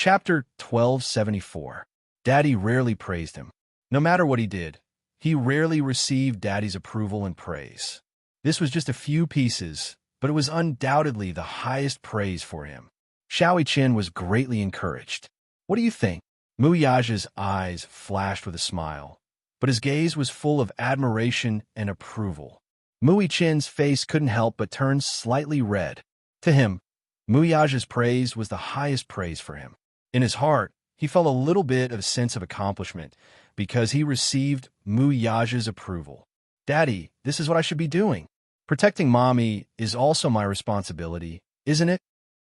Chapter 1274. Daddy rarely praised him. No matter what he did, he rarely received Daddy's approval and praise. This was just a few pieces, but it was undoubtedly the highest praise for him. Xiao Qin was greatly encouraged. What do you think? Mu Yaja's eyes flashed with a smile, but his gaze was full of admiration and approval. Mu Qin's face couldn't help but turn slightly red. To him, Mu Yaja's praise was the highest praise for him. In his heart, he felt a little bit of a sense of accomplishment because he received Mu Yaja's approval. Daddy, this is what I should be doing. Protecting Mommy is also my responsibility, isn't it?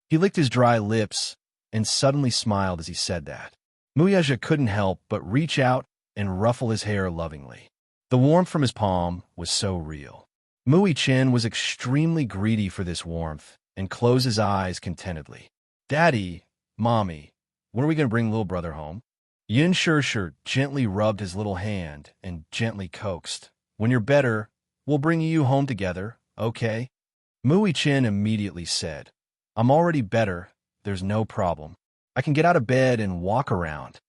He licked his dry lips and suddenly smiled as he said that. Mu Yaja couldn't help but reach out and ruffle his hair lovingly. The warmth from his palm was so real. Mu Qin was extremely greedy for this warmth and closed his eyes contentedly. Daddy, Mommy, when are we going to bring little brother home? Yin Shirshir gently rubbed his little hand and gently coaxed. When you're better, we'll bring you home together, okay? Mu Qin immediately said, I'm already better, there's no problem. I can get out of bed and walk around.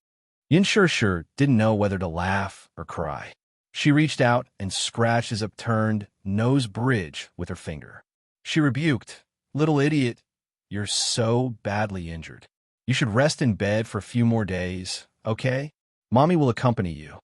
Yin Shirshir didn't know whether to laugh or cry. She reached out and scratched his upturned nose bridge with her finger. She rebuked, Little idiot, you're so badly injured. You should rest in bed for a few more days, okay? Mommy will accompany you.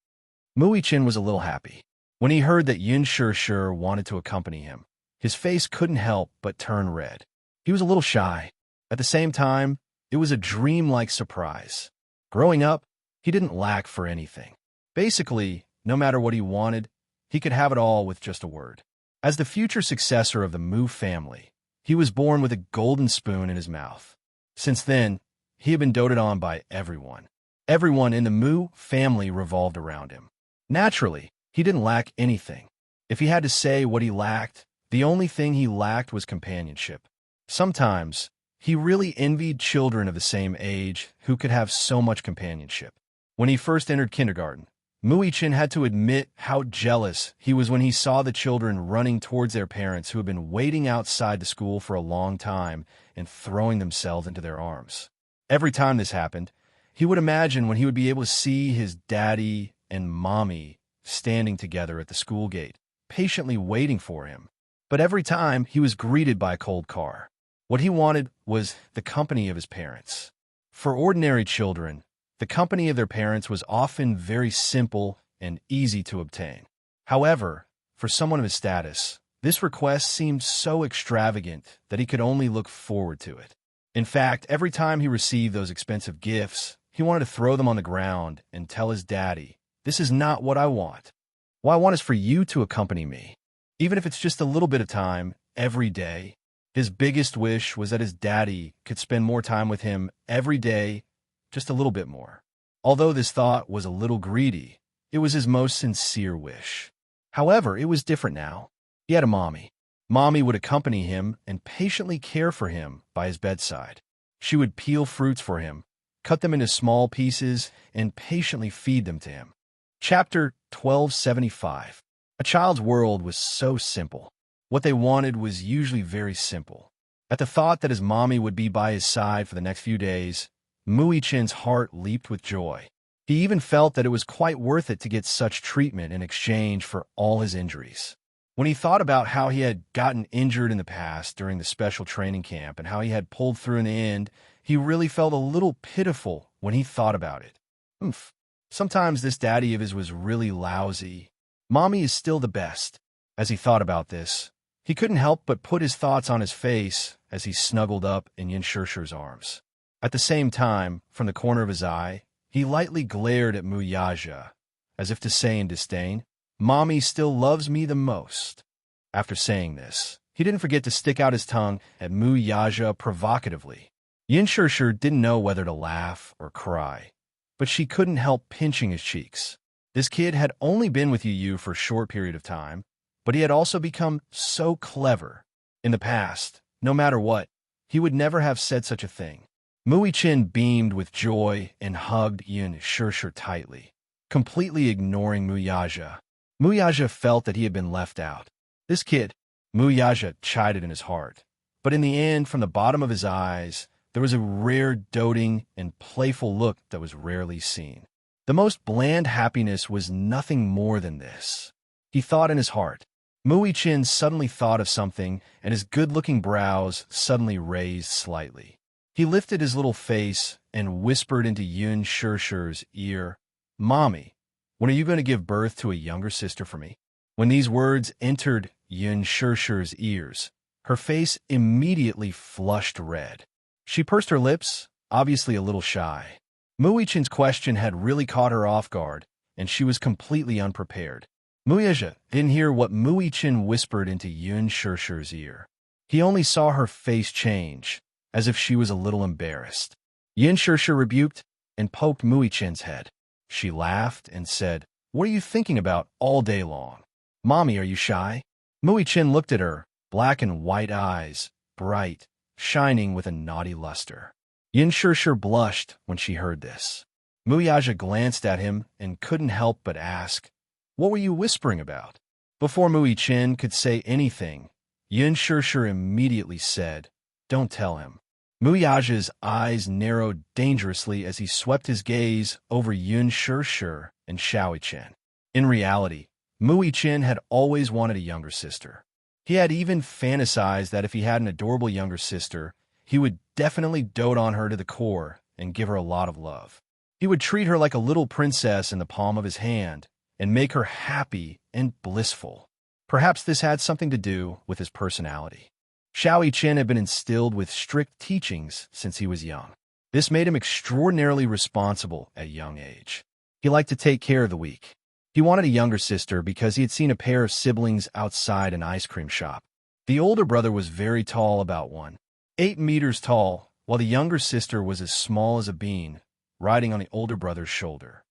Mu Qin was a little happy. When he heard that Yin Shirshir wanted to accompany him, his face couldn't help but turn red. He was a little shy. At the same time, it was a dreamlike surprise. Growing up, he didn't lack for anything. Basically, no matter what he wanted, he could have it all with just a word. As the future successor of the Mu family, he was born with a golden spoon in his mouth. Since then, he had been doted on by everyone. Everyone in the Mu family revolved around him. Naturally, he didn't lack anything. If he had to say what he lacked, the only thing he lacked was companionship. Sometimes, he really envied children of the same age who could have so much companionship. When he first entered kindergarten, Mu Qin had to admit how jealous he was when he saw the children running towards their parents who had been waiting outside the school for a long time and throwing themselves into their arms. Every time this happened, he would imagine when he would be able to see his daddy and mommy standing together at the school gate, patiently waiting for him. But every time, he was greeted by a cold car. What he wanted was the company of his parents. For ordinary children, the company of their parents was often very simple and easy to obtain. However, for someone of his status, this request seemed so extravagant that he could only look forward to it. In fact, every time he received those expensive gifts, he wanted to throw them on the ground and tell his daddy, this is not what I want. What I want is for you to accompany me. Even if it's just a little bit of time, every day. His biggest wish was that his daddy could spend more time with him every day, just a little bit more. Although this thought was a little greedy, it was his most sincere wish. However, it was different now. He had a mommy. Mommy would accompany him and patiently care for him by his bedside. She would peel fruits for him, cut them into small pieces, and patiently feed them to him. Chapter 1275. A child's world was so simple. What they wanted was usually very simple. At the thought that his mommy would be by his side for the next few days, Mu Qin's heart leaped with joy. He even felt that it was quite worth it to get such treatment in exchange for all his injuries. When he thought about how he had gotten injured in the past during the special training camp and how he had pulled through in the end, he really felt a little pitiful when he thought about it. Sometimes this daddy of his was really lousy. Mommy is still the best. As he thought about this, he couldn't help but put his thoughts on his face as he snuggled up in Yin Shirshir's arms. At the same time, from the corner of his eye, he lightly glared at Mu Yaja, as if to say in disdain, Mommy still loves me the most. After saying this, he didn't forget to stick out his tongue at Mu Yaja provocatively. Yin Shirshir didn't know whether to laugh or cry, but she couldn't help pinching his cheeks. This kid had only been with Yu for a short period of time, but he had also become so clever. In the past, no matter what, he would never have said such a thing. Mu Qin beamed with joy and hugged Yin Shirshir tightly, completely ignoring Mu Yaja. Mu Yaja felt that he had been left out. This kid, Mu Yaja chided in his heart, but in the end, from the bottom of his eyes, there was a rare doting and playful look that was rarely seen. The most bland happiness was nothing more than this. He thought in his heart. Mui-chin suddenly thought of something, and his good-looking brows suddenly raised slightly. He lifted his little face and whispered into Yun Shishir's ear, "Mommy, when are you going to give birth to a younger sister for me?" When these words entered Yun Shishir's ears, her face immediately flushed red. She pursed her lips, obviously a little shy. Mui-chin's question had really caught her off guard, and she was completely unprepared. Muyaja didn't hear what Mui-chin whispered into Yun Shishir's ear. He only saw her face change, as if she was a little embarrassed. Yun Shishir rebuked and poked Mui-chin's head. She laughed and said, "What are you thinking about all day long? Mommy, are you shy?" Mui-chin looked at her, black and white eyes, bright, shining with a naughty luster. Yun Shishir blushed when she heard this. Muyaja glanced at him and couldn't help but ask, "What were you whispering about?" Before Mui-chin could say anything, Yun Shishir immediately said, "Don't tell him." Muyaja's eyes narrowed dangerously as he swept his gaze over Yun Shishir and Xiaoyi-chin. In reality, Mui-chin had always wanted a younger sister. He had even fantasized that if he had an adorable younger sister, he would definitely dote on her to the core and give her a lot of love. He would treat her like a little princess in the palm of his hand and make her happy and blissful. Perhaps this had something to do with his personality. Xiaoyi-chin had been instilled with strict teachings since he was young. This made him extraordinarily responsible at a young age. He liked to take care of the weak. He wanted a younger sister because he had seen a pair of siblings outside an ice cream shop. The older brother was very tall, about 1.8 meters tall, while the younger sister was as small as a bean, riding on the older brother's shoulder.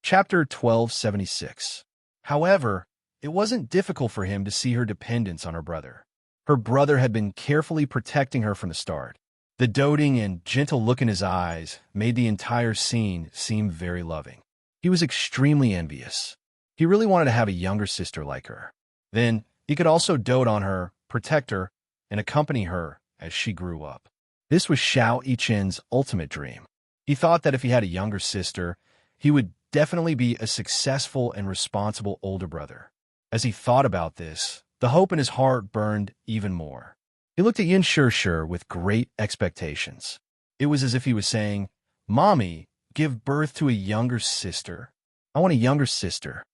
Chapter 1276. However, it wasn't difficult for him to see her dependence on her brother. Her brother had been carefully protecting her from the start. The doting and gentle look in his eyes made the entire scene seem very loving. He was extremely envious. He really wanted to have a younger sister like her. Then, he could also dote on her, protect her, and accompany her as she grew up. This was Xiaoyi-chin's ultimate dream. He thought that if he had a younger sister, he would definitely be a successful and responsible older brother. As he thought about this, the hope in his heart burned even more. He looked at Yun Shishir with great expectations. It was as if he was saying, "Mommy, give birth to a younger sister. I want a younger sister."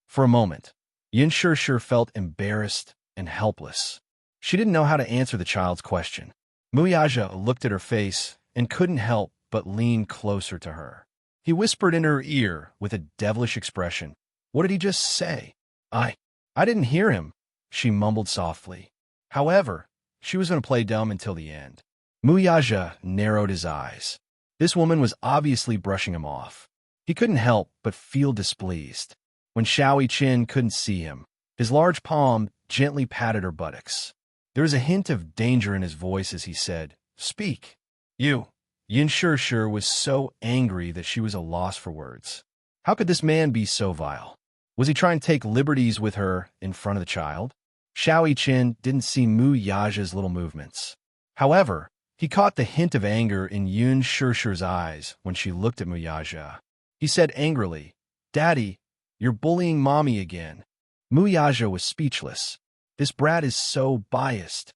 For a moment, Yun Shishir felt embarrassed and helpless. She didn't know how to answer the child's question. Muyaja looked at her face and couldn't help but lean closer to her. He whispered in her ear with a devilish expression, "What did he just say?" I didn't hear him," she mumbled softly. However, she was going to play dumb until the end. Muyaja narrowed his eyes. This woman was obviously brushing him off. He couldn't help but feel displeased. When Xiaoyi-chin couldn't see him, his large palm gently patted her buttocks. There was a hint of danger in his voice as he said, "Speak." "You." Yun Shishir was so angry that she was at a loss for words. How could this man be so vile? Was he trying to take liberties with her in front of the child? Xiaoyi-chin didn't see Muyaja's little movements. However, he caught the hint of anger in Yun Shishir's eyes when she looked at Muyaja. He said angrily, "Daddy, you're bullying Mommy again." Muyaja was speechless. This brat is so biased.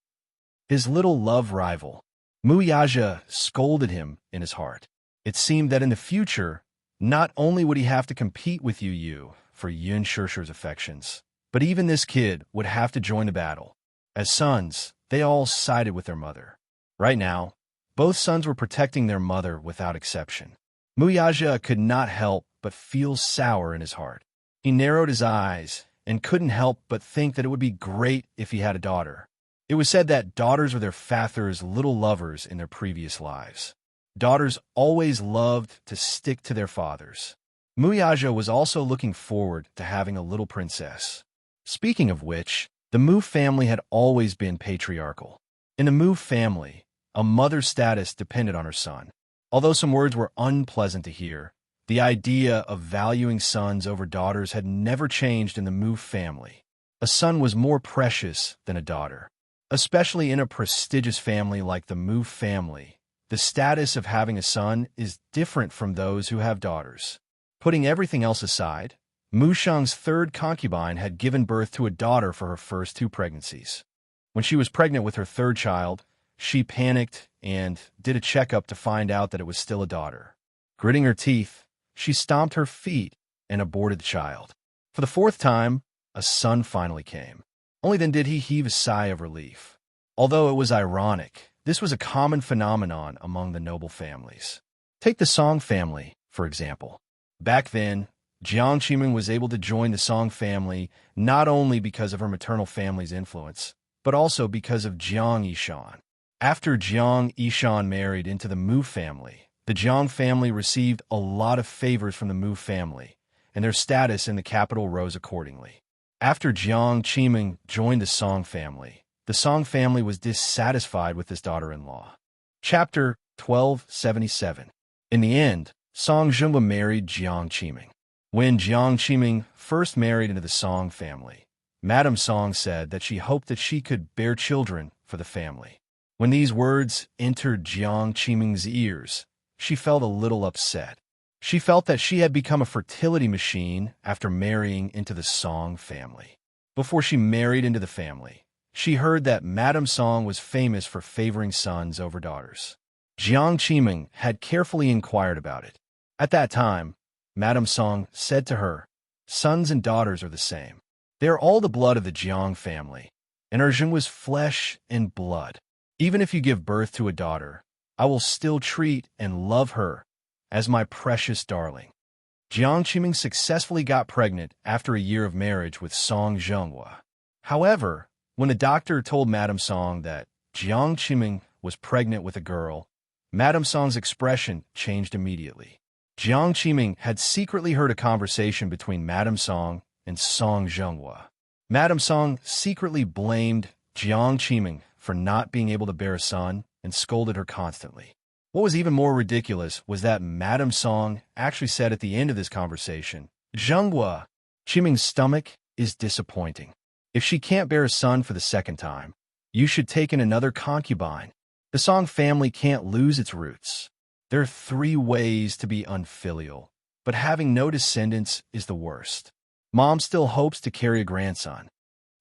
His little love rival. Muyaja scolded him in his heart. It seemed that in the future, not only would he have to compete with Yu for Yun Shishir's affections, but even this kid would have to join the battle. As sons, they all sided with their mother. Right now, both sons were protecting their mother without exception. Muyaja could not help but feel sour in his heart. He narrowed his eyes and couldn't help but think that it would be great if he had a daughter. It was said that daughters were their father's little lovers in their previous lives. Daughters always loved to stick to their fathers. Muyaja was also looking forward to having a little princess. Speaking of which, the Mu family had always been patriarchal. In the Mu family, a mother's status depended on her son. Although some words were unpleasant to hear, the idea of valuing sons over daughters had never changed in the Mu family. A son was more precious than a daughter. Especially in a prestigious family like the Mu family, the status of having a son is different from those who have daughters. Putting everything else aside, Mu Sheng's third concubine had given birth to a daughter for her first two pregnancies. When she was pregnant with her third child, she panicked and did a checkup to find out that it was still a daughter. Gritting her teeth, she stomped her feet and aborted the child. For the fourth time, a son finally came. Only then did he heave a sigh of relief. Although it was ironic, this was a common phenomenon among the noble families. Take the Song family, for example. Back then, Jiang Qiming was able to join the Song family not only because of her maternal family's influence, but also because of Jiang Yishan. After Jiang Yishan married into the Mu family, the Jiang family received a lot of favors from the Mu family, and their status in the capital rose accordingly. After Jiang Qiming joined the Song family was dissatisfied with his daughter-in-law. Chapter 1277. In the end, Song Zhenghua married Jiang Qiming. When Jiang Qiming first married into the Song family, Madame Song said that she hoped that she could bear children for the family. When these words entered Jiang Qiming's ears, she felt a little upset. She felt that she had become a fertility machine after marrying into the Song family. Before she married into the family, she heard that Madame Song was famous for favoring sons over daughters. Jiang Qiming had carefully inquired about it. At that time, Madame Song said to her, "Sons and daughters are the same. They are all the blood of the Jiang family, and Zheng was flesh and blood. Even if you give birth to a daughter, I will still treat and love her as my precious darling." Jiang Qiming successfully got pregnant after a year of marriage with Song Zhenghua. However, when the doctor told Madame Song that Jiang Qiming was pregnant with a girl, Madame Song's expression changed immediately. Jiang Qiming had secretly heard a conversation between Madame Song and Song Zhenghua. Madame Song secretly blamed Jiang Qiming for not being able to bear a son and scolded her constantly. What was even more ridiculous was that Madame Song actually said at the end of this conversation, "Zhenghua, Qiming's stomach is disappointing. If she can't bear a son for the second time, you should take in another concubine. The Song family can't lose its roots. There are 3 ways to be unfilial, but having no descendants is the worst. Mom still hopes to carry a grandson."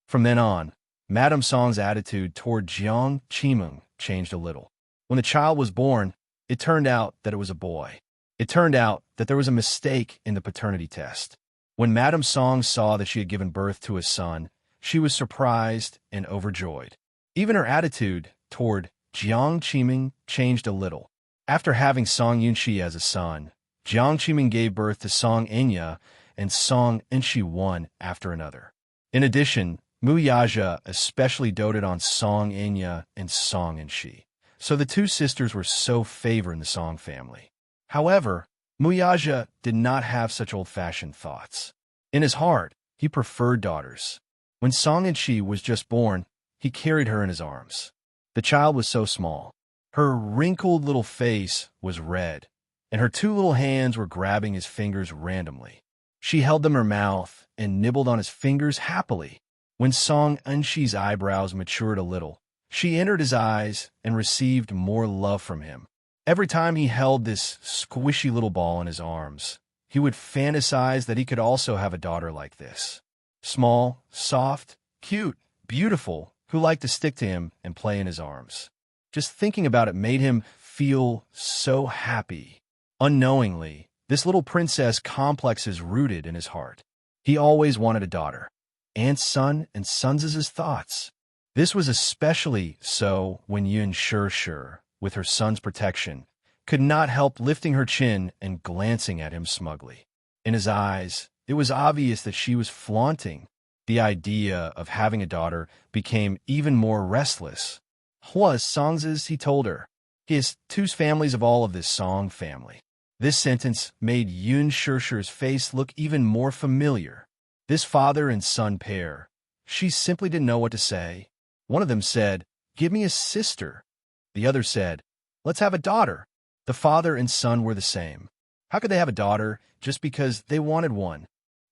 From then on, Madame Song's attitude toward Jiang Qiming changed a little. When the child was born, it turned out that it was a boy. It turned out that there was a mistake in the paternity test. When Madame Song saw that she had given birth to a son, she was surprised and overjoyed. Even her attitude toward Jiang Qiming changed a little. After having Song Yunxi as a son, Jiang Qiming gave birth to Song Enya and Song Enshi one after another. In addition, Mu Yaja especially doted on Song Enya and Song Enshi, so the 2 sisters were so favored in the Song family. However, Mu Yaja did not have such old-fashioned thoughts. In his heart, he preferred daughters. When Song Enshi was just born, he carried her in his arms. The child was so small. Her wrinkled little face was red, and her 2 little hands were grabbing his fingers randomly. She held them in her mouth and nibbled on his fingers happily. When Song Enshi's eyebrows matured a little, she entered his eyes and received more love from him. Every time he held this squishy little ball in his arms, he would fantasize that he could also have a daughter like this. Small, soft, cute, beautiful, who liked to stick to him and play in his arms. Just thinking about it made him feel so happy. Unknowingly, this little princess complex is rooted in his heart. He always wanted a daughter. Aunt's son and sons as his thoughts. This was especially so when Yun Shir, with her son's protection, could not help lifting her chin and glancing at him smugly. In his eyes, it was obvious that she was flaunting. The idea of having a daughter became even more restless. "Was Song's," he told her. "He has 2 families of all of this Song family." This sentence made Yun Shir's face look even more familiar. This father and son pair. She simply didn't know what to say. One of them said, "Give me a sister." The other said, "Let's have a daughter." The father and son were the same. How could they have a daughter just because they wanted one?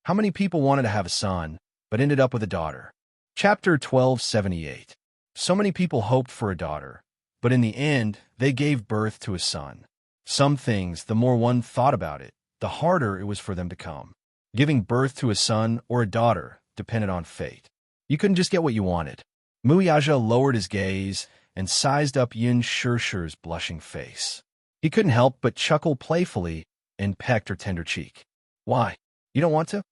How many people wanted to have a son, but ended up with a daughter? Chapter 1278. So many people hoped for a daughter, But in the end, they gave birth to a son. Some things, the more one thought about it, the harder it was for them to come. Giving birth to a son or a daughter depended on fate. You couldn't just get what you wanted. Muyaja lowered his gaze and sized up Yin Shirshir's blushing face. He couldn't help but chuckle playfully and pecked her tender cheek. "Why? You don't want to?"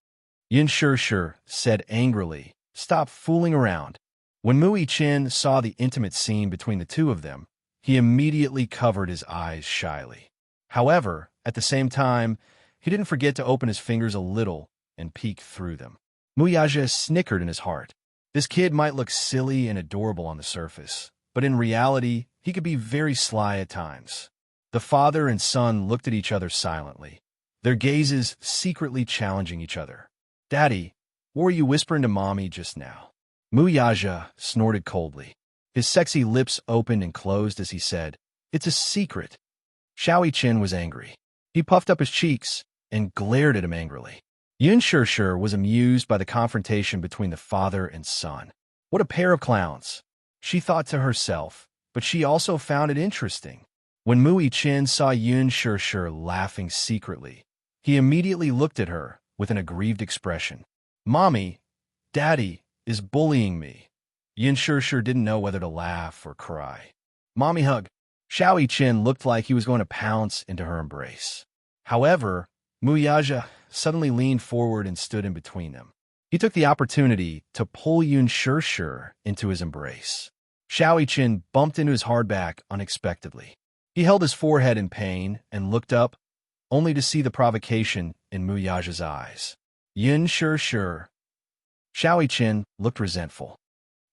Yin Shirshir said angrily, "Stop fooling around." When Mui Qin saw the intimate scene between the two of them, he immediately covered his eyes shyly. However, at the same time, he didn't forget to open his fingers a little and peek through them. Muyaja snickered in his heart. This kid might look silly and adorable on the surface, but in reality, he could be very sly at times. The father and son looked at each other silently, their gazes secretly challenging each other. "Daddy, what were you whispering to Mommy just now?" Muyaja snorted coldly. His sexy lips opened and closed as he said, "It's a secret." Xiao Qin was angry. He puffed up his cheeks and glared at him angrily. Yin Shirshir was amused by the confrontation between the father and son. What a pair of clowns, she thought to herself, but she also found it interesting. When Mui Qin saw Yin Shirshir laughing secretly, he immediately looked at her with an aggrieved expression. "Mommy, Daddy is bullying me." Yin Shirshir didn't know whether to laugh or cry. "Mommy hug." Xiao Qin looked like he was going to pounce into her embrace. However, Muyaja suddenly leaned forward and stood in between them. He took the opportunity to pull Yin Shirshir into his embrace. Xiao Qin bumped into his hardback unexpectedly. He held his forehead in pain and looked up, only to see the provocation in Muyaja's eyes. "Yin Shirshir." Xiao Qin looked resentful.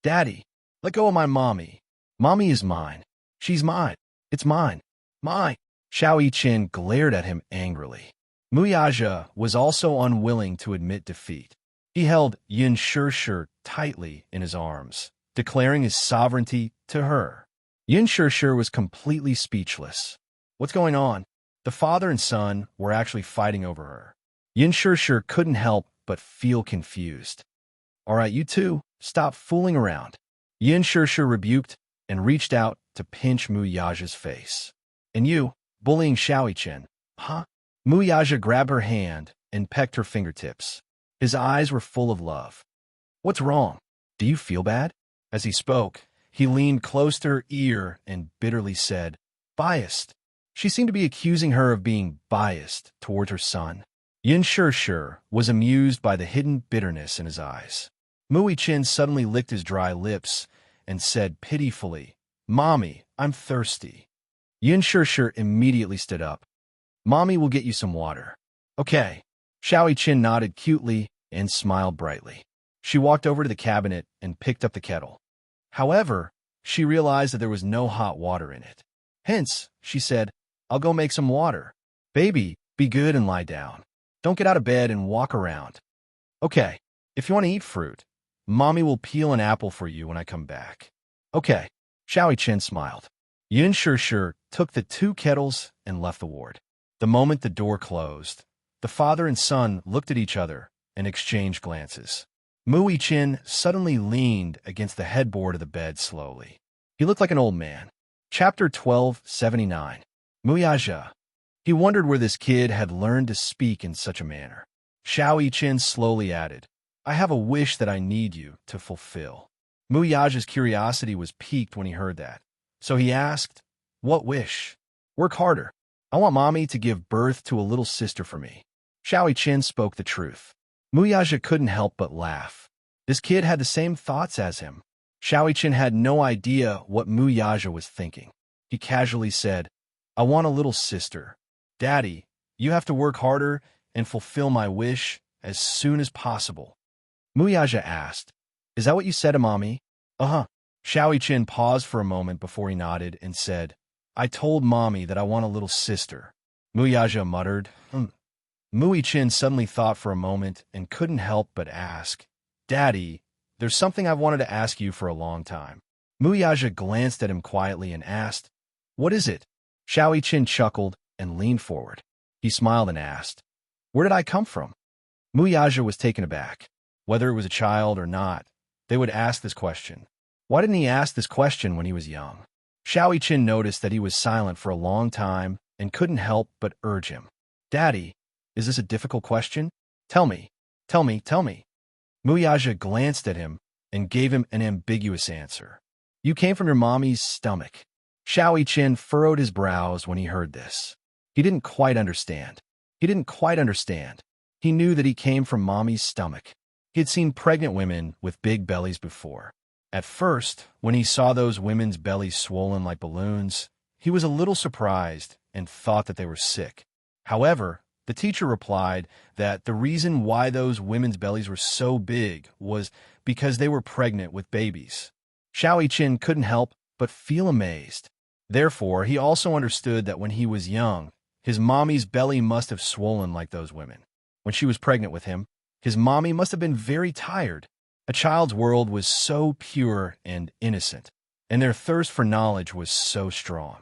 "Daddy, let go of my mommy. Mommy is mine. She's mine. It's mine. Mine." Xiao Qin glared at him angrily. Muyaja was also unwilling to admit defeat. He held Yin Shirshir tightly in his arms, declaring his sovereignty to her. Yin Shirshir was completely speechless. What's going on? The father and son were actually fighting over her. Yin Shirshir couldn't help but feel confused. "All right, you two, stop fooling around." Yin Shirshir rebuked and reached out to pinch Muyaja's face. "And you, bullying Xiao Qin, huh?" Muyaja grabbed her hand and pecked her fingertips. His eyes were full of love. "What's wrong? Do you feel bad?" As he spoke, he leaned close to her ear and bitterly said, "Biased." She seemed to be accusing her of being biased toward her son. Yin Shirshir was amused by the hidden bitterness in his eyes. Mui Qin suddenly licked his dry lips and said pitifully, "Mommy, I'm thirsty." Yin Shirshir immediately stood up. "Mommy will get you some water." "Okay." Xiao Qin nodded cutely and smiled brightly. She walked over to the cabinet and picked up the kettle. However, she realized that there was no hot water in it. Hence, she said, "I'll go make some water. Baby, be good and lie down. Don't get out of bed and walk around." "Okay. If you want to eat fruit, Mommy will peel an apple for you when I come back." "Okay." Xiao Qin smiled. Yin Shirshir took the two kettles and left the ward. The moment the door closed, the father and son looked at each other and exchanged glances. Mui Qin suddenly leaned against the headboard of the bed slowly. He looked like an old man. Chapter 1279. Muyaja. He wondered where this kid had learned to speak in such a manner. Xiao Qin slowly added, "I have a wish that I need you to fulfill." Muyaja's curiosity was piqued when he heard that, so he asked, "What wish?" "Work harder. I want Mommy to give birth to a little sister for me." Xiao Qin spoke the truth. Muyaja couldn't help but laugh. This kid had the same thoughts as him. Xiao Qin had no idea what Muyaja was thinking. He casually said, "I want a little sister. Daddy, you have to work harder and fulfill my wish as soon as possible." Muyaja asked, "Is that what you said to Mommy?" "Uh-huh." Xiao Qin paused for a moment before he nodded and said, "I told Mommy that I want a little sister." Muyaja muttered, Mui Qin suddenly thought for a moment and couldn't help but ask, "Daddy, there's something I've wanted to ask you for a long time." Muyaja glanced at him quietly and asked, "What is it?" Xiao Qin chuckled and leaned forward. He smiled and asked, "Where did I come from?" Muyaja was taken aback. Whether it was a child or not, they would ask this question. Why didn't he ask this question when he was young? Xiao Qin noticed that he was silent for a long time and couldn't help but urge him. Daddy, is this a difficult question? Tell me, tell me. Muyaja glanced at him and gave him an ambiguous answer. You came from your mommy's stomach. Xiao Qin furrowed his brows when he heard this. He didn't quite understand. He knew that he came from mommy's stomach. He had seen pregnant women with big bellies before. At first, when he saw those women's bellies swollen like balloons, he was a little surprised and thought that they were sick. However, the teacher replied that the reason why those women's bellies were so big was because they were pregnant with babies. Xiao Qin couldn't help but feel amazed. Therefore, he also understood that when he was young, his mommy's belly must have swollen like those women. When she was pregnant with him, his mommy must have been very tired. A child's world was so pure and innocent, and their thirst for knowledge was so strong.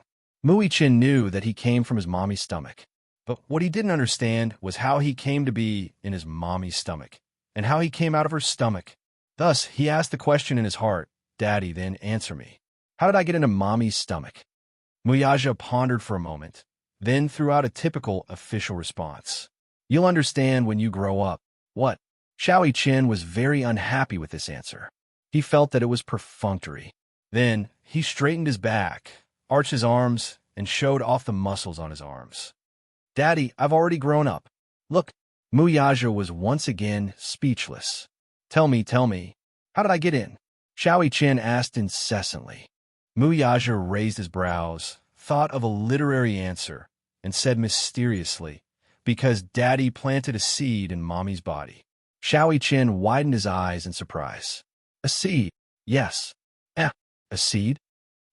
Muichin knew that he came from his mommy's stomach, but what he didn't understand was how he came to be in his mommy's stomach, and how he came out of her stomach. Thus, he asked the question in his heart, Daddy, then answer me. How did I get into mommy's stomach? Muyaja pondered for a moment, then threw out a typical official response. You'll understand when you grow up. What? Xiao Qin was very unhappy with this answer. He felt that it was perfunctory. Then, he straightened his back, arched his arms, and showed off the muscles on his arms. Daddy, I've already grown up. Look, Muyaja was once again speechless. Tell me, how did I get in? Xiao Qin asked incessantly. Muyaja raised his brows, thought of a literary answer, and said mysteriously, because Daddy planted a seed in Mommy's body. Xiao Qin widened his eyes in surprise. A seed? Yes. A seed?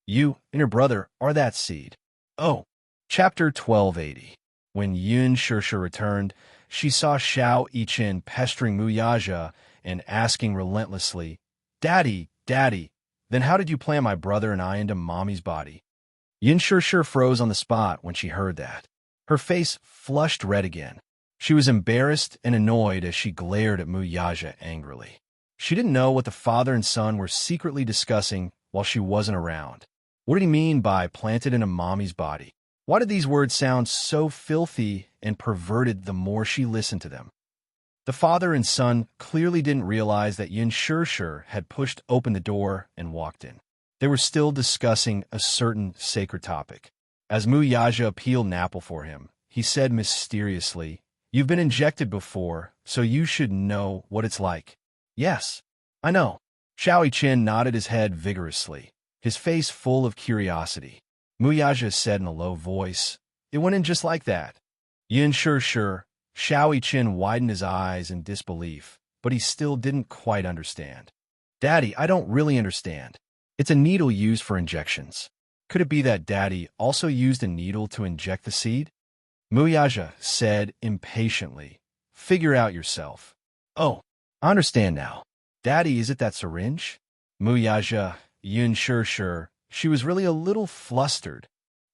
You and your brother are that seed. Oh. Chapter 1280. When Yun Shirsha returned, she saw Xiao Qin pestering Muyaja and asking relentlessly, Daddy, then how did you plant my brother and I into Mommy's body? Yun Shirsha froze on the spot when she heard that. Her face flushed red again. She was embarrassed and annoyed as she glared at Muyaja angrily. She didn't know what the father and son were secretly discussing while she wasn't around. What did he mean by planted in a mommy's body? Why did these words sound so filthy and perverted the more she listened to them? The father and son clearly didn't realize that Yin Shirshir had pushed open the door and walked in. They were still discussing a certain sacred topic. As Muyaja peeled an apple for him, he said mysteriously, You've been injected before, so you should know what it's like. Yes, I know. Xiao Qin nodded his head vigorously, his face full of curiosity. Muyaja said in a low voice, It went in just like that. Yin Shirshir. Xiao Qin widened his eyes in disbelief, but he still didn't quite understand. Daddy, I don't really understand. It's a needle used for injections. Could it be that Daddy also used a needle to inject the seed? Muyaja said impatiently, Figure out yourself. Oh, I understand now. Daddy, is it that syringe? Muyaja, Yun Shirshir, she was really a little flustered.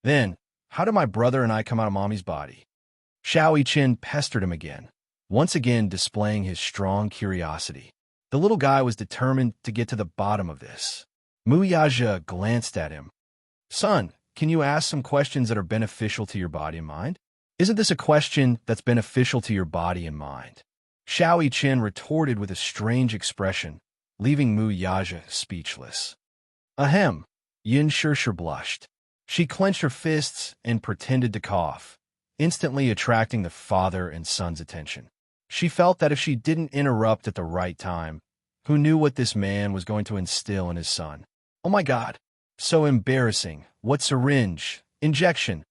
Then, how did my brother and I come out of Mommy's body? Xiao Qin pestered him again, once again displaying his strong curiosity. The little guy was determined to get to the bottom of this. Muyaja glanced at him. Son, can you ask some questions that are beneficial to your body and mind? Isn't this a question that's beneficial to your body and mind? Xiao Qin retorted with a strange expression, leaving Muyaja speechless. Ahem. Yin Shirshir blushed. She clenched her fists and pretended to cough, instantly attracting the father and son's attention. She felt that if she didn't interrupt at the right time, who knew what this man was going to instill in his son? Oh my God, so embarrassing. What syringe? Injection?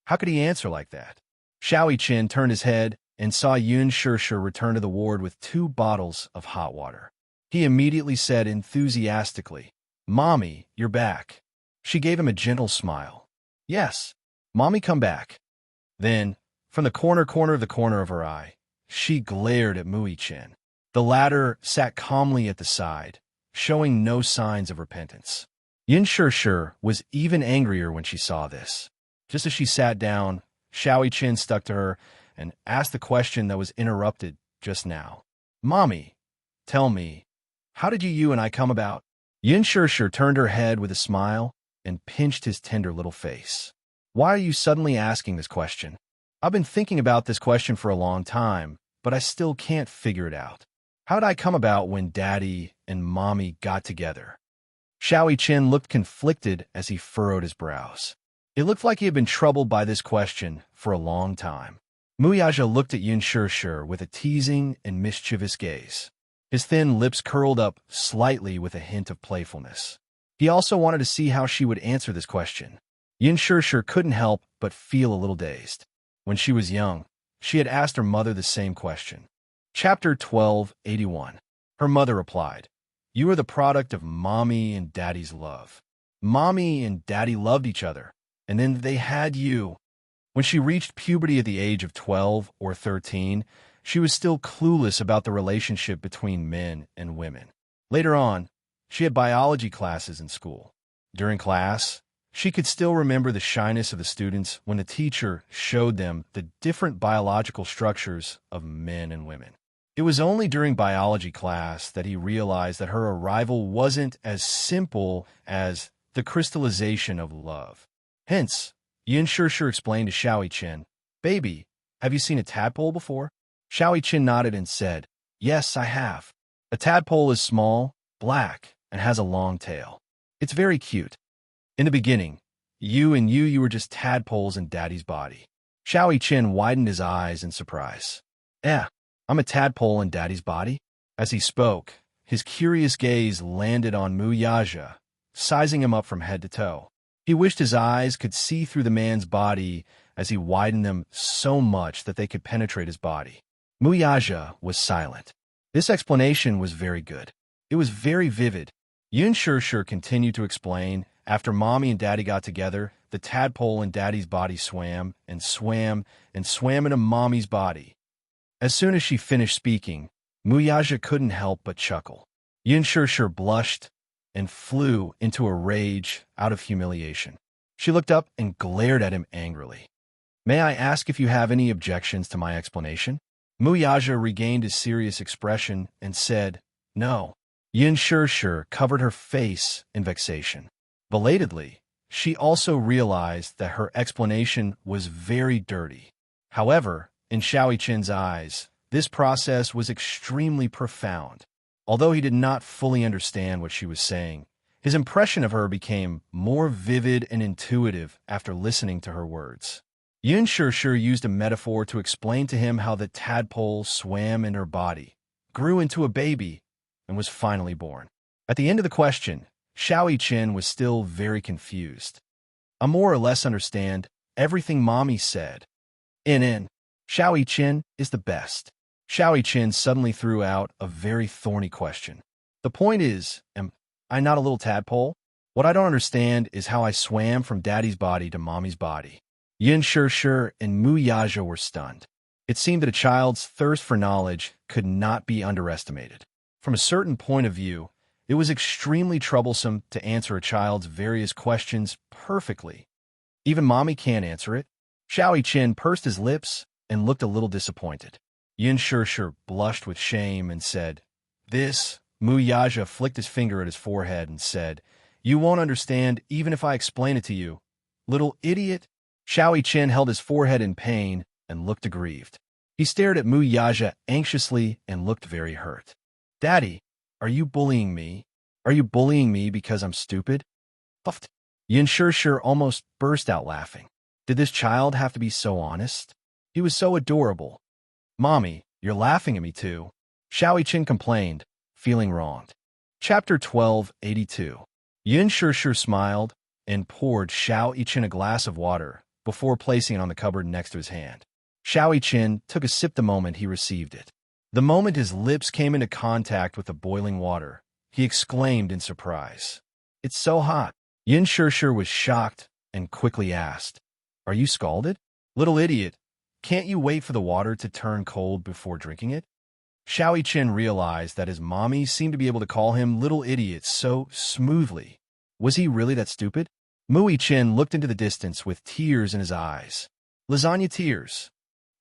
How could he answer like that? Xiao Qin turned his head and saw Yun Shirshir return to the ward with 2 bottles of hot water. He immediately said enthusiastically, Mommy, you're back. She gave him a gentle smile. Yes, Mommy, come back. Then, from the corner of her eye, she glared at Muichin. The latter sat calmly at the side, showing no signs of repentance. Yin Shirshir was even angrier when she saw this. Just as she sat down, Xiao Qin stuck to her and asked the question that was interrupted just now. Mommy, tell me, how did you and I come about? Yin Shirshir turned her head with a smile and pinched his tender little face. Why are you suddenly asking this question? I've been thinking about this question for a long time, but I still can't figure it out. How did I come about when Daddy and Mommy got together? Xiao Qian looked conflicted as he furrowed his brows. It looked like he had been troubled by this question for a long time. Muyaja looked at Yin Shishir with a teasing and mischievous gaze. His thin lips curled up slightly with a hint of playfulness. He also wanted to see how she would answer this question. Yin Shishir couldn't help but feel a little dazed. When she was young, she had asked her mother the same question. Chapter 1281. Her mother replied, "You are the product of Mommy and Daddy's love. Mommy and Daddy loved each other, and then they had you." When she reached puberty at the age of 12 or 13, she was still clueless about the relationship between men and women. Later on, she had biology classes in school. During class, she could still remember the shyness of the students when the teacher showed them the different biological structures of men and women. It was only during biology class that he realized that her arrival wasn't as simple as the crystallization of love. Hence, Yin Shishir explained to Xiao Qian, "Baby, have you seen a tadpole before?" Xiao Qian nodded and said, "Yes, I have. A tadpole is small, black, and has a long tail. It's very cute. In the beginning, you were just tadpoles in Daddy's body." Xiao Qian widened his eyes in surprise. I'm a tadpole in Daddy's body?" As he spoke, his curious gaze landed on Muyaja, sizing him up from head to toe. He wished his eyes could see through the man's body as he widened them so much that they could penetrate his body. Muyaja was silent. This explanation was very good. It was very vivid. Yin Shishir continued to explain, after Mommy and Daddy got together, the tadpole in Daddy's body swam and swam and swam into Mommy's body. As soon as she finished speaking, Muyaja couldn't help but chuckle. Yin Shishir blushed and flew into a rage out of humiliation. She looked up and glared at him angrily. "May I ask if you have any objections to my explanation?" Muyaja regained his serious expression and said, "No." Yin Shishir covered her face in vexation. Belatedly, she also realized that her explanation was very dirty. However, in Xiao Qian's eyes, this process was extremely profound. Although he did not fully understand what she was saying, his impression of her became more vivid and intuitive after listening to her words. Yin Shishir used a metaphor to explain to him how the tadpole swam in her body, grew into a baby, and was finally born. At the end of the question, Xiao Qian was still very confused. "I more or less understand everything Mommy said. Xiao Qian is the best." Xiao Qian suddenly threw out a very thorny question. "The point is, am I not a little tadpole? What I don't understand is how I swam from Daddy's body to Mommy's body." Yin Shishir and Muyaja were stunned. It seemed that a child's thirst for knowledge could not be underestimated. From a certain point of view, it was extremely troublesome to answer a child's various questions perfectly. Even Mommy can't answer it. Xiao Qian pursed his lips and looked a little disappointed. Yin Shishir blushed with shame and said, "This." Muyaja flicked his finger at his forehead and said, "You won't understand even if I explain it to you. Little idiot." Xiao Qian held his forehead in pain and looked aggrieved. He stared at Muyaja anxiously and looked very hurt. "Daddy, are you bullying me? Are you bullying me because I'm stupid?" Puffed. Yin Shishir almost burst out laughing. Did this child have to be so honest? He was so adorable. "Mommy, you're laughing at me too," Xiao Qian complained, feeling wronged. Chapter 1282. Yin Shishir smiled and poured Xiao Qian a glass of water before placing it on the cupboard next to his hand. Xiao Qian took a sip the moment he received it. The moment his lips came into contact with the boiling water, he exclaimed in surprise, "It's so hot." Yin Shishir was shocked and quickly asked, "Are you scalded? Little idiot, can't you wait for the water to turn cold before drinking it?" Xiao Qian realized that his mommy seemed to be able to call him little idiot so smoothly. Was he really that stupid? Mui Qian looked into the distance with tears in his eyes. Lasagna tears.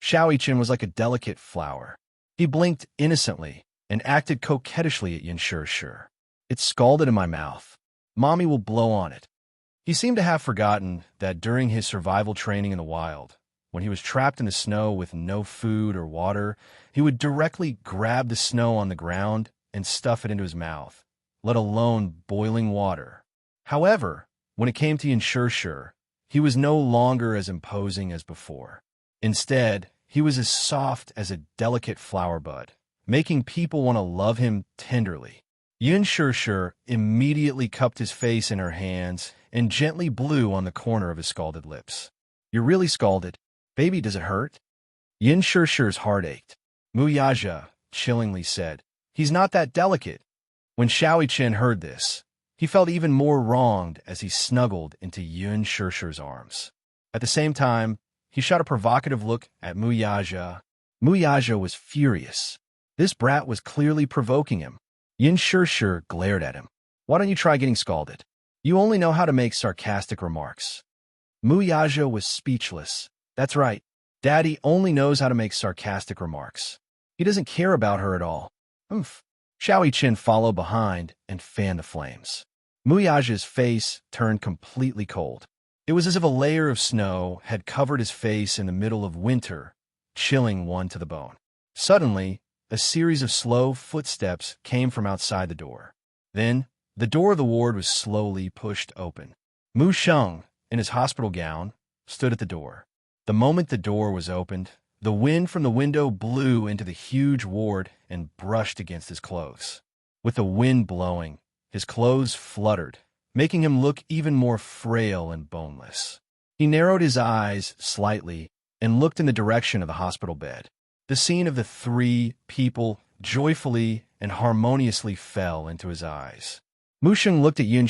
Xiao Qian was like a delicate flower. He blinked innocently and acted coquettishly at Yin Shishir. "It's scalded in my mouth. Mommy will blow on it." He seemed to have forgotten that during his survival training in the wild, when he was trapped in the snow with no food or water, he would directly grab the snow on the ground and stuff it into his mouth, let alone boiling water. However, when it came to Yin, he was no longer as imposing as before. Instead, he was as soft as a delicate flower bud, making people want to love him tenderly. Yin immediately cupped his face in her hands and gently blew on the corner of his scalded lips. "You're really scalded. Baby, does it hurt?" Yin heart ached. Muyaja chillingly said, "He's not that delicate." When Xiaoqian heard this, he felt even more wronged as he snuggled into Yin arms. At the same time, he shot a provocative look at Muyaja. Muyaja was furious. This brat was clearly provoking him. Yin glared at him. "Why don't you try getting scalded? You only know how to make sarcastic remarks." Muyaja was speechless. That's right. Daddy only knows how to make sarcastic remarks. He doesn't care about her at all. Oomph. Xiaoqian followed behind and fanned the flames. Muyaja's face turned completely cold. It was as if a layer of snow had covered his face in the middle of winter, chilling one to the bone. Suddenly, a series of slow footsteps came from outside the door. Then, the door of the ward was slowly pushed open. Mu Sheng, in his hospital gown, stood at the door. The moment the door was opened, the wind from the window blew into the huge ward and brushed against his clothes. With the wind blowing, his clothes fluttered, making him look even more frail and boneless. He narrowed his eyes slightly and looked in the direction of the hospital bed. The scene of the three people joyfully and harmoniously fell into his eyes. Mu Sheng looked at Yin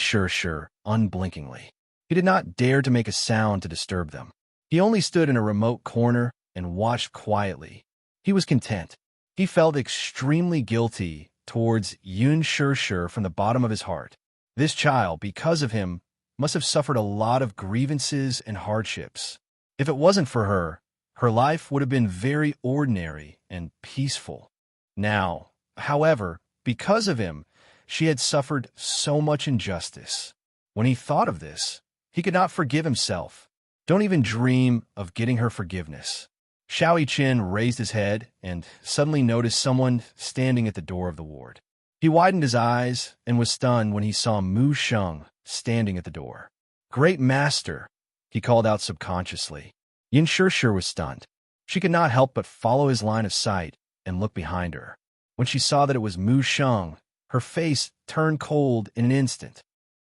unblinkingly. He did not dare to make a sound to disturb them. He only stood in a remote corner and watched quietly. He was content. He felt extremely guilty towards Yin from the bottom of his heart. This child, because of him, must have suffered a lot of grievances and hardships. If it wasn't for her, her life would have been very ordinary and peaceful. Now, however, because of him, she had suffered so much injustice. When he thought of this, he could not forgive himself. Don't even dream of getting her forgiveness. Xiaoqian raised his head and suddenly noticed someone standing at the door of the ward. He widened his eyes and was stunned when he saw Mu Sheng standing at the door. "Great master," he called out subconsciously. Yin was stunned. She could not help but follow his line of sight and look behind her. When she saw that it was Mu Sheng, her face turned cold in an instant.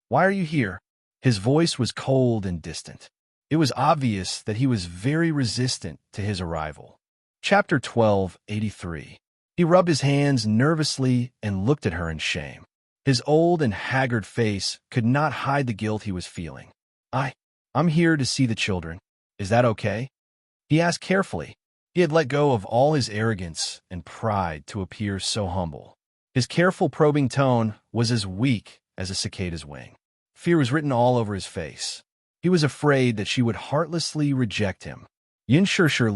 "Why are you here?" His voice was cold and distant. It was obvious that he was very resistant to his arrival. Chapter 1283. He rubbed his hands nervously and looked at her in shame. His old and haggard face could not hide the guilt he was feeling. I'm here to see the children. Is that okay?" He asked carefully. He had let go of all his arrogance and pride to appear so humble. His careful probing tone was as weak as a cicada's wing. Fear was written all over his face. He was afraid that she would heartlessly reject him. Yin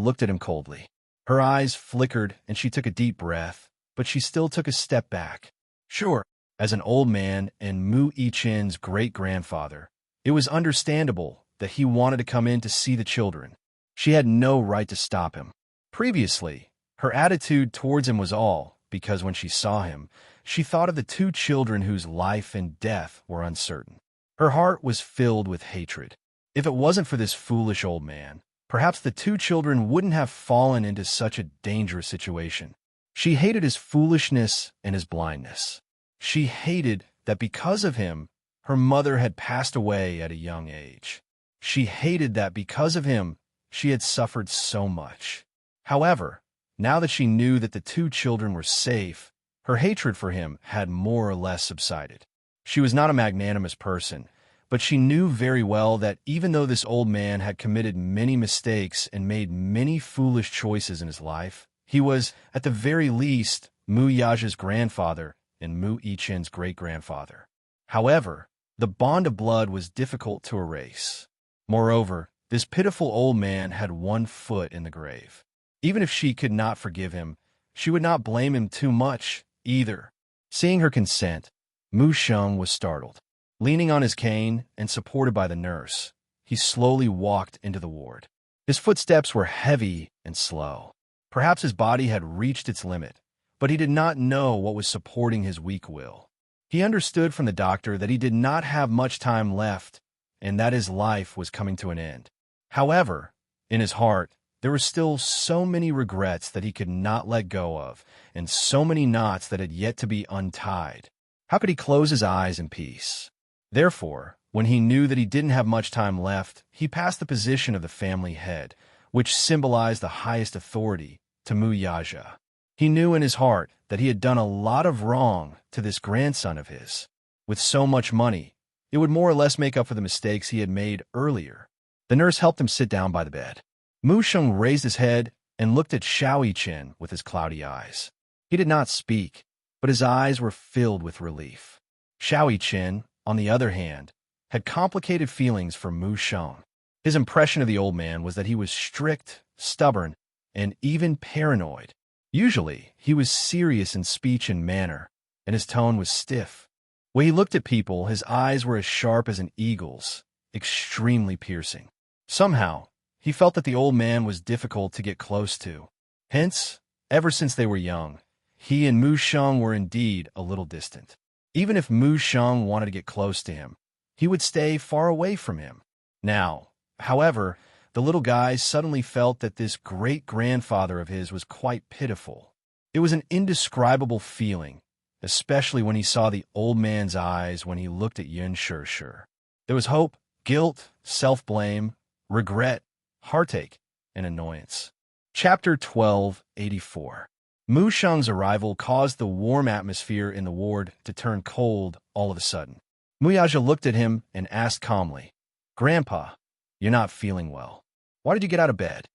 looked at him coldly. Her eyes flickered and she took a deep breath, but she still took a step back. Sure, as an old man and Mu Yichen's great-grandfather, it was understandable that he wanted to come in to see the children. She had no right to stop him. Previously, her attitude towards him was all because when she saw him, she thought of the two children whose life and death were uncertain. Her heart was filled with hatred. If it wasn't for this foolish old man, perhaps the two children wouldn't have fallen into such a dangerous situation. She hated his foolishness and his blindness. She hated that because of him, her mother had passed away at a young age. She hated that because of him, she had suffered so much. However, now that she knew that the two children were safe, her hatred for him had more or less subsided. She was not a magnanimous person, but she knew very well that even though this old man had committed many mistakes and made many foolish choices in his life, he was, at the very least, Mu Yaja's grandfather and Mu Yichen's great-grandfather. However, the bond of blood was difficult to erase. Moreover, this pitiful old man had one foot in the grave. Even if she could not forgive him, she would not blame him too much, either. Seeing her consent, Mu Sheng was startled. Leaning on his cane and supported by the nurse, he slowly walked into the ward. His footsteps were heavy and slow. Perhaps his body had reached its limit, but he did not know what was supporting his weak will. He understood from the doctor that he did not have much time left and that his life was coming to an end. However, in his heart, there were still so many regrets that he could not let go of, and so many knots that had yet to be untied. How could he close his eyes in peace? Therefore, when he knew that he didn't have much time left, he passed the position of the family head, which symbolized the highest authority, to Muyaja. He knew in his heart that he had done a lot of wrong to this grandson of his. With so much money, it would more or less make up for the mistakes he had made earlier. The nurse helped him sit down by the bed. Mu Sheng raised his head and looked at Xiao Yiqian with his cloudy eyes. He did not speak, but his eyes were filled with relief. Xiao Yiqian, on the other hand, had complicated feelings for Mu Sheng. His impression of the old man was that he was strict, stubborn, and even paranoid. Usually, he was serious in speech and manner, and his tone was stiff. When he looked at people, his eyes were as sharp as an eagle's, extremely piercing. Somehow, he felt that the old man was difficult to get close to. Hence, ever since they were young, he and Mu Sheng were indeed a little distant. Even if Mu Sheng wanted to get close to him, he would stay far away from him. Now, however, the little guy suddenly felt that this great-grandfather of his was quite pitiful. It was an indescribable feeling, especially when he saw the old man's eyes when he looked at Yun Shirshir. There was hope, guilt, self-blame, regret, heartache, and annoyance. Chapter 1284. Mu Sheng's arrival caused the warm atmosphere in the ward to turn cold all of a sudden. Muyaja looked at him and asked calmly, "Grandpa, you're not feeling well. Why did you get out of bed?"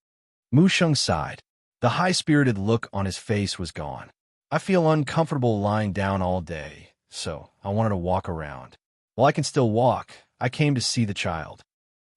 Mu Sheng sighed. The high-spirited look on his face was gone. "I feel uncomfortable lying down all day, so I wanted to walk around. While I can still walk, I came to see the child."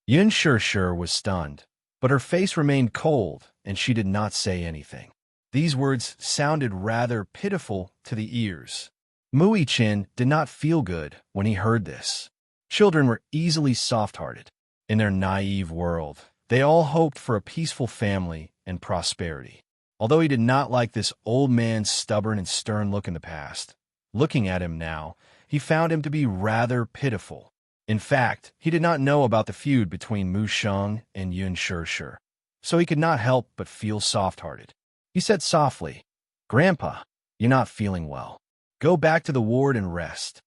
Yun Shirshir was stunned, but her face remained cold, and she did not say anything. These words sounded rather pitiful to the ears. Mu Yiqian did not feel good when he heard this. Children were easily soft-hearted. In their naive world, they all hoped for a peaceful family and prosperity. Although he did not like this old man's stubborn and stern look in the past, looking at him now, he found him to be rather pitiful. In fact, he did not know about the feud between Mu Sheng and Yun Shirshir, so he could not help but feel soft-hearted. He said softly, "Grandpa, you're not feeling well. Go back to the ward and rest."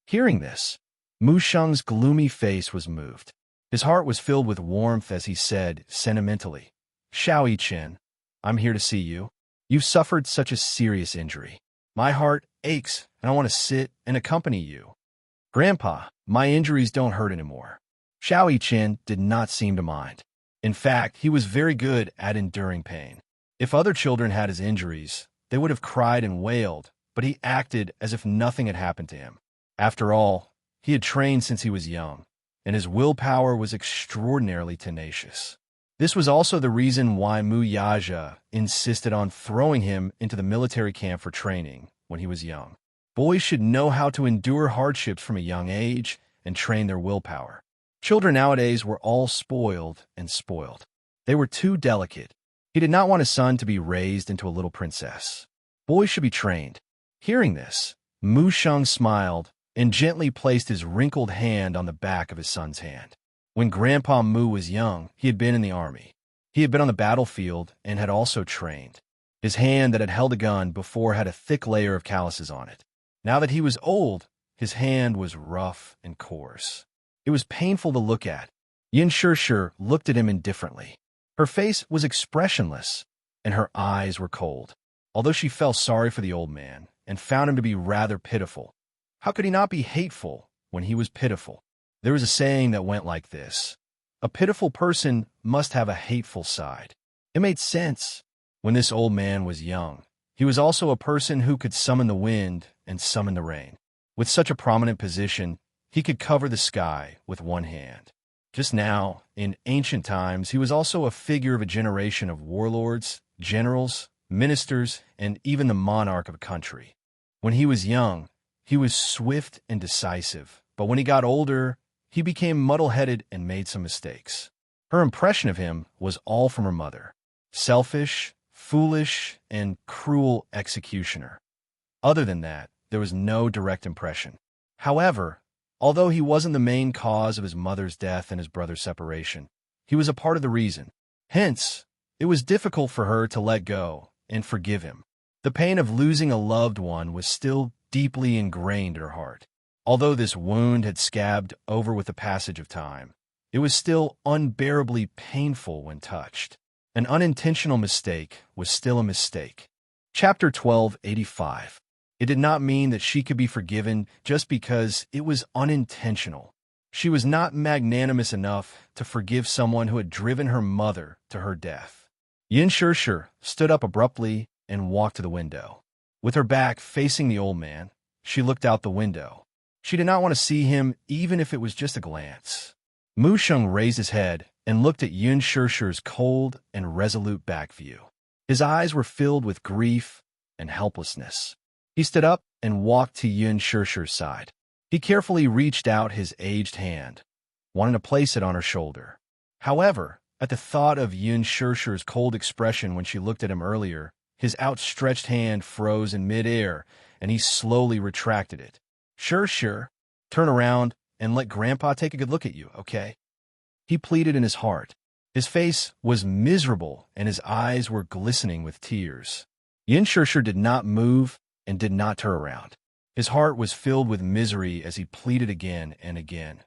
Hearing this, Mu Sheng's gloomy face was moved. His heart was filled with warmth as he said, sentimentally, "Xiao Yiqian, I'm here to see you. You've suffered such a serious injury. My heart aches, and I want to sit and accompany you." "Grandpa, my injuries don't hurt anymore." Xiao Yiqian did not seem to mind. In fact, he was very good at enduring pain. If other children had his injuries, they would have cried and wailed, but he acted as if nothing had happened to him. After all, he had trained since he was young, and his willpower was extraordinarily tenacious. This was also the reason why Muyaja insisted on throwing him into the military camp for training when he was young. Boys should know how to endure hardships from a young age and train their willpower. Children nowadays were all spoiled and spoiled. They were too delicate. He did not want his son to be raised into a little princess. Boys should be trained. Hearing this, Mu Sheng smiled and gently placed his wrinkled hand on the back of his son's hand. When Grandpa Mu was young, he had been in the army. He had been on the battlefield and had also trained. His hand that had held a gun before had a thick layer of calluses on it. Now that he was old, his hand was rough and coarse. It was painful to look at. Yin Shirshir looked at him indifferently. Her face was expressionless, and her eyes were cold. Although she felt sorry for the old man and found him to be rather pitiful, how could he not be hateful when he was pitiful? There was a saying that went like this: "A pitiful person must have a hateful side." It made sense. When this old man was young, he was also a person who could summon the wind and summon the rain. With such a prominent position, he could cover the sky with one hand. Just now, in ancient times, he was also a figure of a generation of warlords, generals, ministers, and even the monarch of a country. When he was young, he was swift and decisive, but when he got older, he became muddle-headed and made some mistakes. Her impression of him was all from her mother. Selfish, foolish, and cruel executioner. Other than that, there was no direct impression. However, although he wasn't the main cause of his mother's death and his brother's separation, he was a part of the reason. Hence, it was difficult for her to let go and forgive him. The pain of losing a loved one was still deeply ingrained in her heart. Although this wound had scabbed over with the passage of time, it was still unbearably painful when touched. An unintentional mistake was still a mistake. Chapter 1285. It did not mean that she could be forgiven just because it was unintentional. She was not magnanimous enough to forgive someone who had driven her mother to her death. Yin Shishir stood up abruptly and walked to the window. With her back facing the old man, she looked out the window. She did not want to see him, even if it was just a glance. Mu Sheng raised his head and looked at Yin Shishir's cold and resolute back view. His eyes were filled with grief and helplessness. He stood up and walked to Yin Shishir's side. He carefully reached out his aged hand, wanting to place it on her shoulder. However, at the thought of Yin Shishir's cold expression when she looked at him earlier, his outstretched hand froze in midair, and he slowly retracted it. Shishir, turn around and let Grandpa take a good look at you, okay? He pleaded in his heart. His face was miserable, and his eyes were glistening with tears. Yin Shishir did not move and did not turn around. His heart was filled with misery as he pleaded again and again.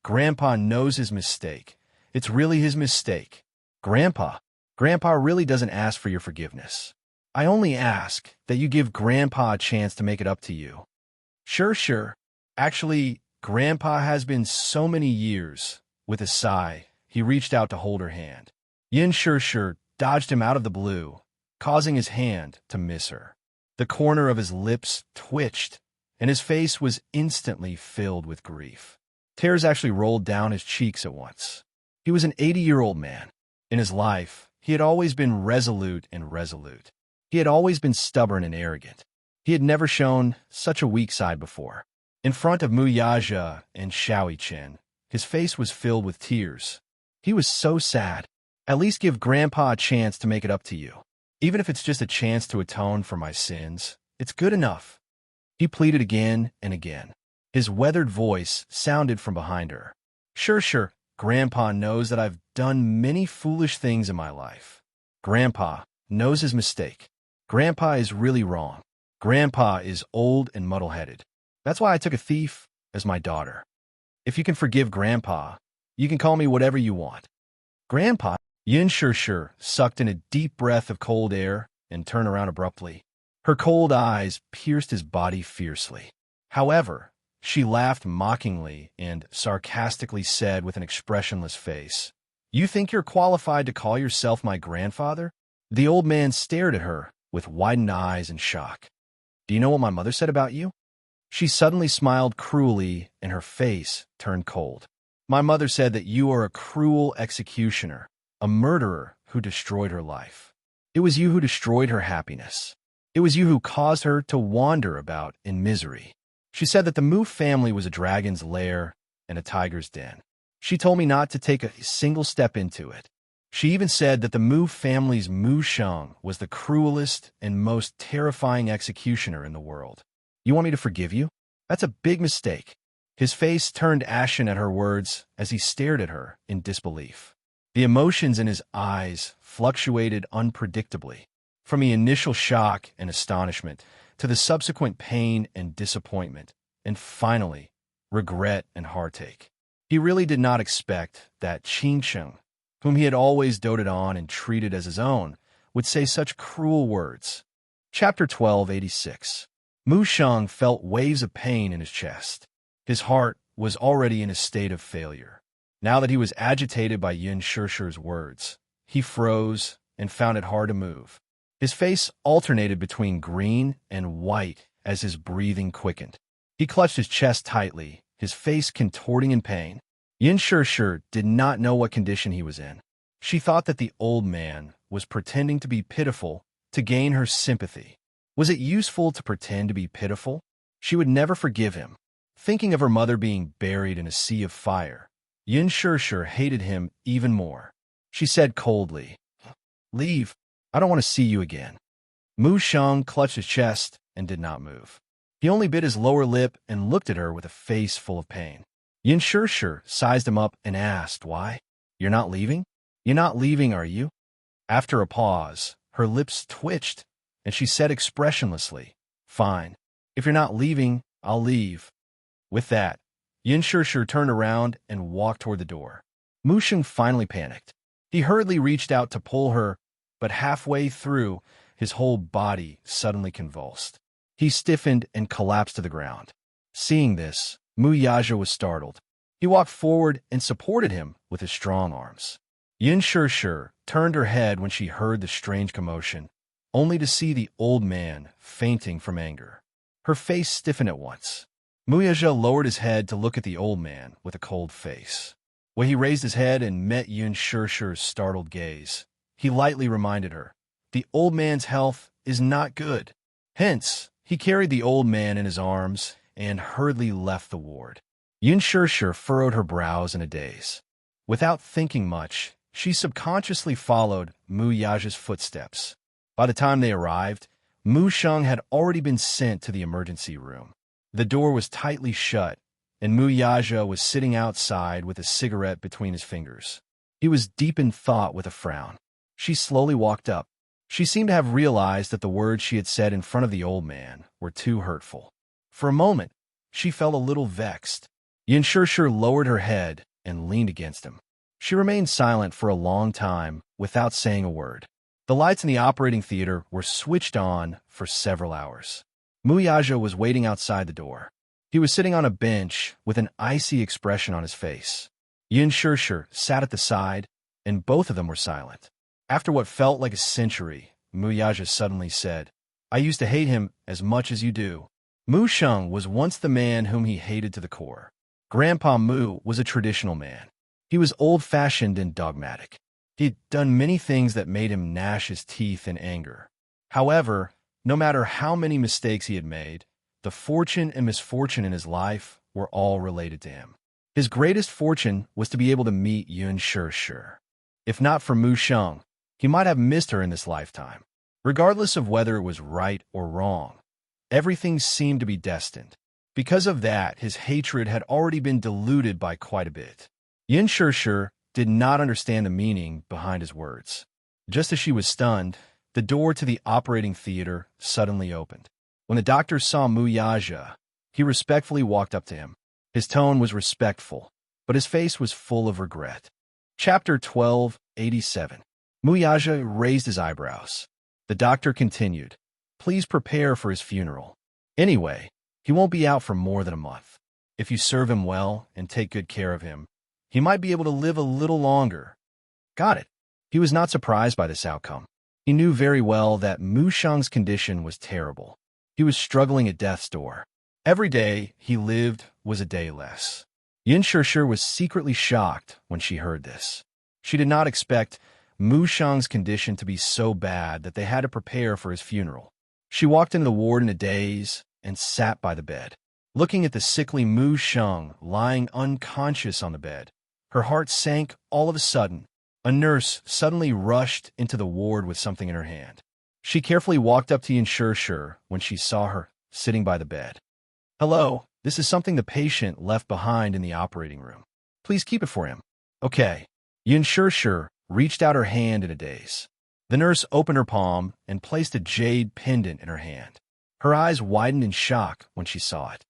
Grandpa knows his mistake. It's really his mistake. Grandpa really doesn't ask for your forgiveness. I only ask that you give Grandpa a chance to make it up to you. Sure. Actually, Grandpa has been so many years. With a sigh, he reached out to hold her hand. Yin Shishir dodged him out of the blue, causing his hand to miss her. The corner of his lips twitched, and his face was instantly filled with grief. Tears actually rolled down his cheeks at once. He was an 80-year-old man. In his life, he had always been resolute. He had always been stubborn and arrogant. He had never shown such a weak side before. In front of Mu Yaja and Xiaoi Chen, his face was filled with tears. He was so sad. At least give Grandpa a chance to make it up to you. Even if it's just a chance to atone for my sins, it's good enough. He pleaded again and again. His weathered voice sounded from behind her. Sure. Grandpa knows that I've done many foolish things in my life. Grandpa knows his mistake. Grandpa is really wrong. Grandpa is old and muddle-headed. That's why I took a thief as my daughter. If you can forgive Grandpa, you can call me whatever you want. Grandpa. Yin Shishir sucked in a deep breath of cold air and turned around abruptly. Her cold eyes pierced his body fiercely. However, she laughed mockingly and sarcastically said with an expressionless face, "You think you're qualified to call yourself my grandfather?" The old man stared at her with widened eyes in shock. "Do you know what my mother said about you?" She suddenly smiled cruelly and her face turned cold. "My mother said that you are a cruel executioner, a murderer who destroyed her life. It was you who destroyed her happiness. It was you who caused her to wander about in misery. She said that the Mu family was a dragon's lair and a tiger's den. She told me not to take a single step into it. She even said that the Mu family's Mu Sheng was the cruelest and most terrifying executioner in the world. You want me to forgive you? That's a big mistake." His face turned ashen at her words as he stared at her in disbelief. The emotions in his eyes fluctuated unpredictably, from the initial shock and astonishment to the subsequent pain and disappointment, and finally, regret and heartache. He really did not expect that Qin Sheng, whom he had always doted on and treated as his own, would say such cruel words. Chapter 1286. Mu Sheng felt waves of pain in his chest. His heart was already in a state of failure. Now that he was agitated by Yin Shishir's words, he froze and found it hard to move. His face alternated between green and white as his breathing quickened. He clutched his chest tightly, his face contorting in pain. Yin Shishir did not know what condition he was in. She thought that the old man was pretending to be pitiful to gain her sympathy. Was it useful to pretend to be pitiful? She would never forgive him. Thinking of her mother being buried in a sea of fire, Yin Shirshir hated him even more. She said coldly, "Leave. I don't want to see you again." Mu Sheng clutched his chest and did not move. He only bit his lower lip and looked at her with a face full of pain. Yin Shirshir sized him up and asked, "Why? You're not leaving? You're not leaving, are you?" After a pause, her lips twitched, and she said expressionlessly, "Fine. If you're not leaving, I'll leave." With that, Yin Shirshir turned around and walked toward the door. Mu Sheng finally panicked. He hurriedly reached out to pull her, but halfway through, his whole body suddenly convulsed. He stiffened and collapsed to the ground. Seeing this, Mu Yaja was startled. He walked forward and supported him with his strong arms. Yin Shirshir turned her head when she heard the strange commotion, only to see the old man fainting from anger. Her face stiffened at once. Mu Yaja lowered his head to look at the old man with a cold face. When he raised his head and met Yin Shirshir's startled gaze, he lightly reminded her, "The old man's health is not good." Hence, he carried the old man in his arms and hurriedly left the ward. Yin Shirshir furrowed her brows in a daze. Without thinking much, she subconsciously followed Mu Yaja's footsteps. By the time they arrived, Mu Sheng had already been sent to the emergency room. The door was tightly shut, and Mu Yaja was sitting outside with a cigarette between his fingers. He was deep in thought with a frown. She slowly walked up. She seemed to have realized that the words she had said in front of the old man were too hurtful. For a moment, she felt a little vexed. Yin Shirshir lowered her head and leaned against him. She remained silent for a long time without saying a word. The lights in the operating theater were switched on for several hours. Mu Yaja was waiting outside the door. He was sitting on a bench with an icy expression on his face. Yin Shirshir sat at the side, and both of them were silent. After what felt like a century, Mu Yaja suddenly said, "I used to hate him as much as you do." Mu Sheng was once the man whom he hated to the core. Grandpa Mu was a traditional man. He was old-fashioned and dogmatic. He had done many things that made him gnash his teeth in anger. However, no matter how many mistakes he had made, the fortune and misfortune in his life were all related to him. His greatest fortune was to be able to meet Yin Shirshir. If not for Mu Sheng, he might have missed her in this lifetime. Regardless of whether it was right or wrong, everything seemed to be destined. Because of that, his hatred had already been diluted by quite a bit. Yin Shirshir did not understand the meaning behind his words. Just as she was stunned, the door to the operating theater suddenly opened. When the doctor saw Mu Yaja, he respectfully walked up to him. His tone was respectful, but his face was full of regret. Chapter 1287. Mu Yaja raised his eyebrows. The doctor continued, "Please prepare for his funeral. Anyway, he won't be out for more than a month. If you serve him well and take good care of him, he might be able to live a little longer." Got it. He was not surprised by this outcome. He knew very well that Mu Sheng's condition was terrible. He was struggling at death's door. Every day he lived was a day less. Yin Shirshir was secretly shocked when she heard this. She did not expect Mu Sheng's condition to be so bad that they had to prepare for his funeral. She walked into the ward in a daze and sat by the bed. Looking at the sickly Mu Sheng lying unconscious on the bed, her heart sank all of a sudden. A nurse suddenly rushed into the ward with something in her hand. She carefully walked up to Yin Shirshir when she saw her sitting by the bed. "Hello, this is something the patient left behind in the operating room. Please keep it for him." "Okay." Yin Shirshir reached out her hand in a daze. The nurse opened her palm and placed a jade pendant in her hand. Her eyes widened in shock when she saw it.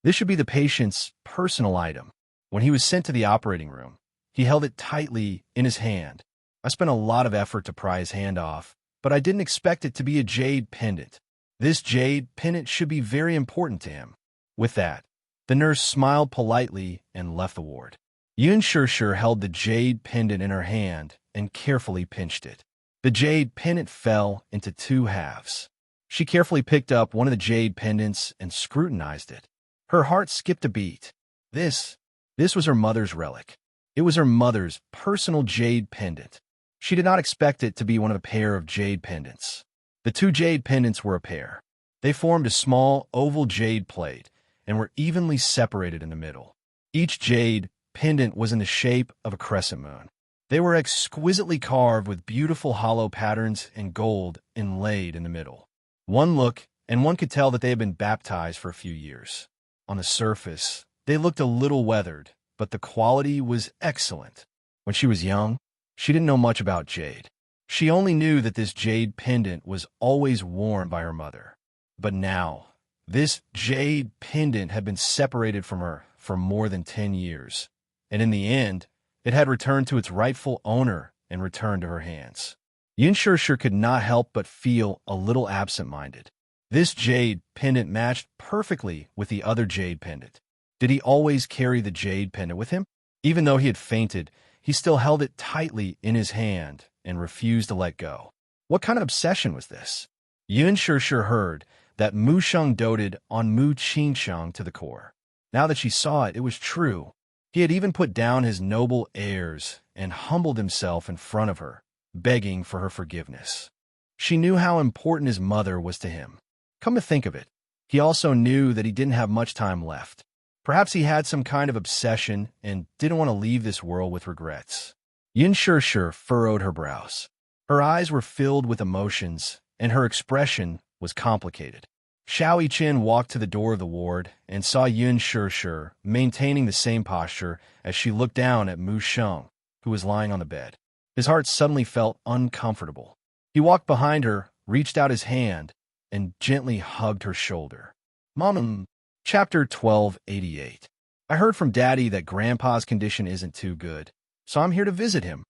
This should be the patient's personal item. When he was sent to the operating room, he held it tightly in his hand. I spent a lot of effort to pry his hand off, but I didn't expect it to be a jade pendant. This jade pendant should be very important to him. With that, the nurse smiled politely and left the ward. Yin Shirshir held the jade pendant in her hand and carefully pinched it. The jade pendant fell into two halves. She carefully picked up one of the jade pendants and scrutinized it. Her heart skipped a beat. This was her mother's relic. It was her mother's personal jade pendant. She did not expect it to be one of a pair of jade pendants. The two jade pendants were a pair. They formed a small oval jade plate, and were evenly separated in the middle. Each jade pendant was in the shape of a crescent moon. They were exquisitely carved with beautiful hollow patterns and gold inlaid in the middle. One look, and one could tell that they had been baptized for a few years. On the surface, they looked a little weathered, but the quality was excellent. When she was young, she didn't know much about jade. She only knew that this jade pendant was always worn by her mother. But now, this jade pendant had been separated from her for more than 10 years, and in the end, it had returned to its rightful owner and returned to her hands. Yin Shishir could not help but feel a little absent-minded. This jade pendant matched perfectly with the other jade pendant. Did he always carry the jade pendant with him? Even though he had fainted, he still held it tightly in his hand and refused to let go. What kind of obsession was this? Yin Shishir heard that Mu Sheng doted on Mu Qingsheng to the core. Now that she saw it, it was true. He had even put down his noble airs and humbled himself in front of her, begging for her forgiveness. She knew how important his mother was to him. Come to think of it, he also knew that he didn't have much time left. Perhaps he had some kind of obsession and didn't want to leave this world with regrets. Yin Shishir furrowed her brows. Her eyes were filled with emotions, and her expression was complicated. Xiao Yiqin walked to the door of the ward and saw Yin Shishir maintaining the same posture as she looked down at Mu Sheng, who was lying on the bed. His heart suddenly felt uncomfortable. He walked behind her, reached out his hand, and gently hugged her shoulder. Mom, Chapter 1288. I heard from Daddy that Grandpa's condition isn't too good, so I'm here to visit him.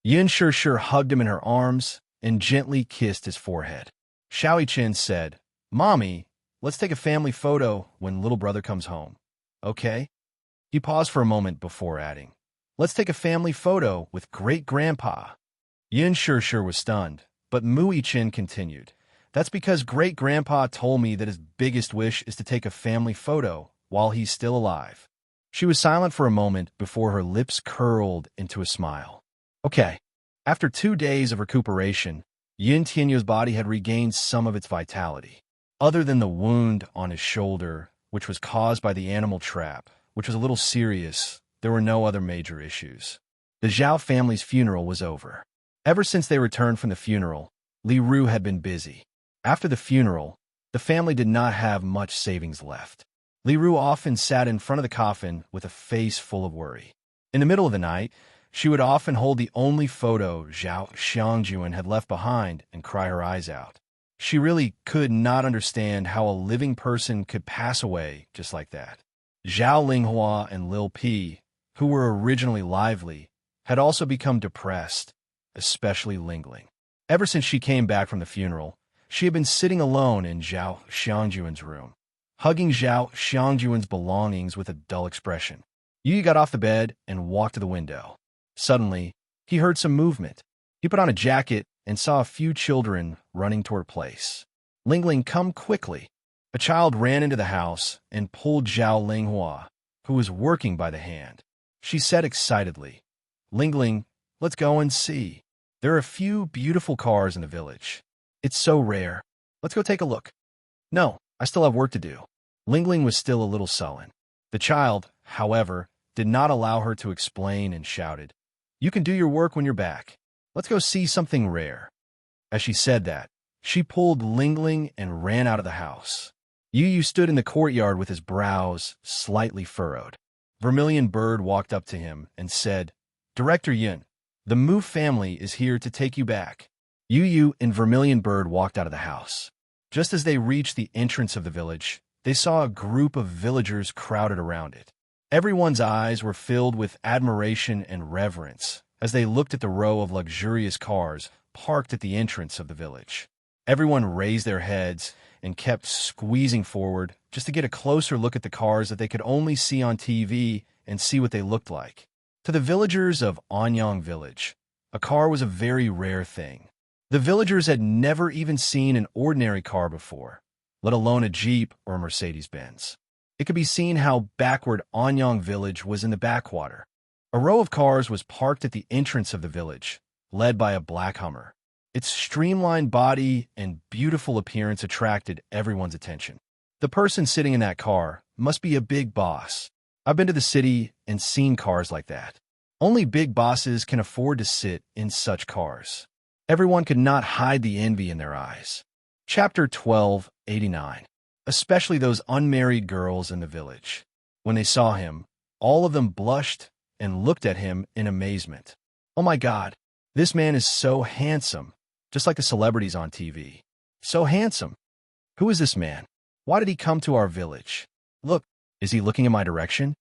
Yin Shishir hugged him in her arms and gently kissed his forehead. Xiao Yiqin said, Mommy, let's take a family photo when little brother comes home. Okay? He paused for a moment before adding, let's take a family photo with great-grandpa. Yin Shishir was stunned, but Mu Yiqin continued, that's because great-grandpa told me that his biggest wish is to take a family photo while he's still alive. She was silent for a moment before her lips curled into a smile. Okay. After 2 days of recuperation, Yin Tianyu's body had regained some of its vitality. Other than the wound on his shoulder, which was caused by the animal trap, which was a little serious, there were no other major issues. The Zhao family's funeral was over. Ever since they returned from the funeral, Li Ru had been busy. After the funeral, the family did not have much savings left. Li Ru often sat in front of the coffin with a face full of worry. In the middle of the night, she would often hold the only photo Zhao Xiangjuan had left behind and cry her eyes out. She really could not understand how a living person could pass away just like that. Zhao Linghua and Lil Pi, who were originally lively, had also become depressed, especially Lingling. Ever since she came back from the funeral, she had been sitting alone in Zhao Xiangjuan's room, hugging Zhao Xiangjuan's belongings with a dull expression. Yu got off the bed and walked to the window. Suddenly, he heard some movement. He put on a jacket and saw a few children running toward a place. Lingling, come quickly. A child ran into the house and pulled Zhao Linghua, who was working by the hand. She said excitedly, Lingling, let's go and see. There are a few beautiful cars in the village. It's so rare. Let's go take a look. No, I still have work to do. Lingling was still a little sullen. The child, however, did not allow her to explain and shouted, You can do your work when you're back. Let's go see something rare. As she said that, she pulled Lingling and ran out of the house. Yu stood in the courtyard with his brows slightly furrowed. Vermilion Bird walked up to him and said, Director Yin, the Mu family is here to take you back. Yu and Vermilion Bird walked out of the house. Just as they reached the entrance of the village, they saw a group of villagers crowded around it. Everyone's eyes were filled with admiration and reverence as they looked at the row of luxurious cars parked at the entrance of the village. Everyone raised their heads and kept squeezing forward just to get a closer look at the cars that they could only see on TV and see what they looked like. To the villagers of Anyang Village, a car was a very rare thing. The villagers had never even seen an ordinary car before, let alone a Jeep or a Mercedes-Benz. It could be seen how backward Anyang Village was in the backwater. A row of cars was parked at the entrance of the village, led by a black Hummer. Its streamlined body and beautiful appearance attracted everyone's attention. The person sitting in that car must be a big boss. I've been to the city and seen cars like that. Only big bosses can afford to sit in such cars. Everyone could not hide the envy in their eyes. Chapter 1289. Especially those unmarried girls in the village. When they saw him, all of them blushed and looked at him in amazement. Oh my God, this man is so handsome, just like the celebrities on TV. So handsome. Who is this man? Why did he come to our village? Look, is he looking in my direction?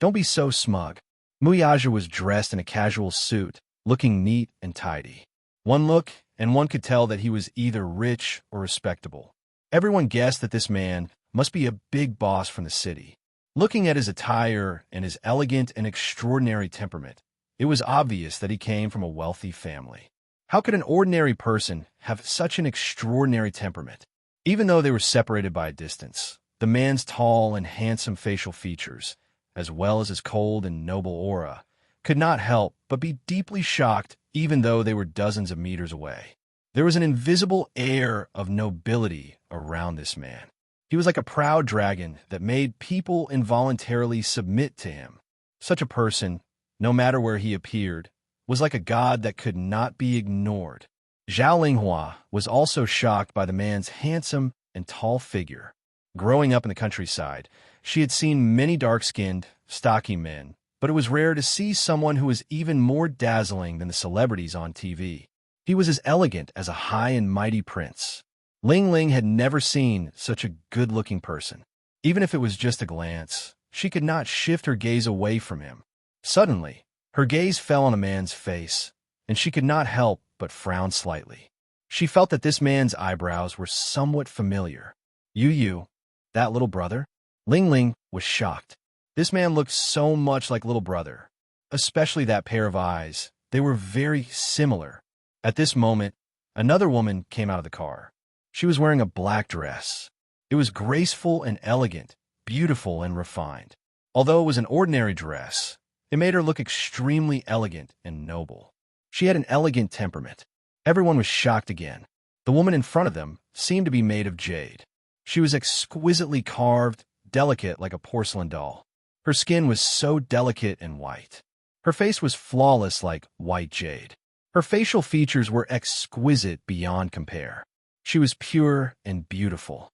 Don't be so smug. Muyaja was dressed in a casual suit, looking neat and tidy. One look, and one could tell that he was either rich or respectable. Everyone guessed that this man must be a big boss from the city. Looking at his attire and his elegant and extraordinary temperament, it was obvious that he came from a wealthy family. How could an ordinary person have such an extraordinary temperament? Even though they were separated by a distance, the man's tall and handsome facial features, as well as his cold and noble aura, could not help but be deeply shocked even though they were dozens of meters away. There was an invisible air of nobility around this man. He was like a proud dragon that made people involuntarily submit to him. Such a person, no matter where he appeared, was like a god that could not be ignored. Zhao Linghua was also shocked by the man's handsome and tall figure. Growing up in the countryside, she had seen many dark-skinned, stocky men, but it was rare to see someone who was even more dazzling than the celebrities on TV. He was as elegant as a high and mighty prince. Ling Ling had never seen such a good-looking person. Even if it was just a glance, she could not shift her gaze away from him. Suddenly, her gaze fell on a man's face, and she could not help but frown slightly. She felt that this man's eyebrows were somewhat familiar. Yu, that little brother? Ling Ling was shocked. This man looked so much like little brother, especially that pair of eyes. They were very similar. At this moment, another woman came out of the car. She was wearing a black dress. It was graceful and elegant, beautiful and refined. Although it was an ordinary dress, it made her look extremely elegant and noble. She had an elegant temperament. Everyone was shocked again. The woman in front of them seemed to be made of jade. She was exquisitely carved, delicate like a porcelain doll. Her skin was so delicate and white. Her face was flawless like white jade. Her facial features were exquisite beyond compare. She was pure and beautiful.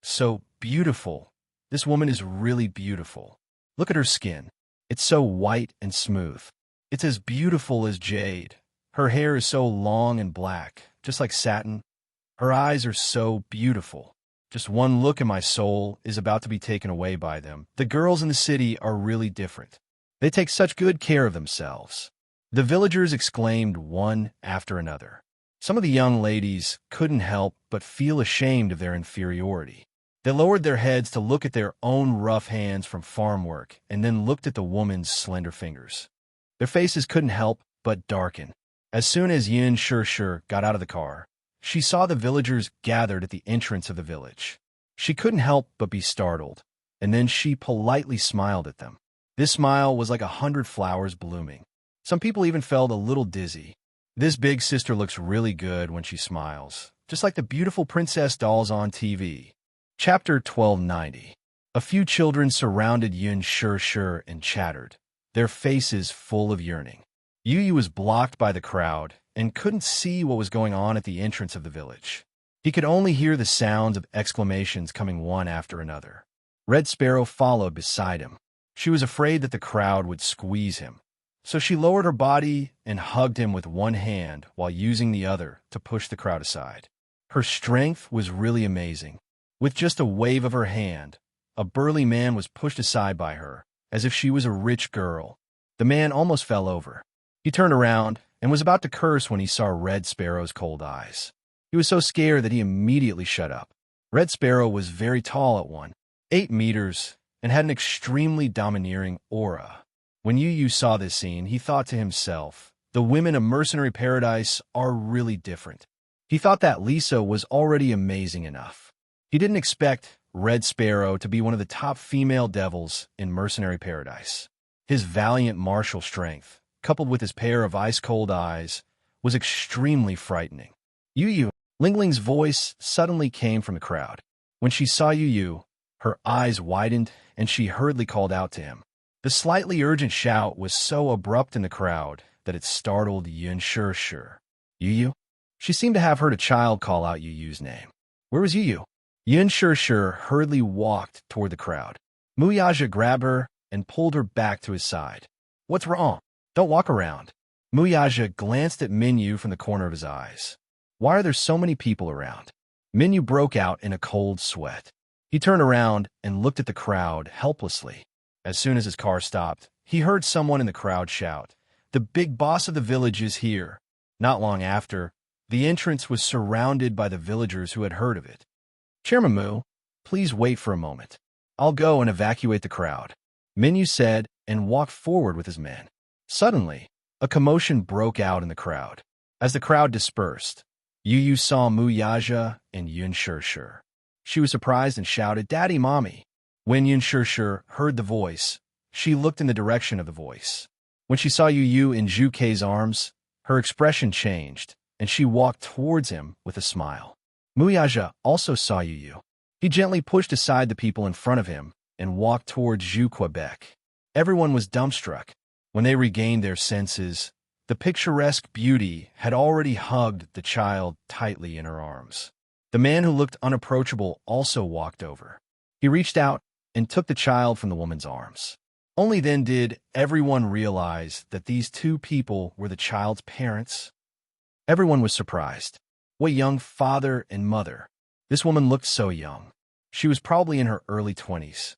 So beautiful. This woman is really beautiful. Look at her skin. It's so white and smooth. It's as beautiful as jade. Her hair is so long and black, just like satin. Her eyes are so beautiful. Just one look and my soul is about to be taken away by them. The girls in the city are really different. They take such good care of themselves. The villagers exclaimed one after another. Some of the young ladies couldn't help but feel ashamed of their inferiority. They lowered their heads to look at their own rough hands from farm work and then looked at the woman's slender fingers. Their faces couldn't help but darken. As soon as Yin Shishir got out of the car, she saw the villagers gathered at the entrance of the village. She couldn't help but be startled, and then she politely smiled at them. This smile was like 100 flowers blooming. Some people even felt a little dizzy. This big sister looks really good when she smiles, just like the beautiful princess dolls on TV. Chapter 1290. A few children surrounded Yin Shishir and chattered, their faces full of yearning. Yu was blocked by the crowd and couldn't see what was going on at the entrance of the village. He could only hear the sounds of exclamations coming one after another. Red Sparrow followed beside him. She was afraid that the crowd would squeeze him, so she lowered her body and hugged him with one hand while using the other to push the crowd aside. Her strength was really amazing. With just a wave of her hand, a burly man was pushed aside by her, as if she was a rich girl. The man almost fell over. He turned around and was about to curse when he saw Red Sparrow's cold eyes. He was so scared that he immediately shut up. Red Sparrow was very tall at 8 meters and had an extremely domineering aura. When Yu saw this scene, he thought to himself, the women of Mercenary Paradise are really different. He thought that Lisa was already amazing enough. He didn't expect Red Sparrow to be one of the top female devils in Mercenary Paradise. His valiant martial strength, coupled with his pair of ice-cold eyes, was extremely frightening. Yu, Ling Ling's voice suddenly came from the crowd. When she saw Yu, Her eyes widened, and she hurriedly called out to him. The slightly urgent shout was so abrupt in the crowd that it startled Yun Shir. Yu? She seemed to have heard a child call out Yu's name. Where was Yu? Yun Shir hurriedly walked toward the crowd. Muyaja grabbed her and pulled her back to his side. What's wrong? Don't walk around. Muyaja glanced at Minyu from the corner of his eyes. Why are there so many people around? Minyu broke out in a cold sweat. He turned around and looked at the crowd helplessly. As soon as his car stopped, he heard someone in the crowd shout, "The big boss of the village is here." Not long after, the entrance was surrounded by the villagers who had heard of it. Chairman Mu, please wait for a moment. I'll go and evacuate the crowd, Minyu said and walked forward with his men. Suddenly, a commotion broke out in the crowd. As the crowd dispersed, Yu saw Muyaja and Yun Shir. She was surprised and shouted, "Daddy, Mommy." When Yun Shir heard the voice, she looked in the direction of the voice. When she saw Yu in Zhu Kei's arms, her expression changed, and she walked towards him with a smile. Muyaja also saw Yu. He gently pushed aside the people in front of him and walked towards Zhu Quebec. Everyone was dumbstruck. When they regained their senses, the picturesque beauty had already hugged the child tightly in her arms. The man who looked unapproachable also walked over. He reached out and took the child from the woman's arms. Only then did everyone realize that these two people were the child's parents. Everyone was surprised. What young father and mother. This woman looked so young. She was probably in her early 20s.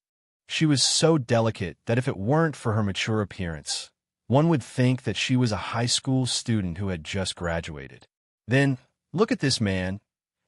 She was so delicate that if it weren't for her mature appearance, one would think that she was a high school student who had just graduated. Then, look at this man.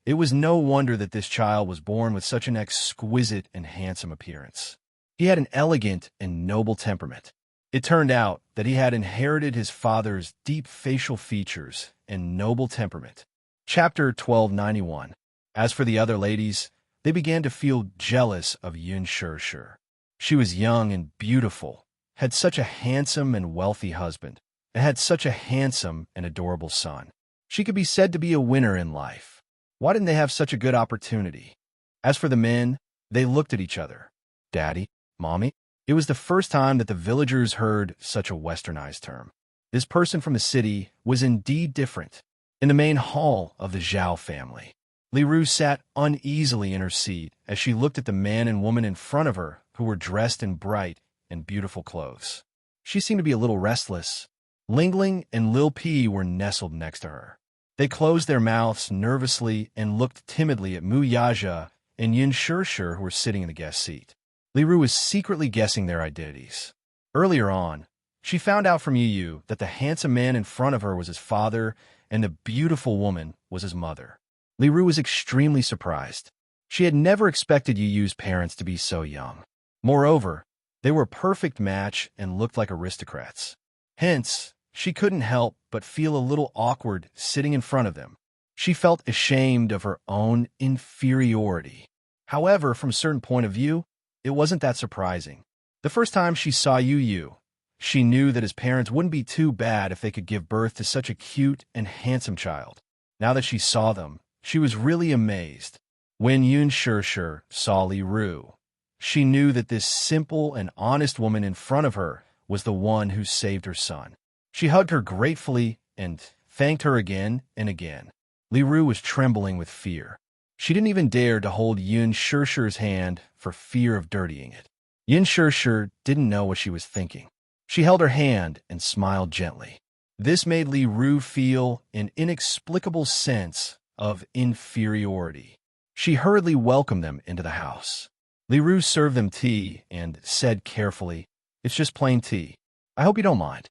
It was no wonder that this child was born with such an exquisite and handsome appearance. He had an elegant and noble temperament. It turned out that he had inherited his father's deep facial features and noble temperament. Chapter 1291. As for the other ladies, they began to feel jealous of Yun Shir. She was young and beautiful, had such a handsome and wealthy husband, and had such a handsome and adorable son. She could be said to be a winner in life. Why didn't they have such a good opportunity? As for the men, they looked at each other. Daddy, Mommy? It was the first time that the villagers heard such a westernized term. This person from the city was indeed different. In the main hall of the Zhao family, Li Ru sat uneasily in her seat as she looked at the man and woman in front of her who were dressed in bright and beautiful clothes. She seemed to be a little restless. Lingling and Lil P were nestled next to her. They closed their mouths nervously and looked timidly at Muyaja and Yun Shir who were sitting in the guest seat. Li Ru was secretly guessing their identities. Earlier on, she found out from Yu that the handsome man in front of her was his father and the beautiful woman was his mother. Li Ru was extremely surprised. She had never expected Yu's parents to be so young. Moreover, they were a perfect match and looked like aristocrats. Hence, she couldn't help but feel a little awkward sitting in front of them. She felt ashamed of her own inferiority. However, from a certain point of view, it wasn't that surprising. The first time she saw Yu, she knew that his parents wouldn't be too bad if they could give birth to such a cute and handsome child. Now that she saw them, she was really amazed. When Yun Shir saw Li Ru, she knew that this simple and honest woman in front of her was the one who saved her son. She hugged her gratefully and thanked her again and again. Li Ru was trembling with fear. She didn't even dare to hold Yun Shir's hand for fear of dirtying it. Yun Shir didn't know what she was thinking. She held her hand and smiled gently. This made Li Ru feel an inexplicable sense of inferiority. She hurriedly welcomed them into the house. Li Ru served them tea and said carefully, "It's just plain tea. I hope you don't mind."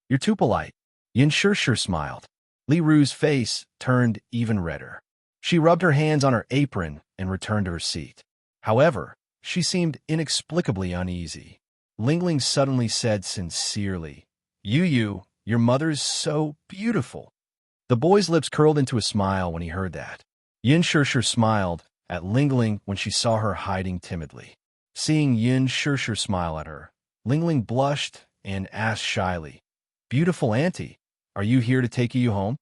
"You're too polite." Yun Shir smiled. Li Ru's face turned even redder. She rubbed her hands on her apron and returned to her seat. However, she seemed inexplicably uneasy. Lingling suddenly said sincerely, Yu, your mother's so beautiful." The boy's lips curled into a smile when he heard that. Yun Shir smiled at Lingling when she saw her hiding timidly. Seeing Yun Shir smile at her, Lingling blushed and asked shyly, "Beautiful auntie, are you here to take Yu home?"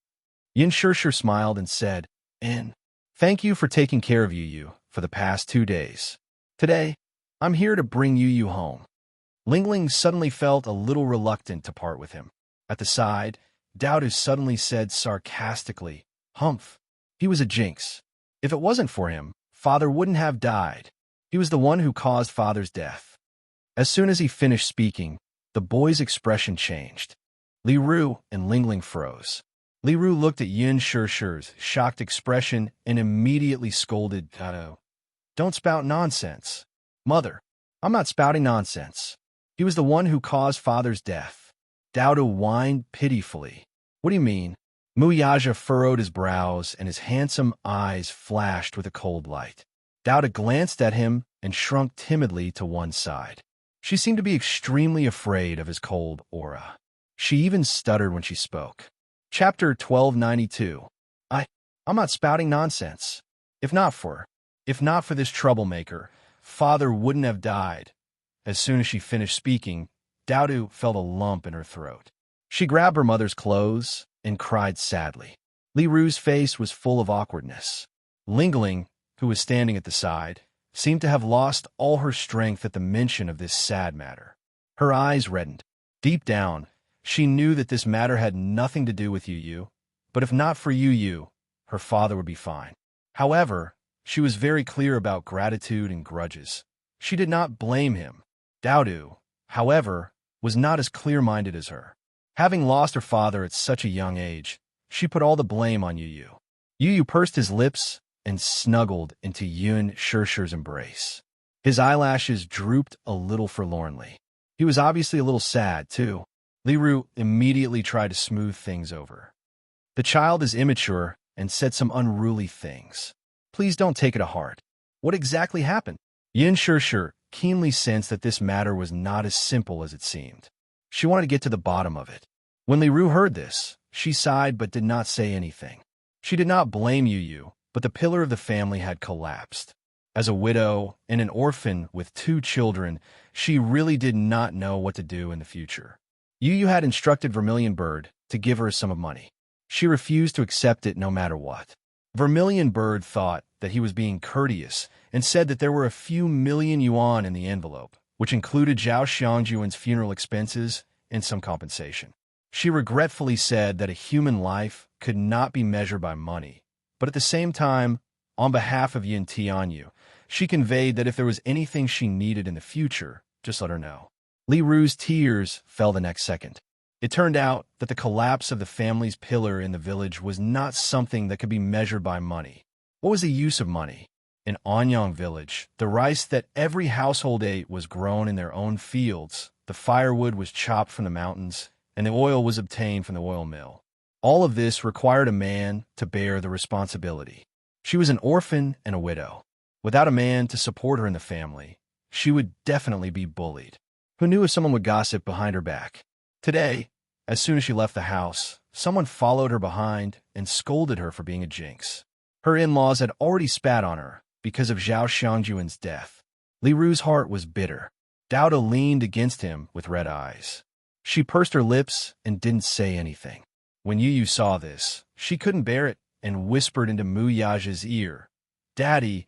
Yun Shir smiled and said, "And thank you for taking care of Yu for the past 2 days." Today, I'm here to bring you home. Lingling suddenly felt a little reluctant to part with him. At the side, Dowdu suddenly said sarcastically, "Humph, he was a jinx. If it wasn't for him, Father wouldn't have died. He was the one who caused Father's death." As soon as he finished speaking, the boy's expression changed. Li Ru and Lingling froze. Li Ru looked at Yin Shishir's shocked expression and immediately scolded Dowdu. "Don't spout nonsense." "Mother, I'm not spouting nonsense. He was the one who caused Father's death." Dowdu whined pitifully. "What do you mean?" Muyaja furrowed his brows and his handsome eyes flashed with a cold light. Dowdu glanced at him and shrunk timidly to one side. She seemed to be extremely afraid of his cold aura. She even stuttered when she spoke. Chapter 1292. I'm not spouting nonsense. If not for this troublemaker, Father wouldn't have died." As soon as she finished speaking, Dowdu felt a lump in her throat. She grabbed her mother's clothes and cried sadly. Li Ru's face was full of awkwardness. Lingling, who was standing at the side, seemed to have lost all her strength at the mention of this sad matter. Her eyes reddened. Deep down, she knew that this matter had nothing to do with Yu, but if not for Yu, her father would be fine. However, she was very clear about gratitude and grudges. She did not blame him. Dowdu, however, was not as clear-minded as her. Having lost her father at such a young age, she put all the blame on Yu. Yu pursed his lips and snuggled into Yin Shishir's embrace. His eyelashes drooped a little forlornly. He was obviously a little sad, too. Li Ru immediately tried to smooth things over. "The child is immature and said some unruly things. Please don't take it to heart. What exactly happened?" Yin Shishir keenly sensed that this matter was not as simple as it seemed. She wanted to get to the bottom of it. When Li Ru heard this, she sighed but did not say anything. She did not blame Yu, but the pillar of the family had collapsed. As a widow and an orphan with 2 children, she really did not know what to do in the future. Yu had instructed Vermilion Bird to give her a sum of money. She refused to accept it no matter what. Vermilion Bird thought that he was being courteous and said that there were a few million yuan in the envelope, which included Zhao Xiangjuan's funeral expenses and some compensation. She regretfully said that a human life could not be measured by money, but at the same time, on behalf of Yin Tianyu, she conveyed that if there was anything she needed in the future, just let her know. Li Ru's tears fell the next second. It turned out that the collapse of the family's pillar in the village was not something that could be measured by money. What was the use of money? In Anyang village, the rice that every household ate was grown in their own fields, the firewood was chopped from the mountains, and the oil was obtained from the oil mill. All of this required a man to bear the responsibility. She was an orphan and a widow. Without a man to support her in the family, she would definitely be bullied. Who knew if someone would gossip behind her back? Today, as soon as she left the house, someone followed her behind and scolded her for being a jinx. Her in-laws had already spat on her because of Zhao Xiangjuan's death. Li Ru's heart was bitter. Dowdu leaned against him with red eyes. She pursed her lips and didn't say anything. When Yu saw this, she couldn't bear it and whispered into Muyaja's ear, "Daddy,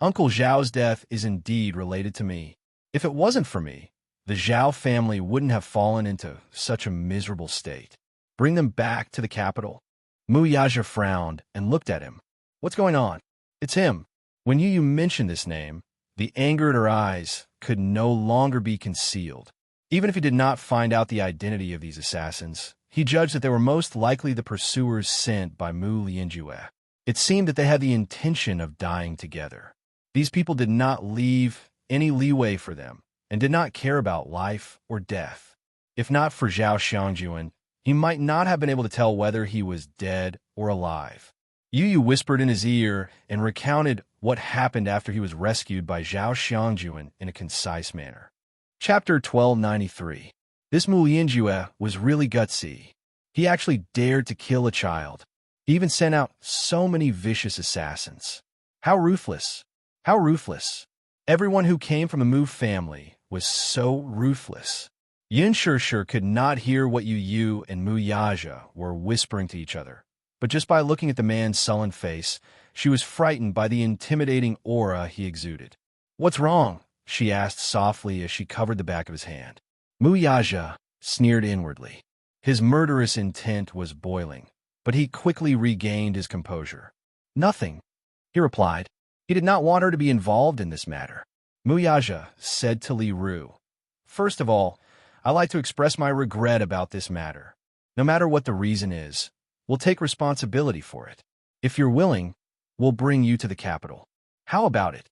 Uncle Zhao's death is indeed related to me. If it wasn't for me, the Zhao family wouldn't have fallen into such a miserable state. Bring them back to the capital." Muyaja frowned and looked at him. "What's going on?" "It's him." When Yu mentioned this name, the anger in her eyes could no longer be concealed. Even if he did not find out the identity of these assassins, he judged that they were most likely the pursuers sent by Mu Lianjue. It seemed that they had the intention of dying together. These people did not leave any leeway for them and did not care about life or death. If not for Zhao Xiangjuan, he might not have been able to tell whether he was dead or alive. Yu whispered in his ear and recounted what happened after he was rescued by Zhao Xiangjuan in a concise manner. Chapter 1293. This Mu Lianjue was really gutsy. He actually dared to kill a child. He even sent out so many vicious assassins. How ruthless! How ruthless! Everyone who came from the Mu family was so ruthless. Yin Shishir could not hear what Yu and Muyaja were whispering to each other, but just by looking at the man's sullen face, she was frightened by the intimidating aura he exuded. What's wrong? She asked softly as she covered the back of his hand. Muyaja sneered inwardly. His murderous intent was boiling, but he quickly regained his composure. Nothing, he replied. He did not want her to be involved in this matter. Muyaja said to Li Ru, "First of all, I'd like to express my regret about this matter. No matter what the reason is, we'll take responsibility for it. If you're willing, we'll bring you to the capital." How about it?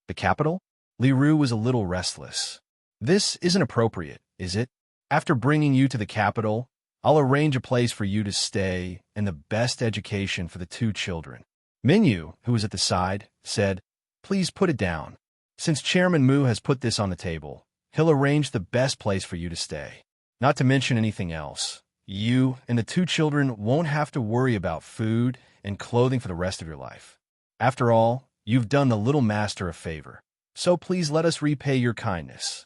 The capital? Li Ru was a little restless. This isn't appropriate, is it? After bringing you to the capital, I'll arrange a place for you to stay and the best education for the two children. Minyu, who was at the side, said, "Please put it down. Since Chairman Mu has put this on the table, he'll arrange the best place for you to stay. Not to mention anything else. You and the two children won't have to worry about food and clothing for the rest of your life. After all, you've done the little master a favor. So please let us repay your kindness."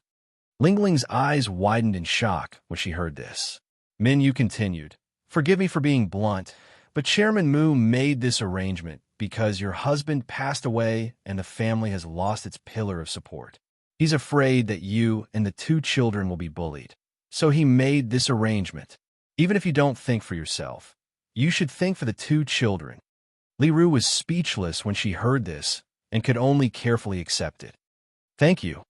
Lingling's eyes widened in shock when she heard this. Minyu continued, "Forgive me for being blunt, but Chairman Mu made this arrangement because your husband passed away and the family has lost its pillar of support. He's afraid that you and the two children will be bullied. So he made this arrangement. Even if you don't think for yourself, you should think for the two children." Li Ru was speechless when she heard this and could only carefully accept it. Thank you,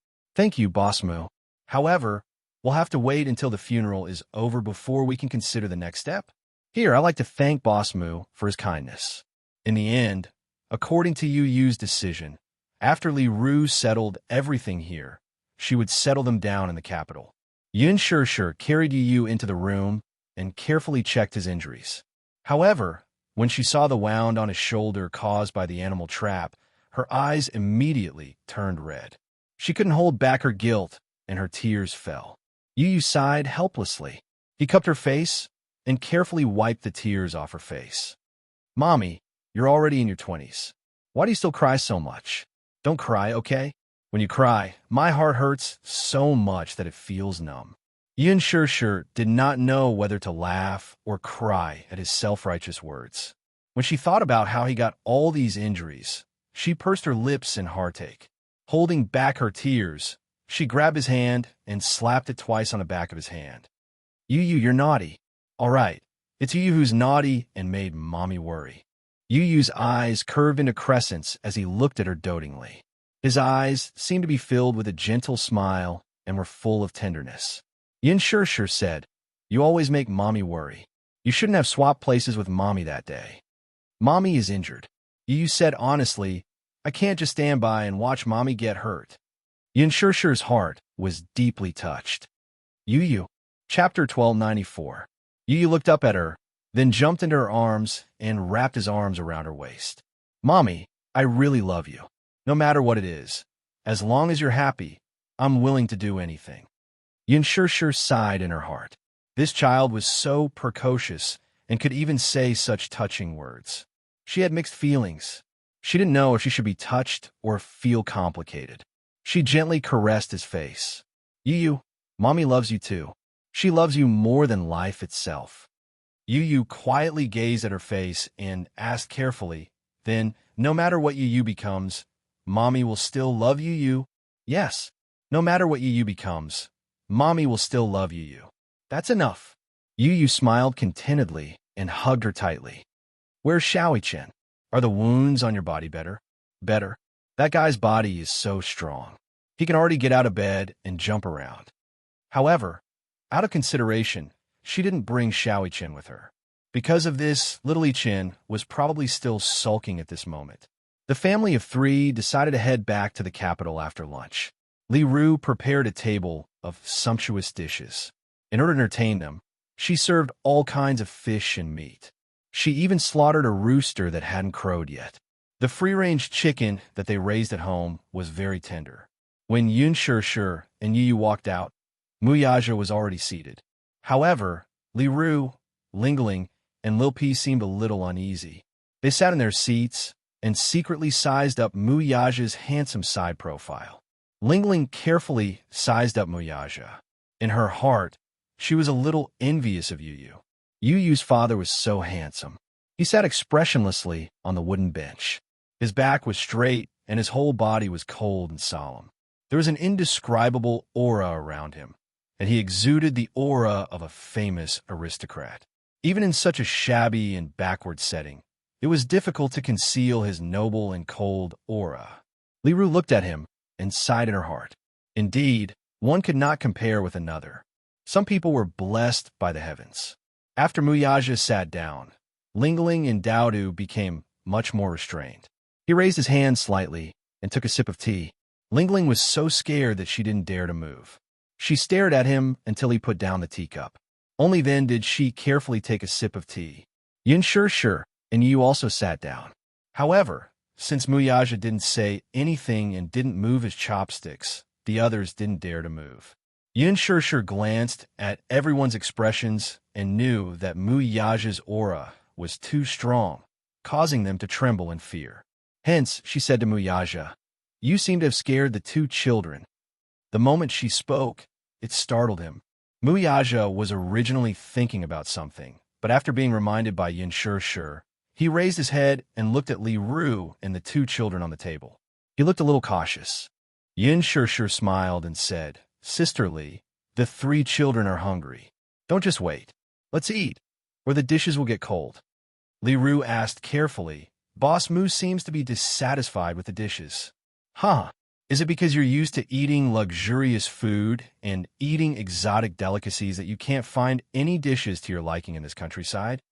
Boss Mu. However, we'll have to wait until the funeral is over before we can consider the next step. Here, I'd like to thank Boss Mu for his kindness." In the end, according to Yu Yu's decision, after Li Ru settled everything here, she would settle them down in the capital. Yun Shishir carried Yu Yu into the room and carefully checked his injuries. However, when she saw the wound on his shoulder caused by the animal trap, her eyes immediately turned red. She couldn't hold back her guilt, and her tears fell. Yu Yu sighed helplessly. He cupped her face and carefully wiped the tears off her face. "Mommy, you're already in your 20s. Why do you still cry so much? Don't cry, okay? When you cry, my heart hurts so much that it feels numb." Yun Shishir did not know whether to laugh or cry at his self-righteous words. When she thought about how he got all these injuries, she pursed her lips in heartache. Holding back her tears, she grabbed his hand and slapped it twice on the back of his hand. "Yu Yu, you're naughty." "All right, it's Yu Yu who's naughty and made Mommy worry." Yu Yu's eyes curved into crescents as he looked at her dotingly. His eyes seemed to be filled with a gentle smile and were full of tenderness. Yin Shishir said, "You always make Mommy worry. You shouldn't have swapped places with Mommy that day." "Mommy is injured." Yu Yu said honestly, "I can't just stand by and watch Mommy get hurt." Yin Shishir's heart was deeply touched. Yu Yu. Chapter 1294. Yu Yu looked up at her, then jumped into her arms and wrapped his arms around her waist. "Mommy, I really love you. No matter what it is, as long as you're happy, I'm willing to do anything." Yin Shishir sighed in her heart. This child was so precocious and could even say such touching words. She had mixed feelings. She didn't know if she should be touched or feel complicated. She gently caressed his face. "Yu Yu, Mommy loves you too. She loves you more than life itself." Yu Yu quietly gazed at her face and asked carefully, "Then, no matter what Yu Yu becomes, Mommy will still love Yu Yu?" "Yes, no matter what Yu Yu becomes, Mommy will still love Yu Yu." "That's enough." Yu Yu smiled contentedly and hugged her tightly. "Where's Xiaoyi-chen? Are the wounds on your body better?" "Better. That guy's body is so strong. He can already get out of bed and jump around." However, out of consideration, she didn't bring Xiaoyi-chen with her. Because of this, little I-chen was probably still sulking at this moment. The family of three decided to head back to the capital after lunch. Li Ru prepared a table of sumptuous dishes. In order to entertain them, she served all kinds of fish and meat. She even slaughtered a rooster that hadn't crowed yet. The free-range chicken that they raised at home was very tender. When Yun Shishir and Yu Yu walked out, Muyaja was already seated. However, Li Ru, Lingling, and Lil P seemed a little uneasy. They sat in their seats and secretly sized up Muyaja's handsome side profile. Lingling carefully sized up Muyaja. In her heart, she was a little envious of Yu Yu. Yu Yu's father was so handsome. He sat expressionlessly on the wooden bench. His back was straight and his whole body was cold and solemn. There was an indescribable aura around him, and he exuded the aura of a famous aristocrat. Even in such a shabby and backward setting, it was difficult to conceal his noble and cold aura. Li Ru looked at him and sighed in her heart. Indeed, one could not compare with another. Some people were blessed by the heavens. After Muyaja sat down, Lingling and Daodu became much more restrained. He raised his hand slightly and took a sip of tea. Lingling was so scared that she didn't dare to move. She stared at him until he put down the teacup. Only then did she carefully take a sip of tea. Yin sure, and you also sat down. However, since Muyaja didn't say anything and didn't move his chopsticks, the others didn't dare to move. Yin sure glanced at everyone's expressions and knew that Muyaja's aura was too strong, causing them to tremble in fear. Hence, she said to Muyaja, "You seem to have scared the two children." The moment she spoke, it startled him. Muyaja was originally thinking about something, but after being reminded by Yin sure, he raised his head and looked at Li Ru and the two children on the table. He looked a little cautious. Yin sure smiled and said, "Sister Li, the three children are hungry. Don't just wait. Let's eat, or the dishes will get cold." Li Ru asked carefully, "Boss Mu seems to be dissatisfied with the dishes." "Huh? Is it because you're used to eating luxurious food and eating exotic delicacies that you can't find any dishes to your liking in this countryside?"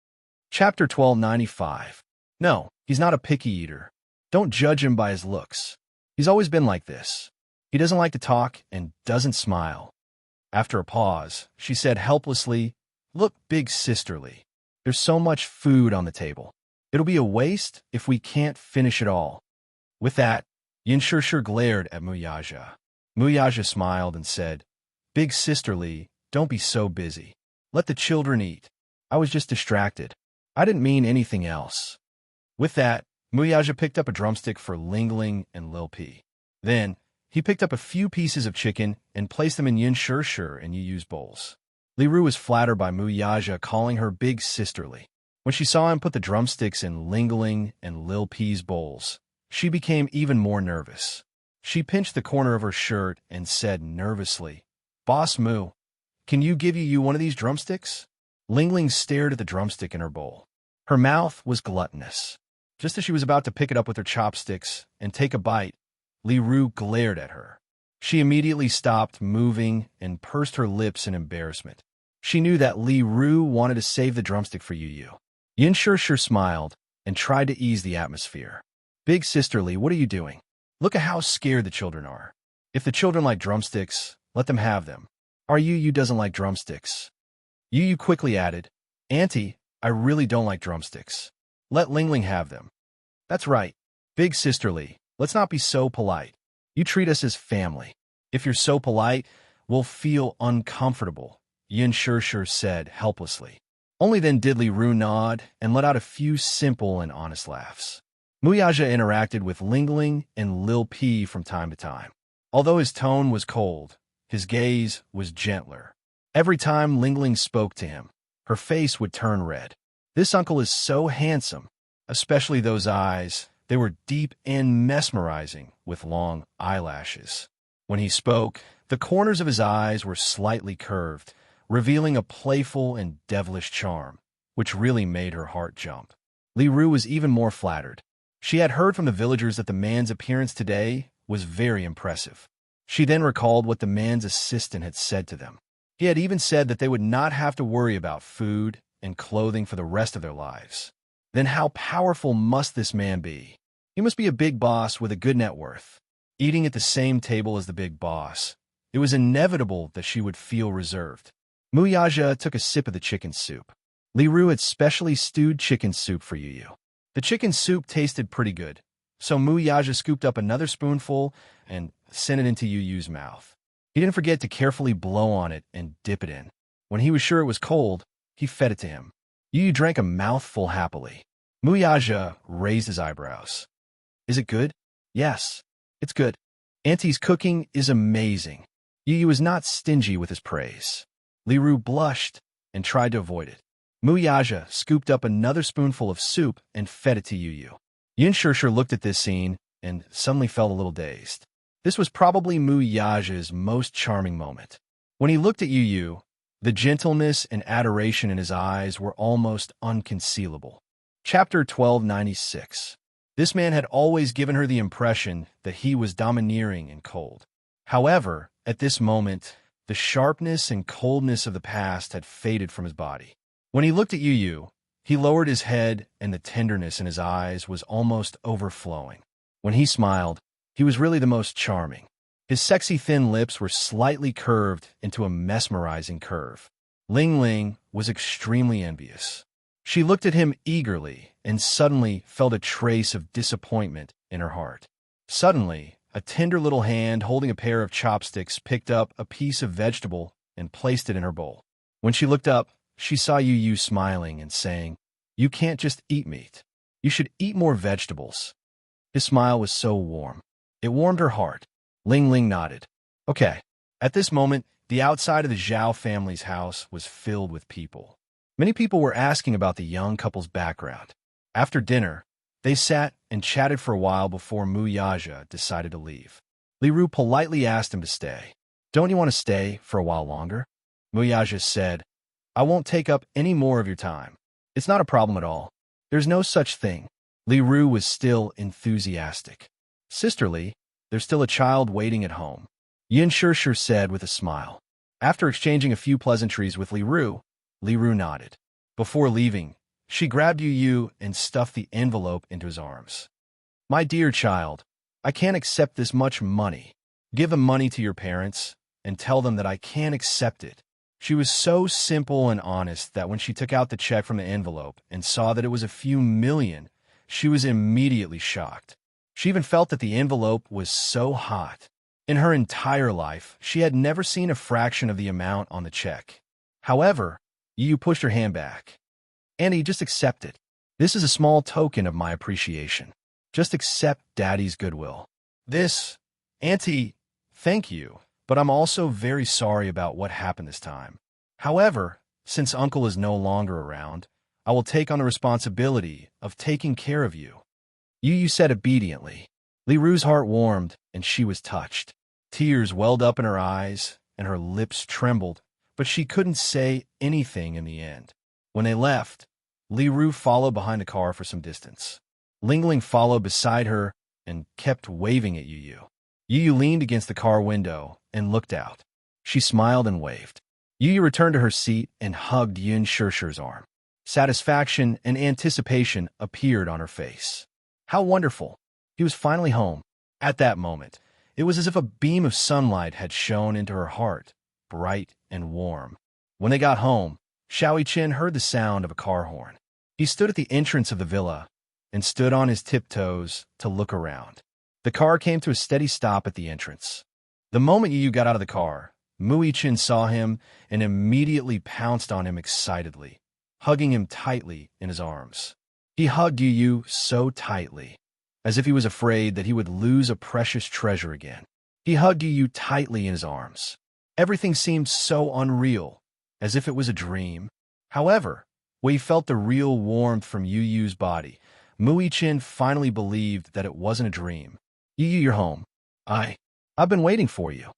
Chapter 1295. No, he's not a picky eater. Don't judge him by his looks. He's always been like this. He doesn't like to talk and doesn't smile. After a pause, she said helplessly, "Look, big sisterly. There's so much food on the table. It'll be a waste if we can't finish it all." With that, Yin sure glared at Muyaja. Muyaja smiled and said, "Big sisterly, don't be so busy. Let the children eat. I was just distracted. I didn't mean anything else." With that, Muyaja picked up a drumstick for Lingling and Lil P. Then, he picked up a few pieces of chicken and placed them in Yin sure and Yu's bowls. Li Ru was flattered by Muyaja calling her big sisterly. When she saw him put the drumsticks in Lingling and Lil P's bowls, she became even more nervous. She pinched the corner of her shirt and said nervously, "Boss Mu, can you give you one of these drumsticks?" Lingling stared at the drumstick in her bowl. Her mouth was gluttonous. Just as she was about to pick it up with her chopsticks and take a bite, Li Ru glared at her. She immediately stopped moving and pursed her lips in embarrassment. She knew that Li Ru wanted to save the drumstick for Yu. Yin sure smiled and tried to ease the atmosphere. "Big sisterly, what are you doing? Look at how scared the children are. If the children like drumsticks, let them have them. Our Yu doesn't like drumsticks." Yu quickly added, "Auntie, I really don't like drumsticks. Let Lingling have them." "That's right. Big sisterly, let's not be so polite. You treat us as family. If you're so polite, we'll feel uncomfortable," Yin sure said helplessly. Only then did Li Ru nod and let out a few simple and honest laughs. Muyaja interacted with Lingling and Lil P from time to time. Although his tone was cold, his gaze was gentler. Every time Lingling spoke to him, her face would turn red. This uncle is so handsome, especially those eyes. They were deep and mesmerizing, with long eyelashes. When he spoke, the corners of his eyes were slightly curved, revealing a playful and devilish charm, which really made her heart jump. Li Ru was even more flattered. She had heard from the villagers that the man's appearance today was very impressive. She then recalled what the man's assistant had said to them. He had even said that they would not have to worry about food and clothing for the rest of their lives. Then how powerful must this man be? He must be a big boss with a good net worth. Eating at the same table as the big boss, it was inevitable that she would feel reserved. Muyaja took a sip of the chicken soup. Li Ru had specially stewed chicken soup for Yu. The chicken soup tasted pretty good, so Muyaja scooped up another spoonful and sent it into Yu's mouth. He didn't forget to carefully blow on it and dip it in. When he was sure it was cold, he fed it to him. Yu drank a mouthful happily. Muyaja raised his eyebrows. "Is it good?" "Yes, it's good. Auntie's cooking is amazing." Yu was not stingy with his praise. Li Ru blushed and tried to avoid it. Muyaja scooped up another spoonful of soup and fed it to Yu. Yin sure looked at this scene and suddenly felt a little dazed. This was probably Mu Yaja's most charming moment. When he looked at Yu Yu, the gentleness and adoration in his eyes were almost unconcealable. Chapter 1296. This man had always given her the impression that he was domineering and cold. However, at this moment, the sharpness and coldness of the past had faded from his body. When he looked at Yu Yu, he lowered his head and the tenderness in his eyes was almost overflowing. When he smiled, he was really the most charming. His sexy thin lips were slightly curved into a mesmerizing curve. Ling Ling was extremely envious. She looked at him eagerly and suddenly felt a trace of disappointment in her heart. Suddenly, a tender little hand holding a pair of chopsticks picked up a piece of vegetable and placed it in her bowl. When she looked up, she saw Yu Yu smiling and saying, "You can't just eat meat. You should eat more vegetables." His smile was so warm. It warmed her heart. Ling Ling nodded. Okay. At this moment, the outside of the Zhao family's house was filled with people. Many people were asking about the young couple's background. After dinner, they sat and chatted for a while before Mu Yaja decided to leave. Li Ru politely asked him to stay. "Don't you want to stay for a while longer?" Mu Yaja said, "I won't take up any more of your time. It's not a problem at all. There's no such thing." Li Ru was still enthusiastic. "Sisterly, there's still a child waiting at home," Yin Shishir said with a smile. After exchanging a few pleasantries with Li Ru nodded. Before leaving, she grabbed Yu Yu and stuffed the envelope into his arms. "My dear child, I can't accept this much money. Give the money to your parents and tell them that I can't accept it." She was so simple and honest that when she took out the check from the envelope and saw that it was a few million, she was immediately shocked. She even felt that the envelope was so hot. In her entire life, she had never seen a fraction of the amount on the check. However, Yu pushed her hand back. "Auntie, just accept it. This is a small token of my appreciation. Just accept Daddy's goodwill." Auntie, thank you, but I'm also very sorry about what happened this time. However, since Uncle is no longer around, I will take on the responsibility of taking care of you." Yu said obediently. Li Ru's heart warmed, and she was touched. Tears welled up in her eyes, and her lips trembled, but she couldn't say anything in the end. When they left, Li Ru followed behind the car for some distance. Ling Ling followed beside her and kept waving at Yu Yu. Yu leaned against the car window and looked out. She smiled and waved. Yu returned to her seat and hugged Yin Shishir's arm. Satisfaction and anticipation appeared on her face. How wonderful! He was finally home. At that moment, it was as if a beam of sunlight had shone into her heart, bright and warm. When they got home, Xiao Chen heard the sound of a car horn. He stood at the entrance of the villa and stood on his tiptoes to look around. The car came to a steady stop at the entrance. The moment Yu got out of the car, Mu Chen saw him and immediately pounced on him excitedly, hugging him tightly in his arms. He hugged Yu so tightly, as if he was afraid that he would lose a precious treasure again. He hugged Yu tightly in his arms. Everything seemed so unreal, as if it was a dream. However, when he felt the real warmth from Yu's body, Mu Chen finally believed that it wasn't a dream. "Yu, you're home. I've been waiting for you."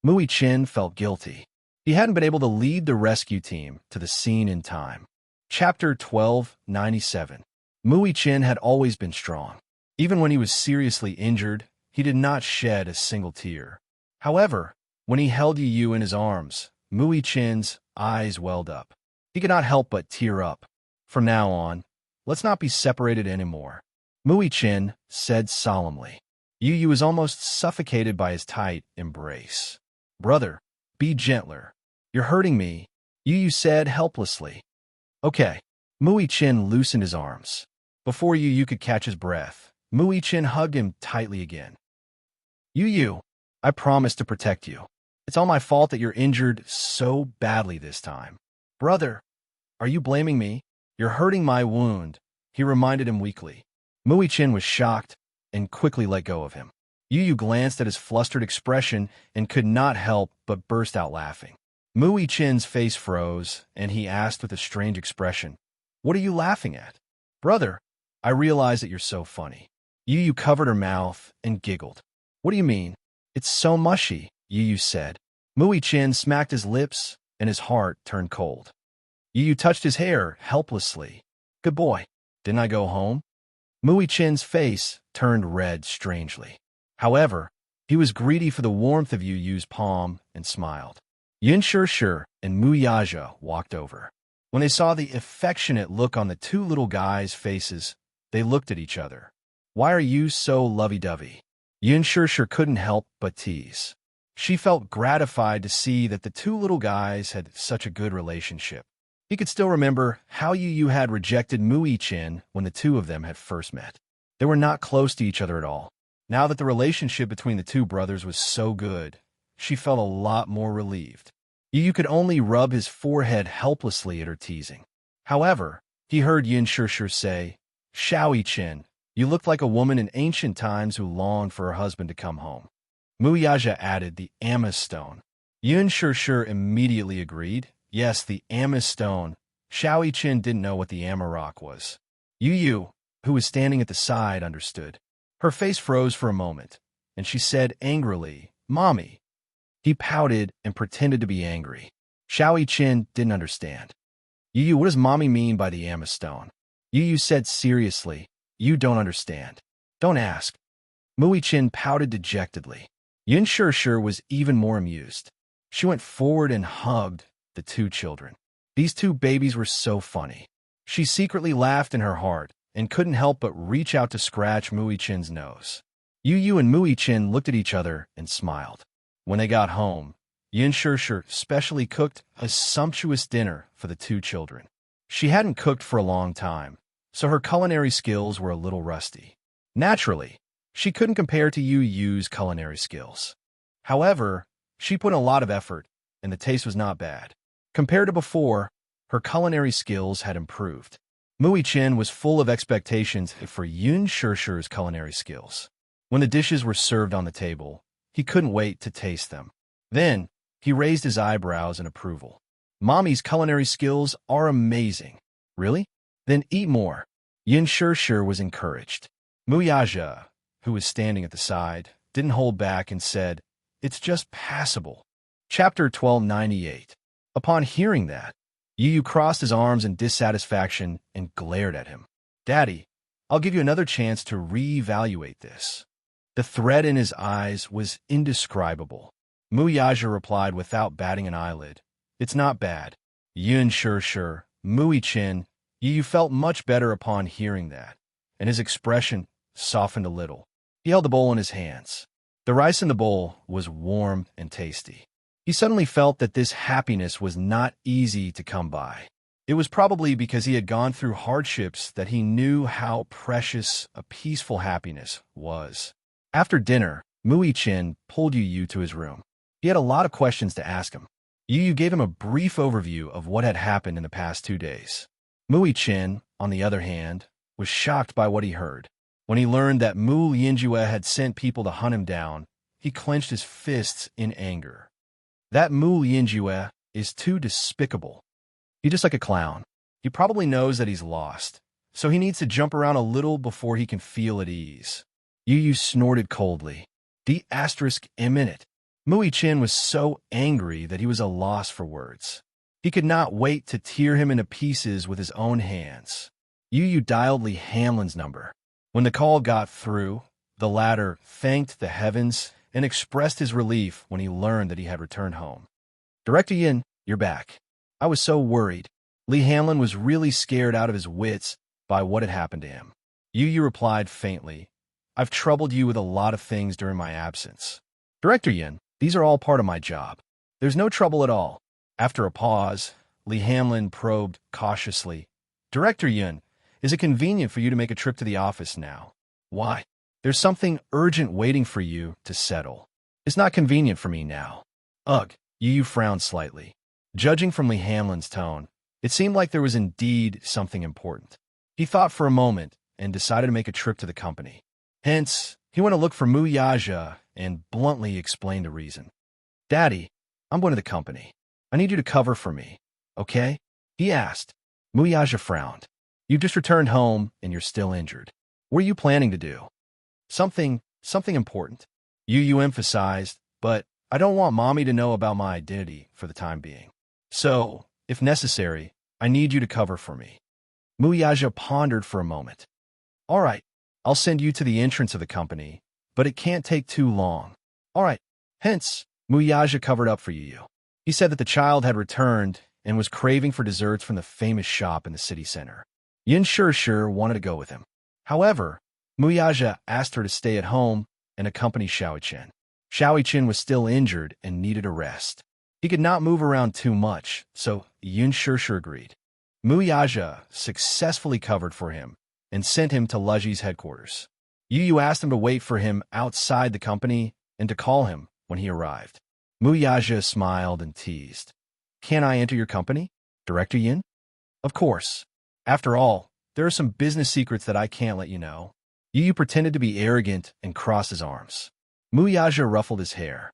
Mu Chen felt guilty. He hadn't been able to lead the rescue team to the scene in time. Chapter 1297. Mu Chen had always been strong. Even when he was seriously injured, he did not shed a single tear. However, when he held Yu in his arms, Mu Chen's eyes welled up. He could not help but tear up. "From now on, let's not be separated anymore," Mu Chen said solemnly. Yu was almost suffocated by his tight embrace. "Brother, be gentler. You're hurting me," Yu said helplessly. "Okay." Mu Chen loosened his arms. Before Yu could catch his breath, Mu Chen hugged him tightly again. "Yu, I promise to protect you. It's all my fault that you're injured so badly this time." "Brother, are you blaming me? You're hurting my wound," he reminded him weakly. Mu Chen was shocked and quickly let go of him. Yu glanced at his flustered expression and could not help but burst out laughing. Mu Chen's face froze, and he asked with a strange expression, "What are you laughing at?" "Brother, I realize that you're so funny. Yu covered her mouth and giggled. What do you mean? It's so mushy, Yu said. Mui Chin smacked his lips, and his heart turned cold. Yu touched his hair helplessly. Good boy. Didn't I go home? Mui Chin's face turned red strangely. However, he was greedy for the warmth of Yu's palm and smiled. Yin Shir and Mu Yaja walked over. When they saw the affectionate look on the two little guys' faces, they looked at each other. Why are you so lovey-dovey? Yin Shir couldn't help but tease. She felt gratified to see that the two little guys had such a good relationship. He could still remember how Yu had rejected Mui Chin when the two of them had first met. They were not close to each other at all. Now that the relationship between the two brothers was so good, she felt a lot more relieved. Yu could only rub his forehead helplessly at her teasing. However, he heard Yin Shir say, Shaoi Chin, you looked like a woman in ancient times who longed for her husband to come home. Mu Yaja added the amethyst stone. Yin Shir immediately agreed. Yes, the amethyst stone. Shaoi Chin didn't know what the amarok was. Yu, who was standing at the side, understood. Her face froze for a moment, and she said angrily, Mommy. He pouted and pretended to be angry. Shaoi Chin didn't understand. Yu, what does Mommy mean by the amethyst stone? Yu said seriously, You don't understand. Don't ask. Mui Chin pouted dejectedly. Yin Shir was even more amused. She went forward and hugged the two children. These two babies were so funny. She secretly laughed in her heart and couldn't help but reach out to scratch Mui Chin's nose. Yu and Mui Chin looked at each other and smiled. When they got home, Yin Shir specially cooked a sumptuous dinner for the two children. She hadn't cooked for a long time, so her culinary skills were a little rusty. Naturally, she couldn't compare to Yu's culinary skills. However, she put in a lot of effort, and the taste was not bad. Compared to before, her culinary skills had improved. Mui Chin was full of expectations for Yin Shir's culinary skills. When the dishes were served on the table, he couldn't wait to taste them. Then, he raised his eyebrows in approval. Mommy's culinary skills are amazing. Really? Then eat more. Yin Shir was encouraged. Mu Yaja, who was standing at the side, didn't hold back and said, It's just passable. Chapter 1298. Upon hearing that, Yu crossed his arms in dissatisfaction and glared at him. Daddy, I'll give you another chance to reevaluate this. The threat in his eyes was indescribable. Mu Yaja replied without batting an eyelid. It's not bad. Yin Shir, Mui Chin, Yu felt much better upon hearing that, and his expression softened a little. He held the bowl in his hands. The rice in the bowl was warm and tasty. He suddenly felt that this happiness was not easy to come by. It was probably because he had gone through hardships that he knew how precious a peaceful happiness was. After dinner, Mui Chin pulled Yu to his room. He had a lot of questions to ask him. Yu gave him a brief overview of what had happened in the past 2 days. Mui Chin, on the other hand, was shocked by what he heard. When he learned that Mu Yinjue had sent people to hunt him down, he clenched his fists in anger. That Mu Yinjue is too despicable. He's just like a clown. He probably knows that he's lost, so he needs to jump around a little before he can feel at ease. Yu snorted coldly. D***. Mui Chin was so angry that he was at a loss for words. He could not wait to tear him into pieces with his own hands. Yu dialed Lee Hamlin's number. When the call got through, the latter thanked the heavens and expressed his relief when he learned that he had returned home. Director Yin, you're back. I was so worried. Lee Hamlin was really scared out of his wits by what had happened to him. Yu replied faintly, I've troubled you with a lot of things during my absence. Director Yin, these are all part of my job. There's no trouble at all. After a pause, Lee Hamlin probed cautiously. Director Yin, is it convenient for you to make a trip to the office now? Why? There's something urgent waiting for you to settle. It's not convenient for me now. Ugh, Yu frowned slightly. Judging from Lee Hamlin's tone, it seemed like there was indeed something important. He thought for a moment and decided to make a trip to the company. Hence, he went to look for Mu Yaja and bluntly explained the reason. Daddy, I'm going to the company. I need you to cover for me, okay? He asked. Mu Yaja frowned. You've just returned home and you're still injured. What are you planning to do? Something important. Yu emphasized, but I don't want mommy to know about my identity for the time being. So, if necessary, I need you to cover for me. Muyaja pondered for a moment. All right, I'll send you to the entrance of the company, but it can't take too long. All right. Hence, Muyaja covered up for Yu. He said that the child had returned and was craving for desserts from the famous shop in the city center. Yin sure wanted to go with him. However, Muyaja asked her to stay at home and accompany Xiaoqian. Xiaoqian was still injured and needed a rest. He could not move around too much, so Yin sure agreed. Muyaja successfully covered for him and sent him to Leji's headquarters. Yu asked him to wait for him outside the company and to call him when he arrived. Muyaja smiled and teased. Can I enter your company, Director Yin? Of course. After all, there are some business secrets that I can't let you know. Yu pretended to be arrogant and crossed his arms. Muyaja ruffled his hair.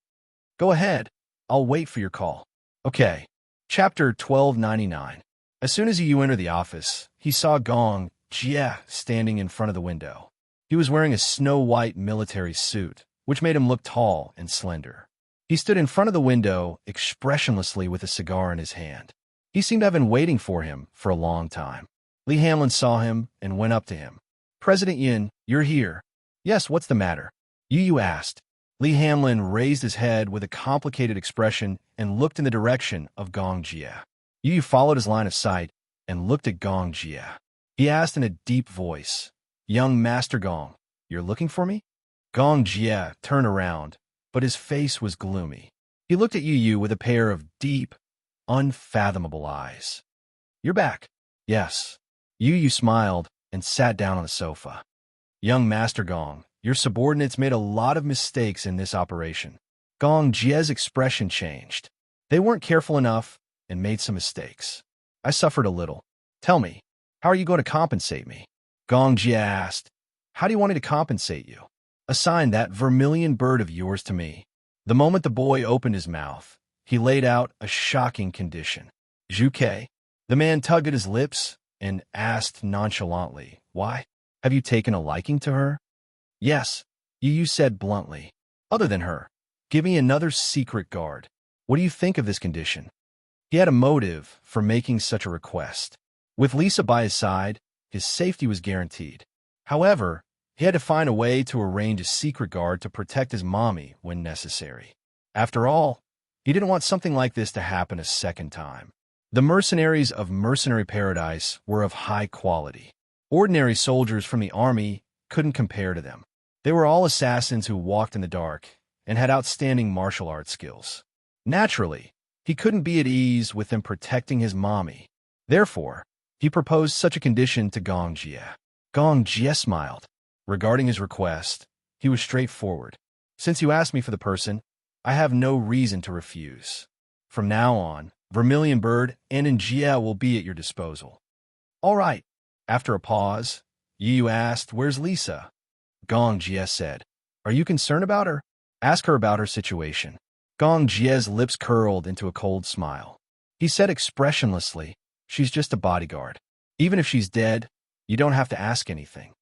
Go ahead. I'll wait for your call. Okay. Chapter 1299. As soon as Yu entered the office, he saw Gong Jie standing in front of the window. He was wearing a snow-white military suit, which made him look tall and slender. He stood in front of the window, expressionlessly with a cigar in his hand. He seemed to have been waiting for him for a long time. Li Hanlin saw him and went up to him. President Yin, you're here. Yes, what's the matter? Yu asked. Li Hanlin raised his head with a complicated expression and looked in the direction of Gong Jie. Yu followed his line of sight and looked at Gong Jie. He asked in a deep voice, Young Master Gong, you're looking for me? Gong Jie turned around, but his face was gloomy. He looked at Yu with a pair of deep, unfathomable eyes. You're back. Yes. Yu smiled and sat down on the sofa. Young Master Gong, your subordinates made a lot of mistakes in this operation. Gong Jie's expression changed. They weren't careful enough and made some mistakes. I suffered a little. Tell me, how are you going to compensate me? Gong Jie asked. How do you want me to compensate you? Assign that vermilion bird of yours to me. The moment the boy opened his mouth, he laid out a shocking condition. Zhuke? The man tugged at his lips and asked nonchalantly, Why? Have you taken a liking to her? Yes, Yu said bluntly. Other than her, give me another secret guard. What do you think of this condition? He had a motive for making such a request. With Lisa by his side, his safety was guaranteed. However, he had to find a way to arrange a secret guard to protect his mommy when necessary. After all, he didn't want something like this to happen a second time. The mercenaries of Mercenary Paradise were of high quality. Ordinary soldiers from the army couldn't compare to them. They were all assassins who walked in the dark and had outstanding martial arts skills. Naturally, he couldn't be at ease with them protecting his mommy. Therefore, he proposed such a condition to Gong Jie. Gong Jie smiled. Regarding his request, he was straightforward. Since you asked me for the person, I have no reason to refuse. From now on, Vermilion Bird and Jie will be at your disposal. All right. After a pause, Yu asked, Where's Lisa? Gong Jie said, Are you concerned about her? Ask her about her situation. Gong Jie's lips curled into a cold smile. He said expressionlessly, She's just a bodyguard. Even if she's dead, you don't have to ask anything.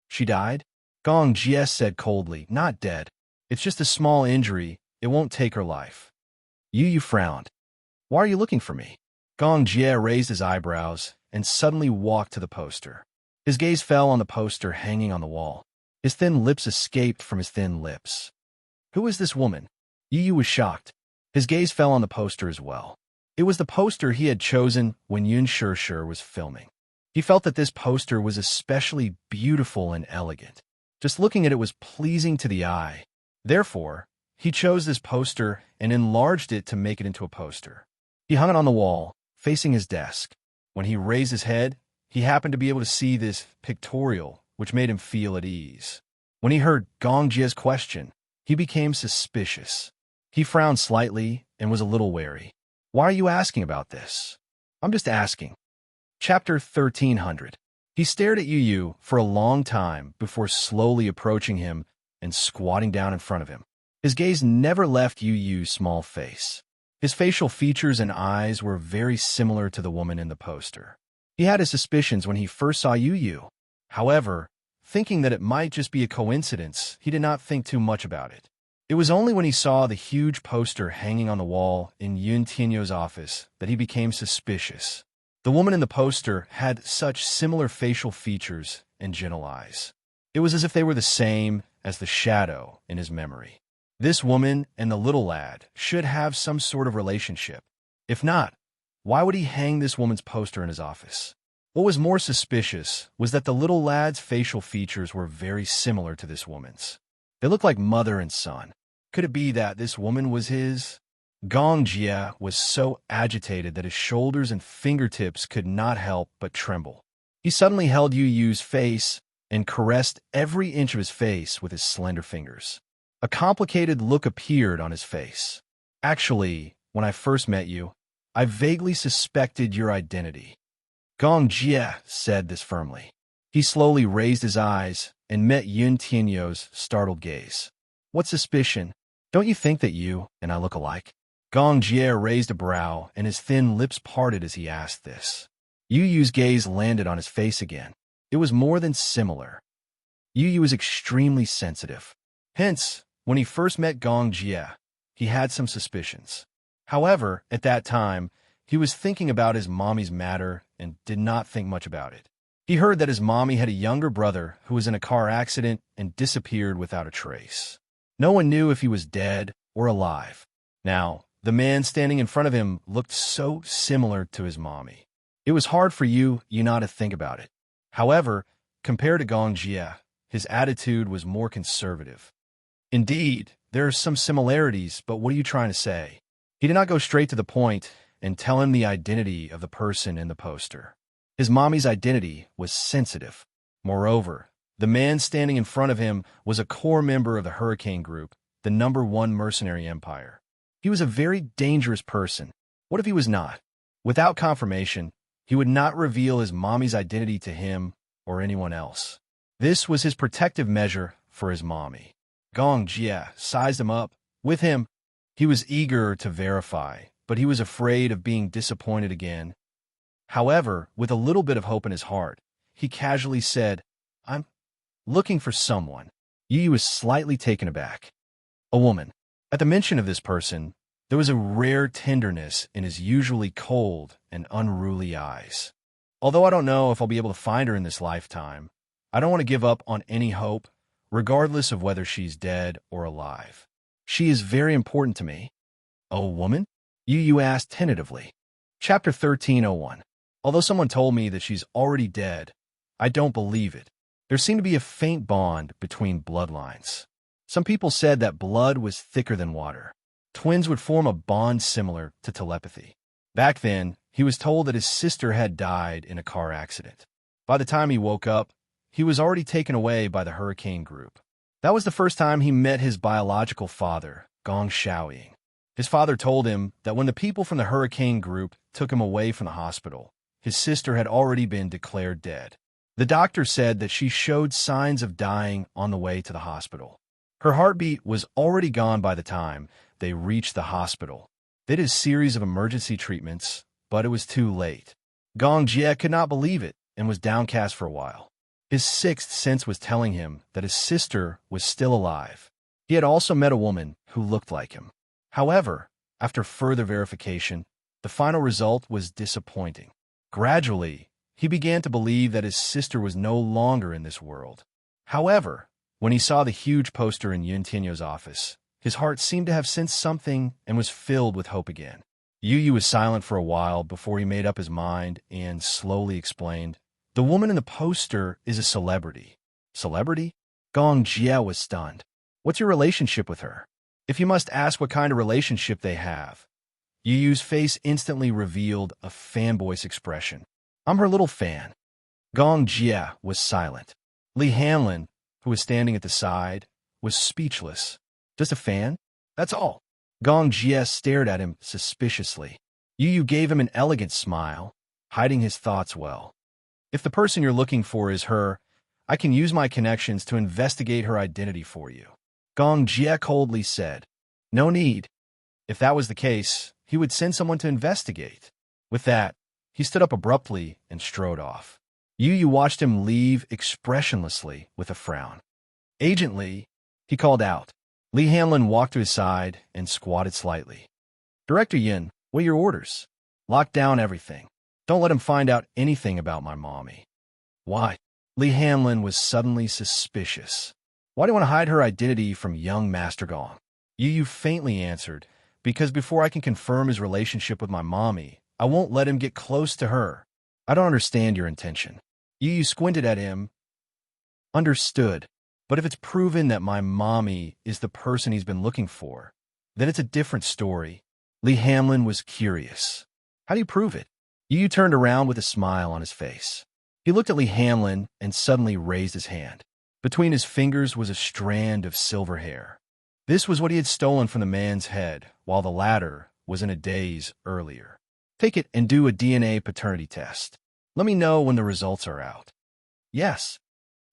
She died? Gong Jie said coldly, Not dead. It's just a small injury. It won't take her life. Yu frowned. Why are you looking for me? Gong Jie raised his eyebrows and suddenly walked to the poster. His gaze fell on the poster hanging on the wall. His thin lips escaped from his thin lips. Who is this woman? Yu was shocked. His gaze fell on the poster as well. It was the poster he had chosen when Yun Shur was filming. He felt that this poster was especially beautiful and elegant. Just looking at it was pleasing to the eye. Therefore, he chose this poster and enlarged it to make it into a poster. He hung it on the wall, facing his desk. When he raised his head, he happened to be able to see this pictorial, which made him feel at ease. When he heard Gong Jie's question, he became suspicious. He frowned slightly and was a little wary. Why are you asking about this? I'm just asking. Chapter 1300. He stared at Yu for a long time before slowly approaching him and squatting down in front of him. His gaze never left Yu's small face. His facial features and eyes were very similar to the woman in the poster. He had his suspicions when he first saw Yu. However, thinking that it might just be a coincidence, he did not think too much about it. It was only when he saw the huge poster hanging on the wall in Yun Tianyo's office that he became suspicious. The woman in the poster had such similar facial features and gentle eyes. It was as if they were the same as the shadow in his memory. This woman and the little lad should have some sort of relationship. If not, why would he hang this woman's poster in his office? What was more suspicious was that the little lad's facial features were very similar to this woman's. They looked like mother and son. Could it be that this woman was his? Gong Jia was so agitated that his shoulders and fingertips could not help but tremble. He suddenly held Yu Yu's face and caressed every inch of his face with his slender fingers. A complicated look appeared on his face. Actually, when I first met you, I vaguely suspected your identity. Gong Jia said this firmly. He slowly raised his eyes and met Yun Tianyo's startled gaze. What suspicion? Don't you think that you and I look alike? Gong Jia raised a brow and his thin lips parted as he asked this. Yu Yu's gaze landed on his face again. It was more than similar. Yu Yu was extremely sensitive. Hence, when he first met Gong Jia, he had some suspicions. However, at that time, he was thinking about his mommy's matter and did not think much about it. He heard that his mommy had a younger brother who was in a car accident and disappeared without a trace. No one knew if he was dead or alive. Now, the man standing in front of him looked so similar to his mommy. It was hard for Yu not to think about it. However, compared to Gong Jia, his attitude was more conservative. Indeed, there are some similarities, but what are you trying to say? He did not go straight to the point and tell him the identity of the person in the poster. His mommy's identity was sensitive. Moreover, the man standing in front of him was a core member of the Hurricane Group, the #1 mercenary empire. He was a very dangerous person. What if he was not? Without confirmation, he would not reveal his mommy's identity to him or anyone else. This was his protective measure for his mommy. Gong Jia sized him up. With him, he was eager to verify, but he was afraid of being disappointed again. However, with a little bit of hope in his heart, he casually said, I'm looking for someone. Yu was slightly taken aback. A woman. At the mention of this person, there was a rare tenderness in his usually cold and unruly eyes. Although I don't know if I'll be able to find her in this lifetime, I don't want to give up on any hope, regardless of whether she's dead or alive. She is very important to me. A woman? Yu asked tentatively. Chapter 13:01. Although someone told me that she's already dead, I don't believe it. There seemed to be a faint bond between bloodlines. Some people said that blood was thicker than water. Twins would form a bond similar to telepathy. Back then, he was told that his sister had died in a car accident. By the time he woke up, he was already taken away by the Hurricane Group. That was the first time he met his biological father, Gong Shaoying. His father told him that when the people from the Hurricane Group took him away from the hospital, his sister had already been declared dead. The doctor said that she showed signs of dying on the way to the hospital. Her heartbeat was already gone by the time they reached the hospital. They did a series of emergency treatments, but it was too late. Gong Jia could not believe it and was downcast for a while. His sixth sense was telling him that his sister was still alive. He had also met a woman who looked like him. However, after further verification, the final result was disappointing. Gradually, he began to believe that his sister was no longer in this world. However, when he saw the huge poster in Yun Tianyo's office, his heart seemed to have sensed something and was filled with hope again. Yu was silent for a while before he made up his mind and slowly explained, The woman in the poster is a celebrity. Celebrity? Gong Jia was stunned. What's your relationship with her? If you must ask what kind of relationship they have. Yu's face instantly revealed a fanboy's expression. I'm her little fan. Gong Jia was silent. Li Hanlin, who was standing at the side, was speechless. Just a fan? That's all. Gong Jia stared at him suspiciously. Yu gave him an elegant smile, hiding his thoughts well. If the person you're looking for is her, I can use my connections to investigate her identity for you. Gong Jia coldly said. No need. If that was the case, he would send someone to investigate. With that, he stood up abruptly and strode off. Yu watched him leave expressionlessly with a frown. Agent Lee, he called out. Lee Hanlon walked to his side and squatted slightly. Director Yin, what are your orders? Lock down everything. Don't let him find out anything about my mommy. Why? Lee Hanlon was suddenly suspicious. Why do you want to hide her identity from young Master Gong? Yu faintly answered, because before I can confirm his relationship with my mommy, I won't let him get close to her. I don't understand your intention. Yu squinted at him. Understood. But if it's proven that my mommy is the person he's been looking for, then it's a different story. Lee Hanlon was curious. How do you prove it? Yu turned around with a smile on his face. He looked at Lee Hanlon and suddenly raised his hand. Between his fingers was a strand of silver hair. This was what he had stolen from the man's head, while the latter was in a daze earlier. Take it and do a DNA paternity test. Let me know when the results are out. Yes.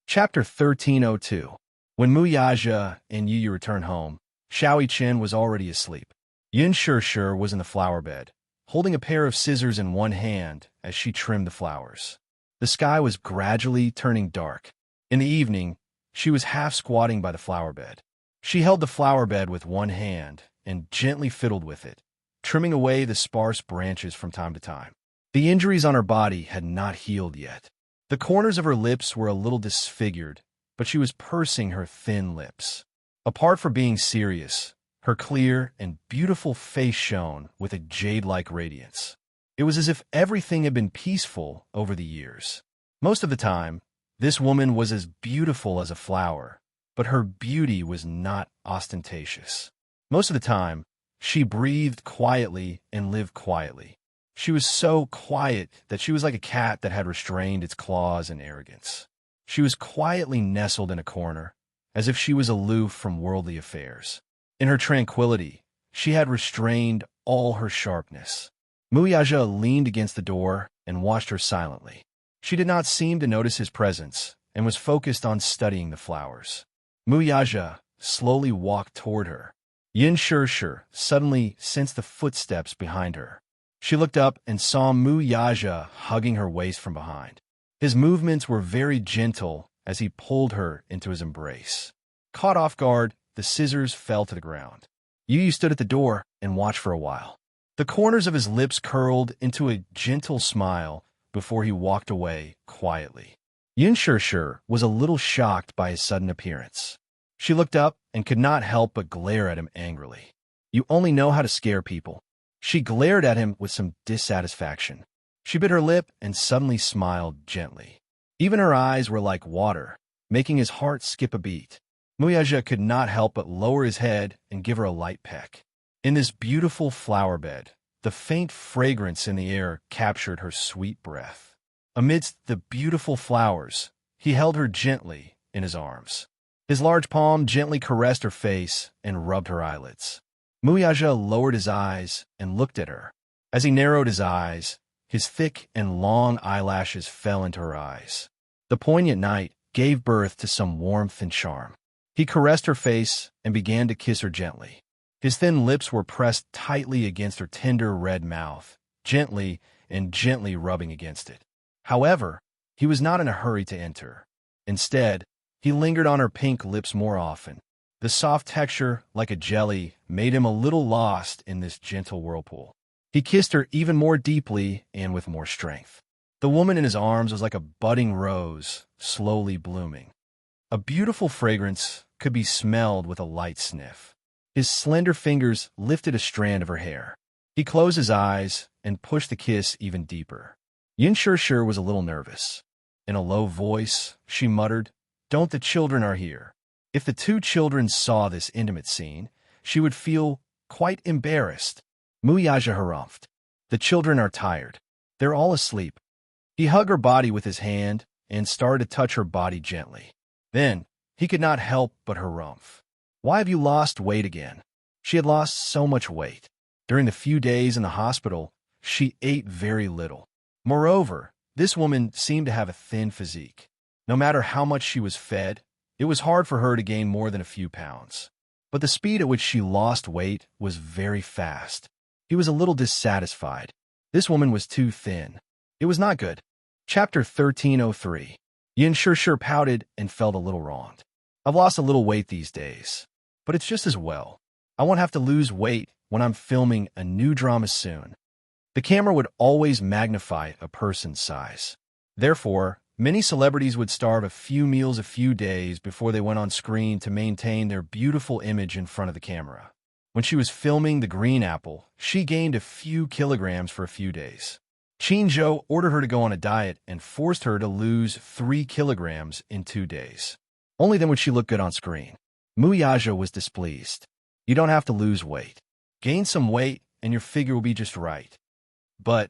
Chapter 1302. When Mu Yaja and Yu returned home, Xiao Chen was already asleep. Yin Shir was in the flower bed, holding a pair of scissors in one hand as she trimmed the flowers. The sky was gradually turning dark. In the evening, she was half squatting by the flower bed. She held the flower bed with one hand and gently fiddled with it, trimming away the sparse branches from time to time. The injuries on her body had not healed yet. The corners of her lips were a little disfigured, but she was pursing her thin lips. Apart from being serious, her clear and beautiful face shone with a jade-like radiance. It was as if everything had been peaceful over the years. Most of the time, this woman was as beautiful as a flower, but her beauty was not ostentatious. Most of the time, she breathed quietly and lived quietly. She was so quiet that she was like a cat that had restrained its claws in arrogance. She was quietly nestled in a corner, as if she was aloof from worldly affairs. In her tranquility, she had restrained all her sharpness. Mu Yaja leaned against the door and watched her silently. She did not seem to notice his presence and was focused on studying the flowers. Mu Yaja slowly walked toward her. Yin Shir suddenly sensed the footsteps behind her. She looked up and saw Mu Yaja hugging her waist from behind. His movements were very gentle as he pulled her into his embrace. Caught off guard, the scissors fell to the ground. Yu stood at the door and watched for a while. The corners of his lips curled into a gentle smile before he walked away quietly. Yin Shir was a little shocked by his sudden appearance. She looked up and could not help but glare at him angrily. You only know how to scare people. She glared at him with some dissatisfaction. She bit her lip and suddenly smiled gently. Even her eyes were like water, making his heart skip a beat. Mu Yaja could not help but lower his head and give her a light peck. In this beautiful flower bed, the faint fragrance in the air captured her sweet breath. Amidst the beautiful flowers, he held her gently in his arms. His large palm gently caressed her face and rubbed her eyelids. Mu Yaja lowered his eyes and looked at her. As he narrowed his eyes, his thick and long eyelashes fell into her eyes. The poignant night gave birth to some warmth and charm. He caressed her face and began to kiss her gently. His thin lips were pressed tightly against her tender red mouth, gently rubbing against it. However, he was not in a hurry to enter. Instead, he lingered on her pink lips more often. The soft texture, like a jelly, made him a little lost in this gentle whirlpool. He kissed her even more deeply and with more strength. The woman in his arms was like a budding rose, slowly blooming. A beautiful fragrance could be smelled with a light sniff. His slender fingers lifted a strand of her hair. He closed his eyes and pushed the kiss even deeper. Yin Shir was a little nervous. In a low voice, she muttered, "Don't the children are here." If the two children saw this intimate scene, she would feel quite embarrassed. Mu Yaja harumphed. The children are tired. They're all asleep. He hugged her body with his hand and started to touch her body gently. Then, he could not help but harumph. Why have you lost weight again? She had lost so much weight. During the few days in the hospital, she ate very little. Moreover, this woman seemed to have a thin physique. No matter how much she was fed, it was hard for her to gain more than a few pounds. But the speed at which she lost weight was very fast. He was a little dissatisfied. This woman was too thin. It was not good. Chapter 1303. Yin sure pouted and felt a little wronged. I've lost a little weight these days, but it's just as well. I won't have to lose weight when I'm filming a new drama soon. The camera would always magnify a person's size. Therefore, many celebrities would starve a few meals a few days before they went on screen to maintain their beautiful image in front of the camera. When she was filming The Green Apple, she gained a few kilograms for a few days. Qin Zhou ordered her to go on a diet and forced her to lose 3 kilograms in 2 days. Only then would she look good on screen. Mu Yaja was displeased. You don't have to lose weight. Gain some weight and your figure will be just right. But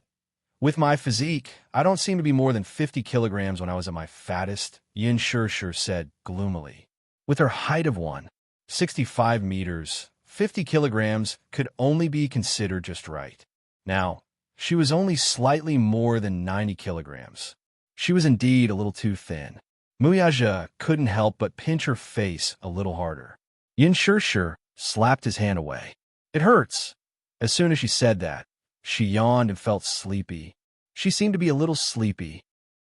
with my physique, I don't seem to be more than 50 kilograms when I was at my fattest, Yin Sure said gloomily. With her height of 1.65 meters, 50 kilograms could only be considered just right. Now, she was only slightly more than 90 kilograms. She was indeed a little too thin. Muyaja couldn't help but pinch her face a little harder. Yin Sure slapped his hand away. It hurts. As soon as she said that, she yawned and felt sleepy. She seemed to be a little sleepy.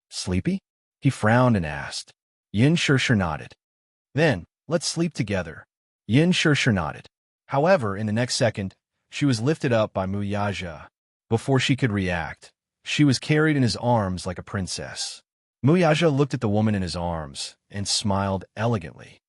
Sleepy? He frowned and asked. Yin Sure nodded. Then, let's sleep together. Yin Sure nodded. However, in the next second, she was lifted up by Muyaja. Before she could react, she was carried in his arms like a princess. Muyaja looked at the woman in his arms and smiled elegantly.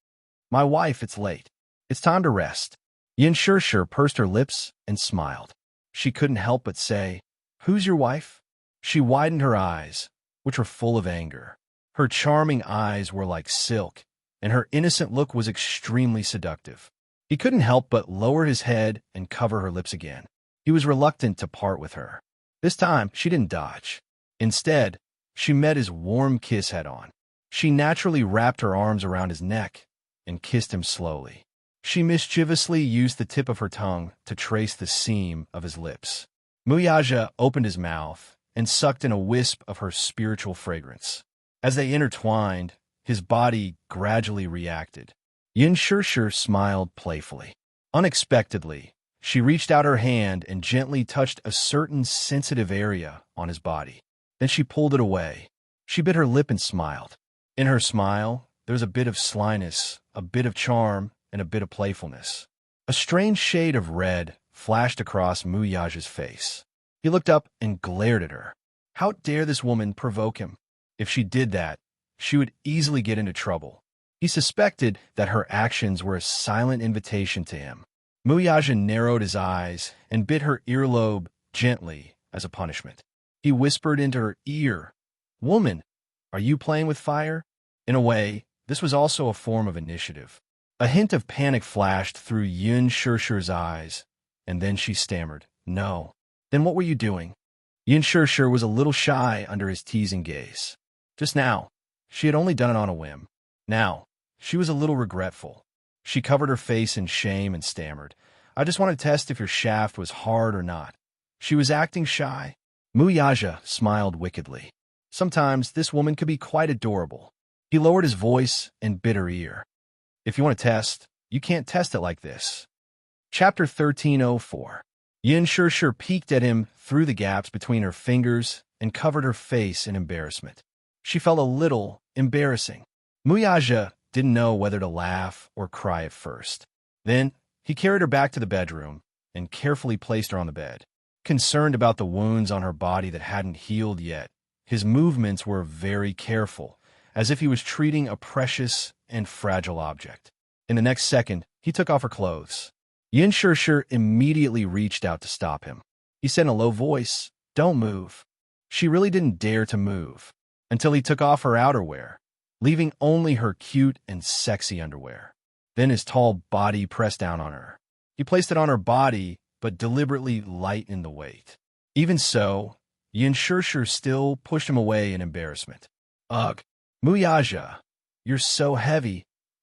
My wife, it's late. It's time to rest. Yin Sure pursed her lips and smiled. She couldn't help but say, Who's your wife? She widened her eyes, which were full of anger. Her charming eyes were like silk, and her innocent look was extremely seductive. He couldn't help but lower his head and cover her lips again. He was reluctant to part with her. This time, she didn't dodge. Instead, she met his warm kiss head-on. She naturally wrapped her arms around his neck and kissed him slowly. She mischievously used the tip of her tongue to trace the seam of his lips. Muyaja opened his mouth and sucked in a wisp of her spiritual fragrance. As they intertwined, his body gradually reacted. Yin Sure smiled playfully. Unexpectedly, she reached out her hand and gently touched a certain sensitive area on his body. Then she pulled it away. She bit her lip and smiled. In her smile, there was a bit of slyness, a bit of charm, and a bit of playfulness. A strange shade of red flashed across Muyaja's face. He looked up and glared at her. How dare this woman provoke him? If she did that, she would easily get into trouble. He suspected that her actions were a silent invitation to him. Muyaja narrowed his eyes and bit her earlobe gently as a punishment. He whispered into her ear, Woman, are you playing with fire? In a way, this was also a form of initiative. A hint of panic flashed through Yin Shure's eyes, and then she stammered, No. Then what were you doing? Yin Shure was a little shy under his teasing gaze. Just now, she had only done it on a whim. Now, she was a little regretful. She covered her face in shame and stammered, I just want to test if your shaft was hard or not. She was acting shy. Muyaja smiled wickedly. Sometimes this woman could be quite adorable. He lowered his voice and bit her ear. If you want to test, you can't test it like this. Chapter 1304. Yin Shure peeked at him through the gaps between her fingers and covered her face in embarrassment. She felt a little embarrassing. Muyaja didn't know whether to laugh or cry at first. Then, he carried her back to the bedroom and carefully placed her on the bed. Concerned about the wounds on her body that hadn't healed yet, his movements were very careful, as if he was treating a precious and fragile object. In the next second, he took off her clothes. Yin Shure immediately reached out to stop him. He said in a low voice, Don't move. She really didn't dare to move until he took off her outerwear, leaving only her cute and sexy underwear. Then his tall body pressed down on her. He placed it on her body, but deliberately lightened the weight. Even so, Yin Shure still pushed him away in embarrassment. Ugh, Muyaja, you're so heavy.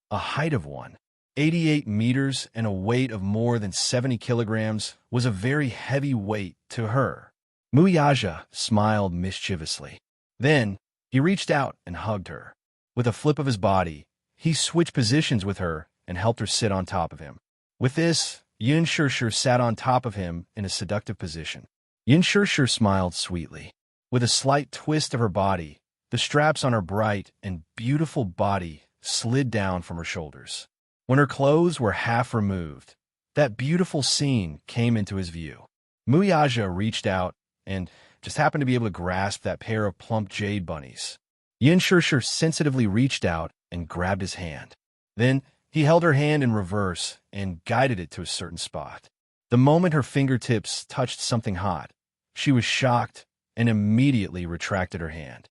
A height of 1.88 meters and a weight of more than 70 kilograms was a very heavy weight to her. Muyaja smiled mischievously. Then, he reached out and hugged her. With a flip of his body, he switched positions with her and helped her sit on top of him. With this, Yin Shure sat on top of him in a seductive position. Yin Shure smiled sweetly. With a slight twist of her body, the straps on her bright and beautiful body slid down from her shoulders. When her clothes were half removed, that beautiful scene came into his view. Muyaja reached out and just happened to be able to grasp that pair of plump jade bunnies. Yin Shishir sensitively reached out and grabbed his hand. Then he held her hand in reverse and guided it to a certain spot. The moment her fingertips touched something hot, she was shocked and immediately retracted her hand.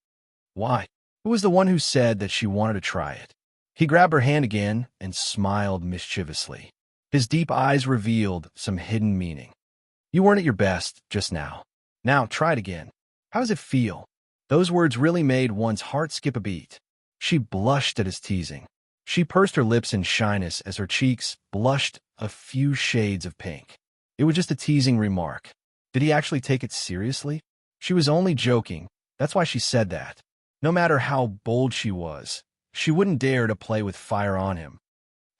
Why? Who was the one who said that she wanted to try it? He grabbed her hand again and smiled mischievously. His deep eyes revealed some hidden meaning. You weren't at your best just now. Now try it again. How does it feel? Those words really made one's heart skip a beat. She blushed at his teasing. She pursed her lips in shyness as her cheeks blushed a few shades of pink. It was just a teasing remark. Did he actually take it seriously? She was only joking. That's why she said that. No matter how bold she was, she wouldn't dare to play with fire on him.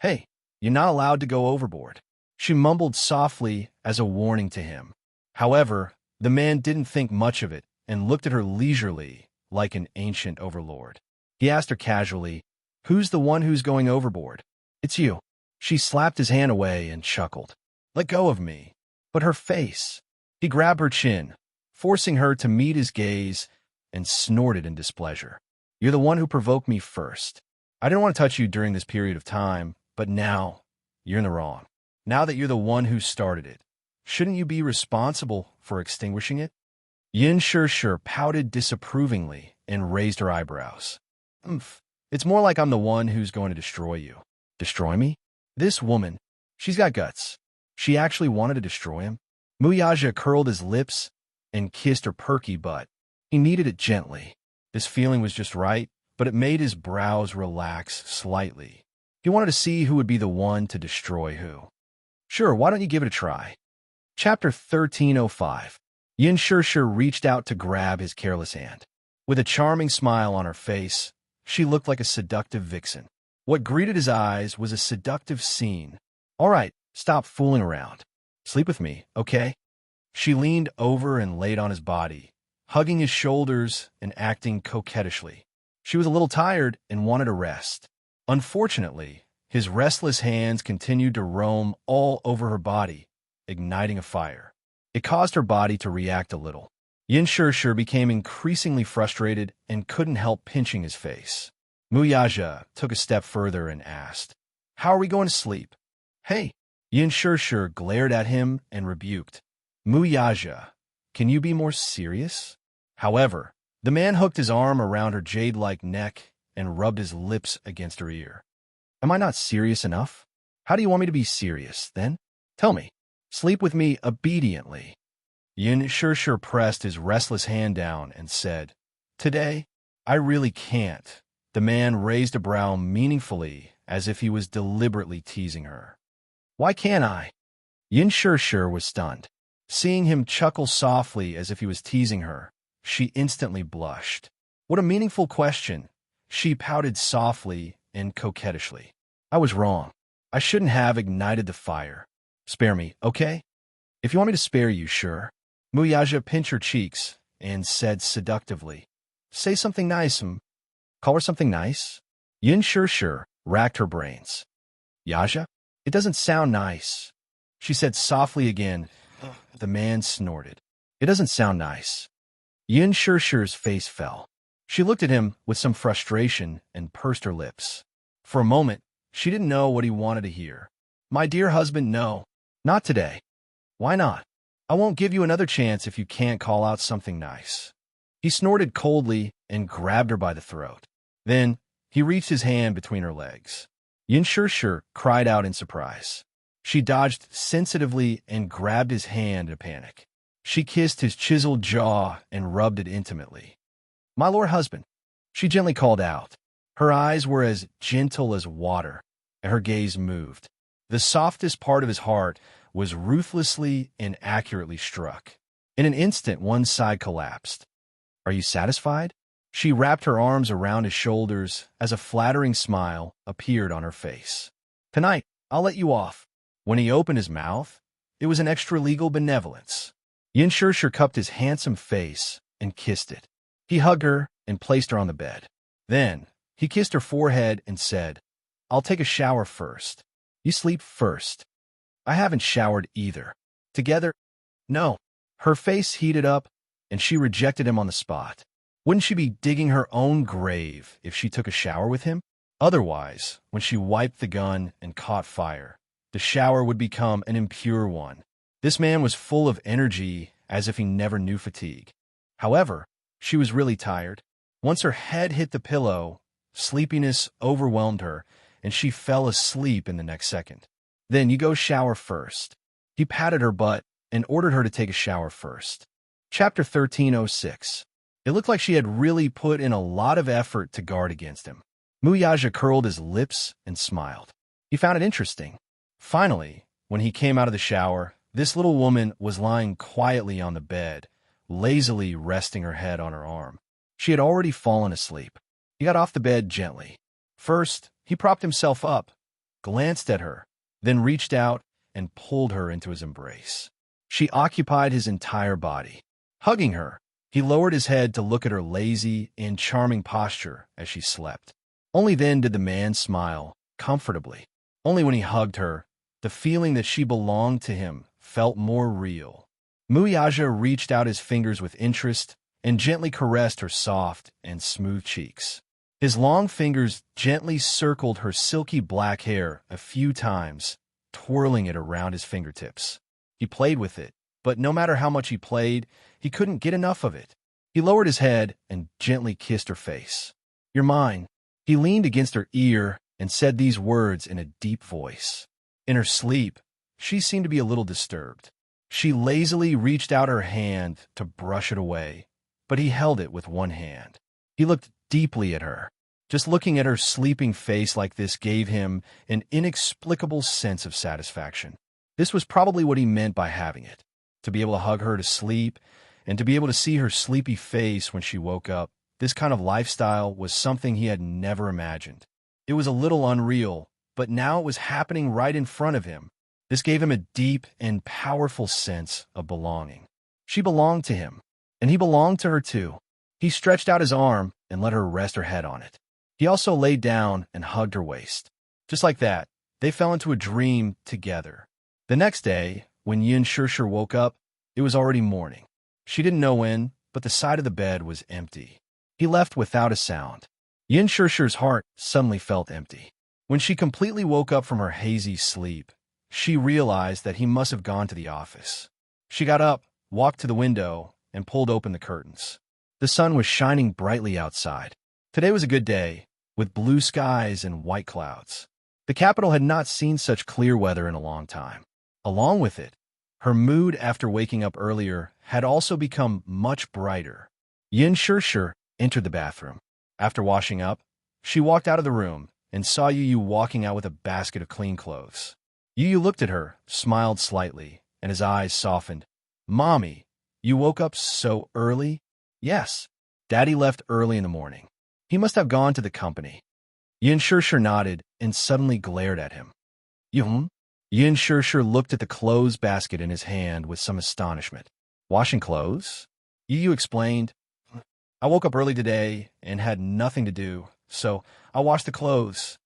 Hey, you're not allowed to go overboard. She mumbled softly as a warning to him. However, the man didn't think much of it and looked at her leisurely, like an ancient overlord. He asked her casually, "Who's the one who's going overboard?" "It's you." She slapped his hand away and chuckled. "Let go of me." But her face. He grabbed her chin, forcing her to meet his gaze, and snorted in displeasure. "You're the one who provoked me first. I didn't want to touch you during this period of time, but now you're in the wrong. Now that you're the one who started it, shouldn't you be responsible for extinguishing it?" Yin Shishir pouted disapprovingly and raised her eyebrows. It's more like I'm the one who's going to destroy you." "Destroy me?" This woman, she's got guts. She actually wanted to destroy him. Muyaja curled his lips and kissed her perky butt. He kneaded it gently. This feeling was just right, but it made his brows relax slightly. He wanted to see who would be the one to destroy who. "Sure, why don't you give it a try?" Chapter 1305. Yin Shishir reached out to grab his careless hand. With a charming smile on her face, she looked like a seductive vixen. What greeted his eyes was a seductive scene. "All right, stop fooling around. Sleep with me, okay?" She leaned over and laid on his body, hugging his shoulders and acting coquettishly. She was a little tired and wanted a rest. Unfortunately, his restless hands continued to roam all over her body, igniting a fire. It caused her body to react a little. Yin Shishir became increasingly frustrated and couldn't help pinching his face. Muyaja took a step further and asked, "How are we going to sleep?" "Hey!" Yin Shishir glared at him and rebuked. "Muyaja, can you be more serious?" However, the man hooked his arm around her jade-like neck and rubbed his lips against her ear. "Am I not serious enough? How do you want me to be serious, then? Tell me. Sleep with me obediently." Yin Shishir pressed his restless hand down and said, "Today, I really can't." The man raised a brow meaningfully as if he was deliberately teasing her. "Why can't I?" Yin Shishir was stunned. Seeing him chuckle softly as if he was teasing her, she instantly blushed. What a meaningful question. She pouted softly and coquettishly. "I was wrong. I shouldn't have ignited the fire. Spare me, okay?" "If you want me to spare you, sure." Muyaja pinched her cheeks and said seductively, "Say something nice, Call her something nice?" Yin Shishir racked her brains. "Yaja? It doesn't sound nice." She said softly again. The man snorted. "It doesn't sound nice." Yin Shishir's face fell. She looked at him with some frustration and pursed her lips. For a moment, she didn't know what he wanted to hear. "My dear husband, no. Not today." "Why not?" "I won't give you another chance if you can't call out something nice." He snorted coldly and grabbed her by the throat. Then, he reached his hand between her legs. Yin Shishir cried out in surprise. She dodged sensitively and grabbed his hand in a panic. She kissed his chiseled jaw and rubbed it intimately. "My lord husband," she gently called out. Her eyes were as gentle as water, and her gaze moved. The softest part of his heart was ruthlessly and accurately struck. In an instant, one side collapsed. "Are you satisfied?" She wrapped her arms around his shoulders as a flattering smile appeared on her face. "Tonight, I'll let you off." When he opened his mouth, it was an extra-legal benevolence. Yin Shishir cupped his handsome face and kissed it. He hugged her and placed her on the bed. Then, he kissed her forehead and said, "I'll take a shower first. You sleep first." "I haven't showered either." "Together?" "No." Her face heated up, and she rejected him on the spot. Wouldn't she be digging her own grave if she took a shower with him? Otherwise, when she wiped the gun and caught fire, the shower would become an impure one. This man was full of energy as if he never knew fatigue. However, she was really tired. Once her head hit the pillow, sleepiness overwhelmed her, and she fell asleep in the next second. "Then you go shower first." He patted her butt and ordered her to take a shower first. Chapter 13:06. It looked like she had really put in a lot of effort to guard against him. Muyaja curled his lips and smiled. He found it interesting. Finally, when he came out of the shower, this little woman was lying quietly on the bed, lazily resting her head on her arm. She had already fallen asleep. He got off the bed gently. First, he propped himself up, glanced at her, then reached out and pulled her into his embrace. She occupied his entire body. Hugging her, he lowered his head to look at her lazy and charming posture as she slept. Only then did the man smile, comfortably. Only when he hugged her, the feeling that she belonged to him felt more real. Muyaja reached out his fingers with interest and gently caressed her soft and smooth cheeks. His long fingers gently circled her silky black hair a few times, twirling it around his fingertips. He played with it, but no matter how much he played, he couldn't get enough of it. He lowered his head and gently kissed her face. "You're mine." He leaned against her ear and said these words in a deep voice. In her sleep, she seemed to be a little disturbed. She lazily reached out her hand to brush it away, but he held it with one hand. He looked deeply at her. Just looking at her sleeping face like this gave him an inexplicable sense of satisfaction. This was probably what he meant by having it, to be able to hug her to sleep and to be able to see her sleepy face when she woke up. This kind of lifestyle was something he had never imagined. It was a little unreal, but now it was happening right in front of him. This gave him a deep and powerful sense of belonging. She belonged to him, and he belonged to her too. He stretched out his arm and let her rest her head on it. He also laid down and hugged her waist. Just like that, they fell into a dream together. The next day, when Yin Shirshir woke up, it was already morning. She didn't know when, but the side of the bed was empty. He left without a sound. Yin Shirshir's heart suddenly felt empty. When she completely woke up from her hazy sleep, she realized that he must have gone to the office. She got up, walked to the window, and pulled open the curtains. The sun was shining brightly outside. Today was a good day, with blue skies and white clouds. The capital had not seen such clear weather in a long time. Along with it, her mood after waking up earlier had also become much brighter. Yin Shirshir entered the bathroom. After washing up, she walked out of the room and saw Yu Yu walking out with a basket of clean clothes. Yu Yu looked at her, smiled slightly, and his eyes softened. "Mommy, you woke up so early?" "Yes. Daddy left early in the morning. He must have gone to the company." Yin Shirshir nodded and suddenly glared at him. "Yin?" Yin Shirshir looked at the clothes basket in his hand with some astonishment. "Washing clothes?" Yu Yu explained. "I woke up early today and had nothing to do, so I washed the clothes.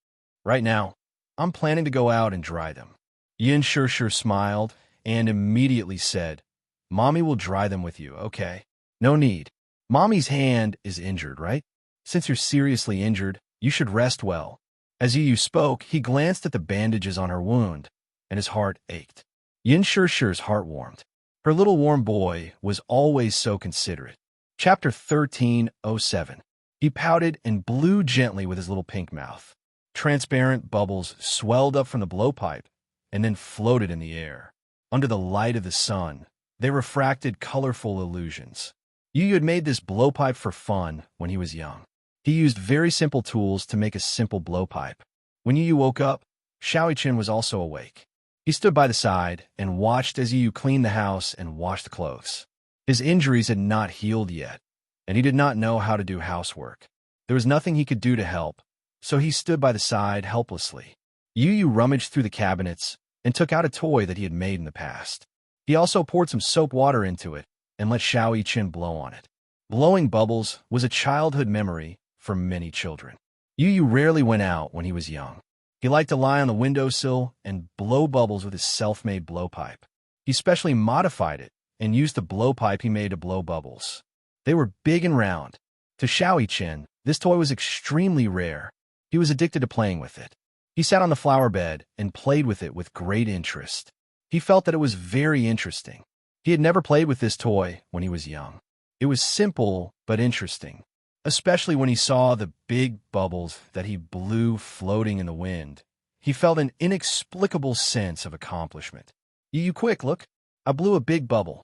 Right now, I'm planning to go out and dry them." Yin Shirshir smiled and immediately said, "Mommy will dry them with you, okay? No need. Mommy's hand is injured, right? Since you're seriously injured, you should rest well." As Yu Yu spoke, he glanced at the bandages on her wound, and his heart ached. Yin Shirshir's heart warmed. Her little warm boy was always so considerate. Chapter 13:07. He pouted and blew gently with his little pink mouth. Transparent bubbles swelled up from the blowpipe and then floated in the air. Under the light of the sun, they refracted colorful illusions. Yu Yu had made this blowpipe for fun when he was young. He used very simple tools to make a simple blowpipe. When Yu Yu woke up, Xiaoyi-Chin was also awake. He stood by the side and watched as Yu Yu cleaned the house and washed the clothes. His injuries had not healed yet, and he did not know how to do housework. There was nothing he could do to help, so he stood by the side helplessly. Yu Yu rummaged through the cabinets and took out a toy that he had made in the past. He also poured some soap water into it and let Xiaoyi-Chin blow on it. Blowing bubbles was a childhood memory for many children. Yu rarely went out when he was young. He liked to lie on the windowsill and blow bubbles with his self-made blowpipe. He specially modified it and used the blowpipe he made to blow bubbles. They were big and round. To Xiao-Chen, this toy was extremely rare. He was addicted to playing with it. He sat on the flower bed and played with it with great interest. He felt that it was very interesting. He had never played with this toy when he was young. It was simple but interesting, especially when he saw the big bubbles that he blew floating in the wind. He felt an inexplicable sense of accomplishment. You quick, look. I blew a big bubble.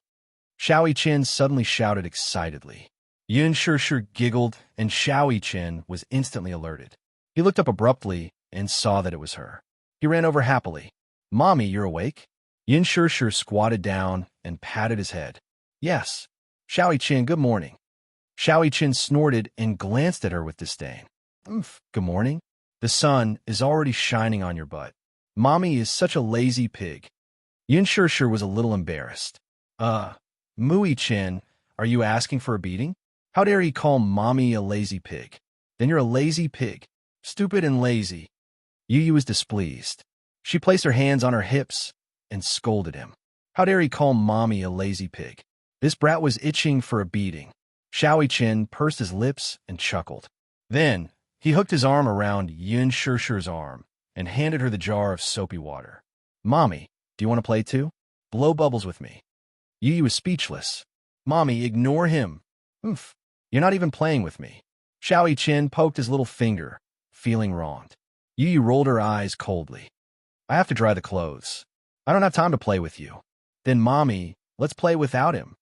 Xiao-Chen suddenly shouted excitedly. Yun Shishir giggled, and Xiao-Chen was instantly alerted. He looked up abruptly and saw that it was her. He ran over happily. Mommy, you're awake? Yun Shishir squatted down and patted his head. Yes. Xiao-Chen, good morning. Xiao-Chen snorted and glanced at her with disdain. Good morning. The sun is already shining on your butt. Mommy is such a lazy pig. Yun Shishir was a little embarrassed. Mui-Chen, are you asking for a beating? How dare he call Mommy a lazy pig? Then you're a lazy pig. Stupid and lazy. Yu was displeased. She placed her hands on her hips and scolded him. How dare he call Mommy a lazy pig? This brat was itching for a beating. Xiao-Chen pursed his lips and chuckled. Then, he hooked his arm around Yun Shishir's arm and handed her the jar of soapy water. Mommy, do you want to play too? Blow bubbles with me. Yu was speechless. Mommy, ignore him. You're not even playing with me. Xiao-Chen poked his little finger, feeling wronged. Yu rolled her eyes coldly. I have to dry the clothes. I don't have time to play with you. Then, Mommy, let's play without him.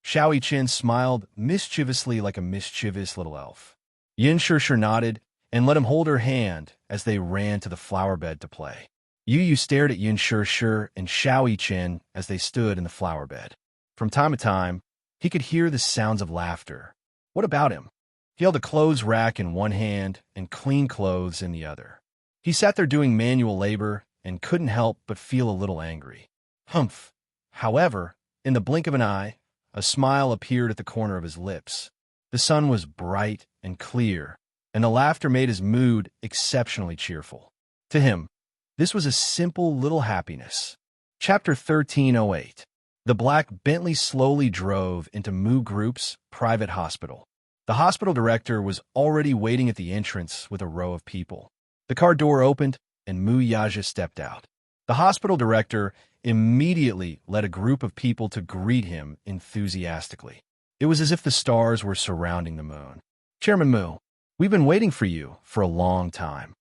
Xiao-Chen smiled mischievously like a mischievous little elf. Yun Shishir nodded and let him hold her hand as they ran to the flower bed to play. Yu stared at Yun Shishir and Xiao-Chen as they stood in the flower bed. From time to time, he could hear the sounds of laughter. What about him? He held a clothes rack in one hand and clean clothes in the other. He sat there doing manual labor and couldn't help but feel a little angry. However, in the blink of an eye, a smile appeared at the corner of his lips. The sun was bright and clear, and the laughter made his mood exceptionally cheerful. To him, this was a simple little happiness. Chapter 1308. The black Bentley slowly drove into Mu Group's private hospital. The hospital director was already waiting at the entrance with a row of people. The car door opened, and Mu Yaja stepped out. The hospital director immediately led a group of people to greet him enthusiastically. It was as if the stars were surrounding the moon. Chairman Mu, we've been waiting for you for a long time.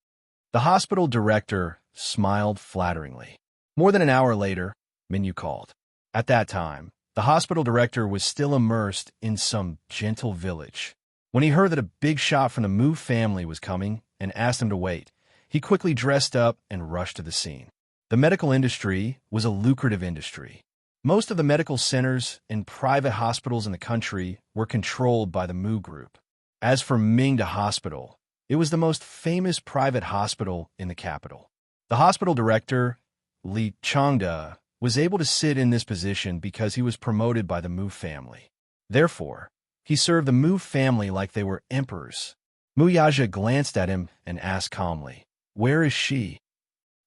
The hospital director smiled flatteringly. More than an hour later, Minyu called. At that time, the hospital director was still immersed in some gentle village. When he heard that a big shot from the Mu family was coming and asked him to wait, he quickly dressed up and rushed to the scene. The medical industry was a lucrative industry. Most of the medical centers and private hospitals in the country were controlled by the Mu Group. As for Mingda Hospital, it was the most famous private hospital in the capital. The hospital director, Li Changda, was able to sit in this position because he was promoted by the Mu family. Therefore, he served the Mu family like they were emperors. Mu Yaja glanced at him and asked calmly, "Where is she?"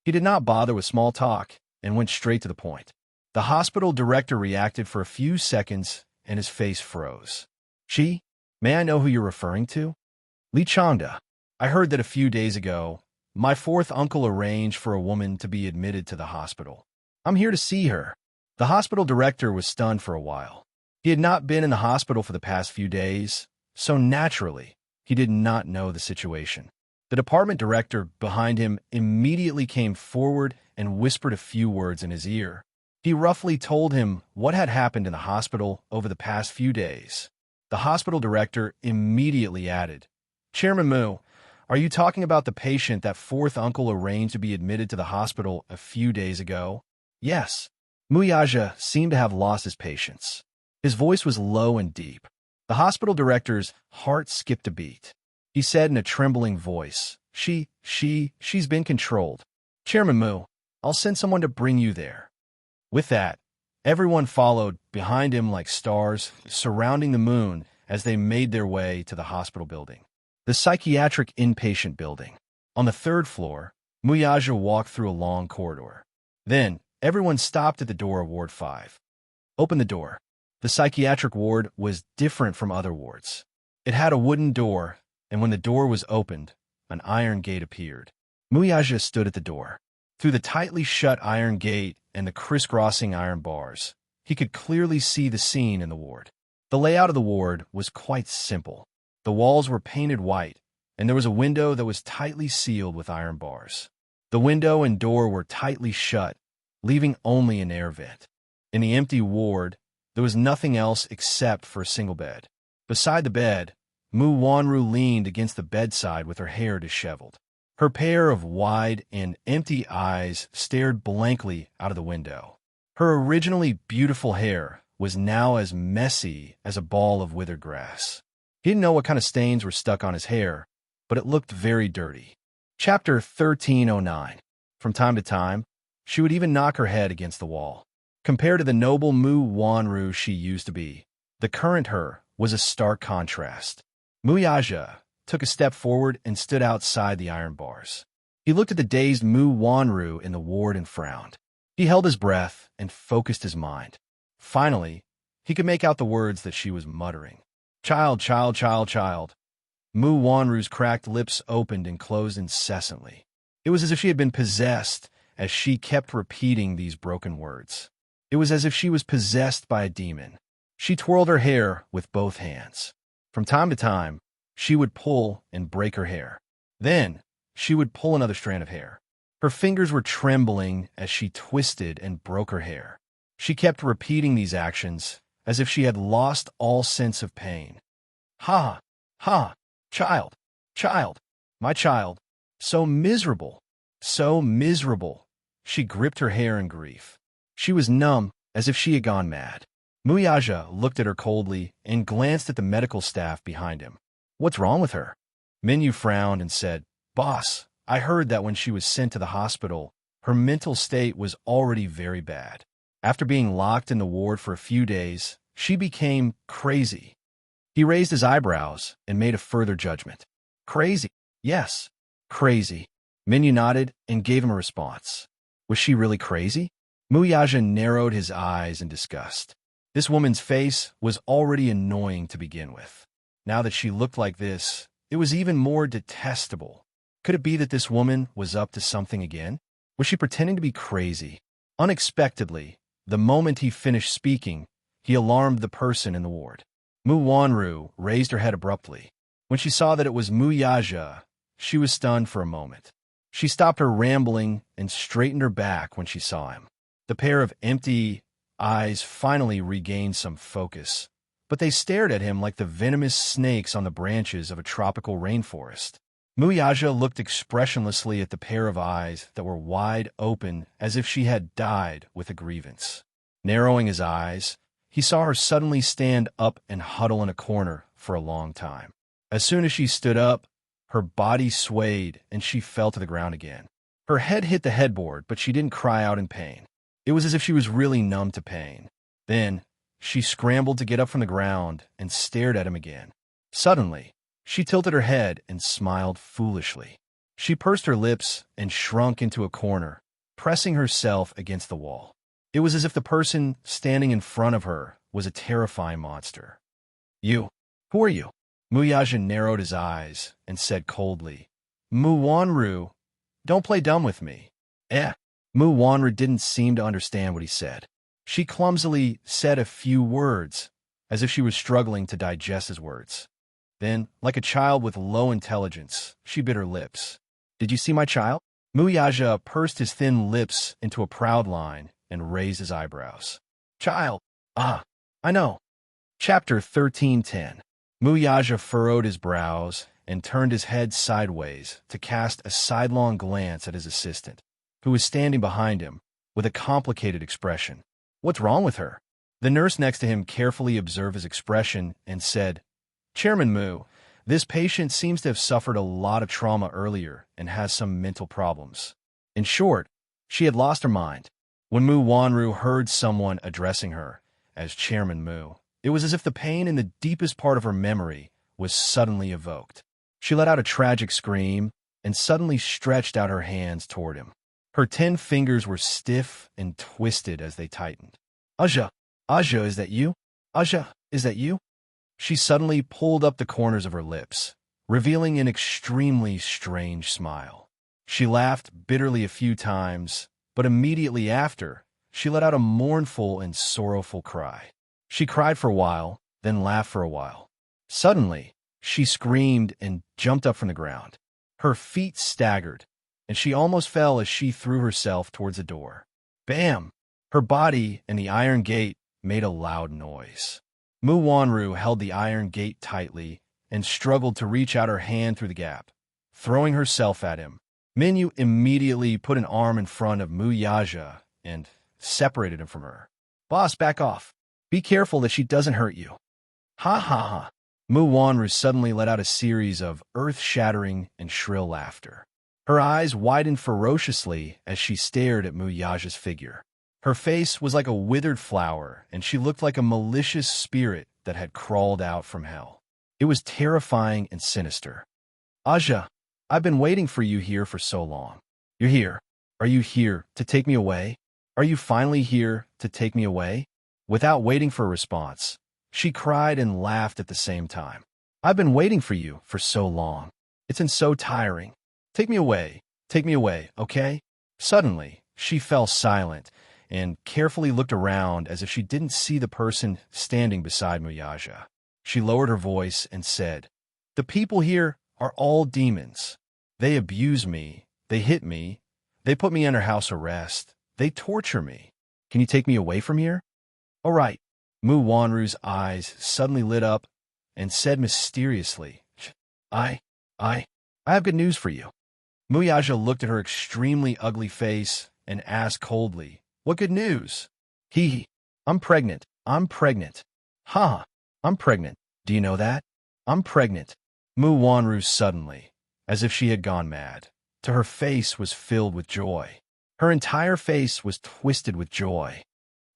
He did not bother with small talk and went straight to the point. The hospital director reacted for a few seconds and his face froze. She? May I know who you're referring to? Li Changda, I heard that a few days ago, my fourth uncle arranged for a woman to be admitted to the hospital. I'm here to see her. The hospital director was stunned for a while. He had not been in the hospital for the past few days, so naturally, he did not know the situation. The department director behind him immediately came forward and whispered a few words in his ear. He roughly told him what had happened in the hospital over the past few days. The hospital director immediately added, Chairman Mu, are you talking about the patient that fourth uncle arranged to be admitted to the hospital a few days ago? Yes. Muyaja seemed to have lost his patience. His voice was low and deep. The hospital director's heart skipped a beat. He said in a trembling voice, She's been controlled. Chairman Mu, I'll send someone to bring you there. With that, everyone followed behind him like stars surrounding the moon as they made their way to the hospital building. The psychiatric inpatient building. On the third floor, Muyaja walked through a long corridor. Then, everyone stopped at the door of Ward 5. Open the door. The psychiatric ward was different from other wards. It had a wooden door, and when the door was opened, an iron gate appeared. Muyaja stood at the door. Through the tightly shut iron gate and the crisscrossing iron bars, he could clearly see the scene in the ward. The layout of the ward was quite simple. The walls were painted white, and there was a window that was tightly sealed with iron bars. The window and door were tightly shut, leaving only an air vent. In the empty ward, there was nothing else except for a single bed. Beside the bed, Mu Wanru leaned against the bedside with her hair disheveled. Her pair of wide and empty eyes stared blankly out of the window. Her originally beautiful hair was now as messy as a ball of withered grass. He didn't know what kind of stains were stuck on his hair, but it looked very dirty. Chapter 1309. From time to time, she would even knock her head against the wall. Compared to the noble Mu Wanru she used to be, the current her was a stark contrast. Muyaja took a step forward and stood outside the iron bars. He looked at the dazed Mu Wanru in the ward and frowned. He held his breath and focused his mind. Finally, he could make out the words that she was muttering. Child, child, child, child. Mu Wanru's cracked lips opened and closed incessantly. It was as if she had been possessed as she kept repeating these broken words. It was as if she was possessed by a demon. She twirled her hair with both hands. From time to time, she would pull and break her hair. Then, she would pull another strand of hair. Her fingers were trembling as she twisted and broke her hair. She kept repeating these actions as if she had lost all sense of pain. Ha! Ha! Child! Child! My child! So miserable! So miserable! She gripped her hair in grief. She was numb, as if she had gone mad. Muyaja looked at her coldly and glanced at the medical staff behind him. What's wrong with her? Minyu frowned and said, Boss, I heard that when she was sent to the hospital, her mental state was already very bad. After being locked in the ward for a few days, she became crazy. He raised his eyebrows and made a further judgment. Crazy? Yes, crazy. Minyu nodded and gave him a response. Was she really crazy? Muyaja narrowed his eyes in disgust. This woman's face was already annoying to begin with. Now that she looked like this, it was even more detestable. Could it be that this woman was up to something again? Was she pretending to be crazy? Unexpectedly, the moment he finished speaking, he alarmed the person in the ward. Mu Wanru raised her head abruptly. When she saw that it was Muyaja, she was stunned for a moment. She stopped her rambling and straightened her back when she saw him. The pair of empty eyes finally regained some focus, but they stared at him like the venomous snakes on the branches of a tropical rainforest. Muyaja looked expressionlessly at the pair of eyes that were wide open as if she had died with a grievance. Narrowing his eyes, he saw her suddenly stand up and huddle in a corner for a long time. As soon as she stood up, her body swayed and she fell to the ground again. Her head hit the headboard, but she didn't cry out in pain. It was as if she was really numb to pain. Then, she scrambled to get up from the ground and stared at him again. Suddenly, she tilted her head and smiled foolishly. She pursed her lips and shrunk into a corner, pressing herself against the wall. It was as if the person standing in front of her was a terrifying monster. You, who are you? Muyaja narrowed his eyes and said coldly, Mu Wanru, don't play dumb with me. Mu Wanru didn't seem to understand what he said. She clumsily said a few words, as if she was struggling to digest his words. Then, like a child with low intelligence, she bit her lips. Did you see my child? Muyaja pursed his thin lips into a proud line and raised his eyebrows. Child! Ah, I know. Chapter 1310. Muyaja furrowed his brows and turned his head sideways to cast a sidelong glance at his assistant, who was standing behind him with a complicated expression. What's wrong with her? The nurse next to him carefully observed his expression and said, Chairman Mu, this patient seems to have suffered a lot of trauma earlier and has some mental problems. In short, she had lost her mind. When Mu Wanru heard someone addressing her as Chairman Mu, It was as if the pain in the deepest part of her memory was suddenly evoked. She let out a tragic scream and suddenly stretched out her hands toward him. Her 10 fingers were stiff and twisted as they tightened. Aja, Aja, is that you? Aja, is that you? She suddenly pulled up the corners of her lips, revealing an extremely strange smile. She laughed bitterly a few times, but immediately after, she let out a mournful and sorrowful cry. She cried for a while, then laughed for a while. Suddenly, she screamed and jumped up from the ground. Her feet staggered, and she almost fell as she threw herself towards the door. Bam! Her body and the iron gate made a loud noise. Mu Wanru held the iron gate tightly and struggled to reach out her hand through the gap. Throwing herself at him, Minyu immediately put an arm in front of Mu Yaja and separated him from her. Boss, back off. Be careful that she doesn't hurt you. Ha ha ha. Mu Wanru suddenly let out a series of earth-shattering and shrill laughter. Her eyes widened ferociously as she stared at Mu Yaja's figure. Her face was like a withered flower, and she looked like a malicious spirit that had crawled out from hell. It was terrifying and sinister. Aja, I've been waiting for you here for so long. You're here. Are you here to take me away? Are you finally here to take me away? Without waiting for a response, she cried and laughed at the same time. I've been waiting for you for so long. It's been so tiring. Take me away, okay? Suddenly, she fell silent and carefully looked around as if she didn't see the person standing beside Muyaja. She lowered her voice and said, "The people here are all demons. They abuse me, they hit me, they put me under house arrest, they torture me. Can you take me away from here?" "All right." Mu Wanru's eyes suddenly lit up and said mysteriously, I have good news for you." Muyaja looked at her extremely ugly face and asked coldly, "What good news?" I'm pregnant. Ha, I'm pregnant. Do you know that? I'm pregnant." Mu Wanru suddenly, as if she had gone mad, to her face was filled with joy. Her entire face was twisted with joy.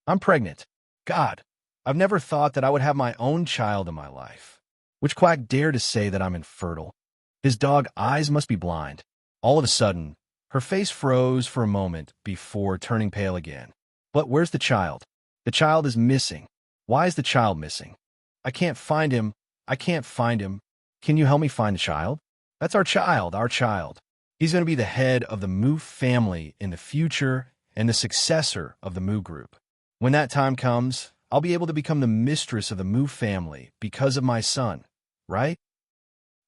"I'm pregnant. God, I've never thought that I would have my own child in my life. Which quack dare to say that I'm infertile? His dog eyes must be blind." All of a sudden, her face froze for a moment before turning pale again. "But where's the child? The child is missing. Why is the child missing? I can't find him. Can you help me find the child? That's our child. He's going to be the head of the Mu family in the future and the successor of the Mu group. When that time comes, I'll be able to become the mistress of the Mu family because of my son, right?"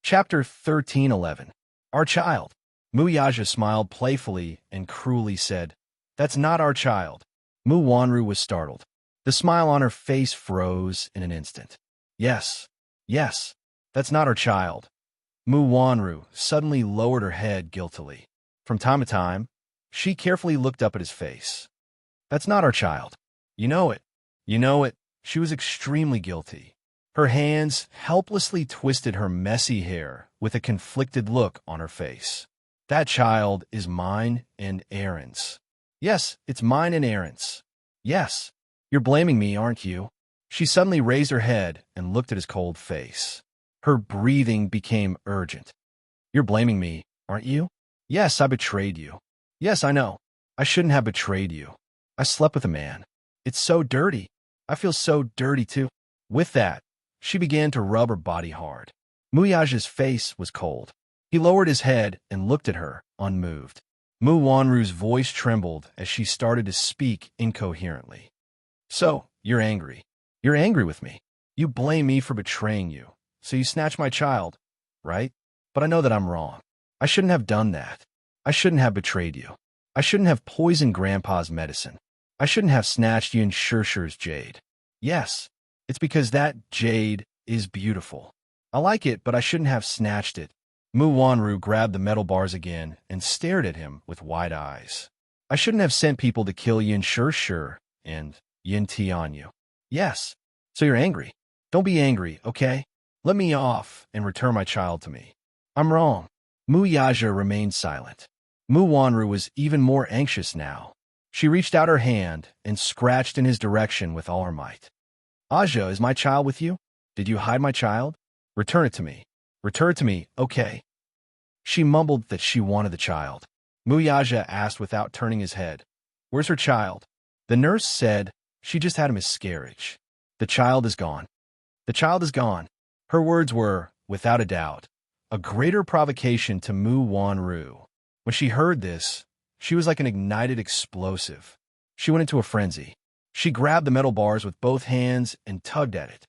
Chapter 13:11. Our child. Mu Yaja smiled playfully and cruelly said, "That's not our child." Mu Wanru was startled. The smile on her face froze in an instant. Yes, that's not our child." Mu Wanru suddenly lowered her head guiltily. From time to time, she carefully looked up at his face. "That's not our child. You know it. She was extremely guilty. Her hands helplessly twisted her messy hair with a conflicted look on her face. "That child is mine and Aaron's." "Yes, it's mine and Aaron's." "Yes, you're blaming me, aren't you?" She suddenly raised her head and looked at his cold face. Her breathing became urgent. "You're blaming me, aren't you?" "Yes, I betrayed you." "Yes, I know. I shouldn't have betrayed you. I slept with a man. It's so dirty. I feel so dirty, too." With that, she began to rub her body hard. Muyaja's face was cold. He lowered his head and looked at her, unmoved. Mu Wanru's voice trembled as she started to speak incoherently. "So, you're angry. You're angry with me. You blame me for betraying you. So you snatched my child, right? But I know that I'm wrong. I shouldn't have done that. I shouldn't have betrayed you. I shouldn't have poisoned Grandpa's medicine. I shouldn't have snatched you in Shirshir's jade. Yes, it's because that jade is beautiful. I like it, but I shouldn't have snatched it." Mu Wanru grabbed the metal bars again and stared at him with wide eyes. "I shouldn't have sent people to kill Yin Shirshir and Yin Tianyu." "Yes, so you're angry. Don't be angry, okay? Let me off and return my child to me." "I'm wrong." Mu Yaja remained silent. Mu Wanru was even more anxious now. She reached out her hand and scratched in his direction with all her might. Aja, is my child with you? Did you hide my child? Return it to me. Return it to me, okay. She mumbled that she wanted the child. Muyaja asked without turning his head, Where's her child? The nurse said, She just had a miscarriage. The child is gone. The child is gone. Her words were, without a doubt, a greater provocation to Mu Wanru. When she heard this, she was like an ignited explosive. She went into a frenzy. She grabbed the metal bars with both hands and tugged at it.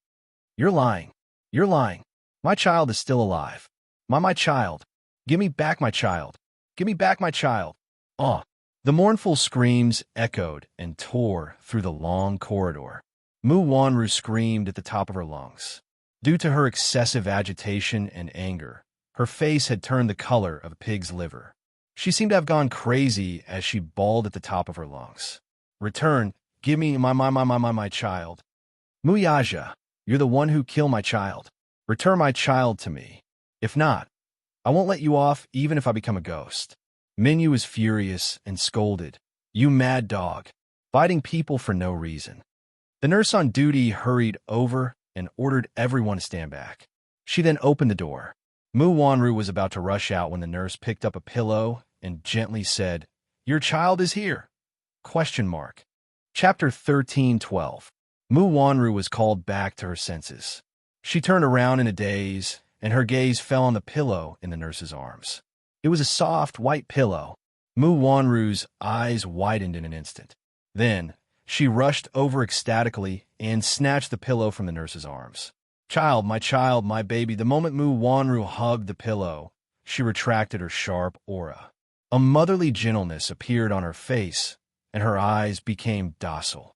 You're lying. You're lying. My child is still alive. My child. Give me back my child. Give me back my child. The mournful screams echoed and tore through the long corridor. Mu Wanru screamed at the top of her lungs. Due to her excessive agitation and anger, her face had turned the color of a pig's liver. She seemed to have gone crazy as she bawled at the top of her lungs. Return, give me my child. Muyaja, you're the one who killed my child. Return my child to me. If not, I won't let you off even if I become a ghost. Minyu was furious and scolded. You mad dog, biting people for no reason. The nurse on duty hurried over and ordered everyone to stand back. She then opened the door. Mu Wanru was about to rush out when the nurse picked up a pillow and gently said, Your child is here? ? Chapter 13:12. Mu Wanru was called back to her senses. She turned around in a daze, and her gaze fell on the pillow in the nurse's arms. It was a soft, white pillow. Mu Wanru's eyes widened in an instant. Then, she rushed over ecstatically and snatched the pillow from the nurse's arms. Child, my baby. The moment Mu Wanru hugged the pillow, she retracted her sharp aura. A motherly gentleness appeared on her face, and her eyes became docile.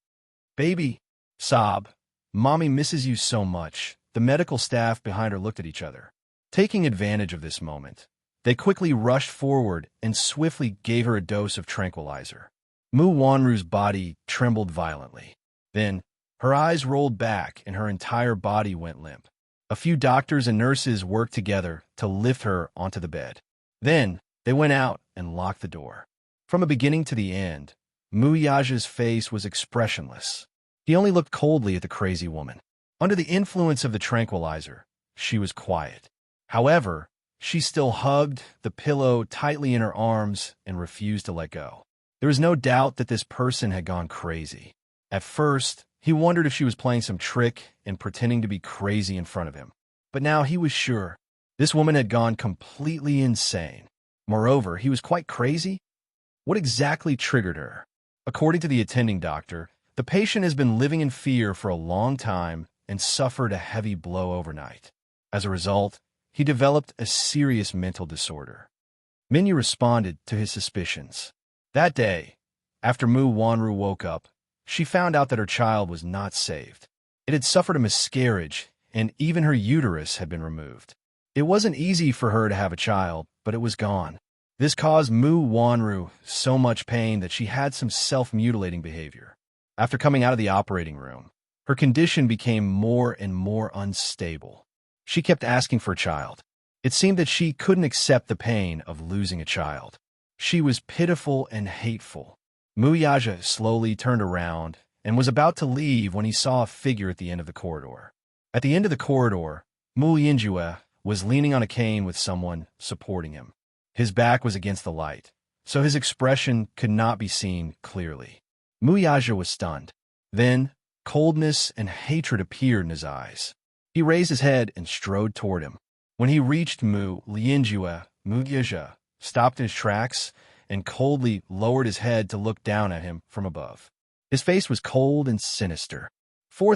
Baby, sob. Mommy misses you so much. The medical staff behind her looked at each other. Taking advantage of this moment, they quickly rushed forward and swiftly gave her a dose of tranquilizer. Mu Wanru's body trembled violently. Then, her eyes rolled back and her entire body went limp. A few doctors and nurses worked together to lift her onto the bed. Then, they went out and locked the door. From the beginning to the end, Muyaja's face was expressionless. He only looked coldly at the crazy woman. Under the influence of the tranquilizer, she was quiet. However, she still hugged the pillow tightly in her arms and refused to let go. There was no doubt that this person had gone crazy. At first, he wondered if she was playing some trick and pretending to be crazy in front of him. But now he was sure. This woman had gone completely insane. Moreover, he was quite crazy. What exactly triggered her? According to the attending doctor, the patient has been living in fear for a long time and suffered a heavy blow overnight. As a result, he developed a serious mental disorder. Minyu responded to his suspicions. That day, after Mu Wanru woke up, she found out that her child was not saved. It had suffered a miscarriage, and even her uterus had been removed. It wasn't easy for her to have a child, but it was gone. This caused Mu Wanru so much pain that she had some self-mutilating behavior. After coming out of the operating room, her condition became more and more unstable. She kept asking for a child. It seemed that she couldn't accept the pain of losing a child. She was pitiful and hateful. Muyaja slowly turned around and was about to leave when he saw a figure at the end of the corridor. At the end of the corridor, Mu Yinjue was leaning on a cane with someone supporting him. His back was against the light, so his expression could not be seen clearly. Muyaja was stunned. Then, coldness and hatred appeared in his eyes. He raised his head and strode toward him. When he reached Muyaja stopped in his tracks and coldly lowered his head to look down at him from above. His face was cold and sinister.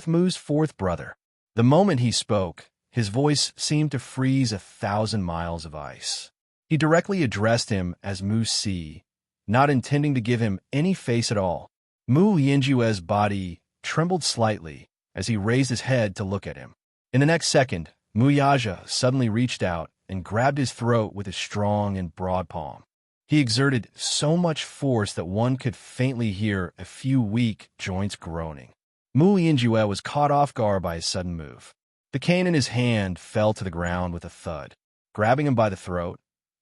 Mu's fourth brother. The moment he spoke, his voice seemed to freeze 1,000 miles of ice. He directly addressed him as Mu Si, not intending to give him any face at all. Mu Yinjue's body trembled slightly as he raised his head to look at him. In the next second, Muyaja suddenly reached out and grabbed his throat with his strong and broad palm. He exerted so much force that one could faintly hear a few weak joints groaning. Mu Yinjue was caught off guard by his sudden move. The cane in his hand fell to the ground with a thud. Grabbing him by the throat,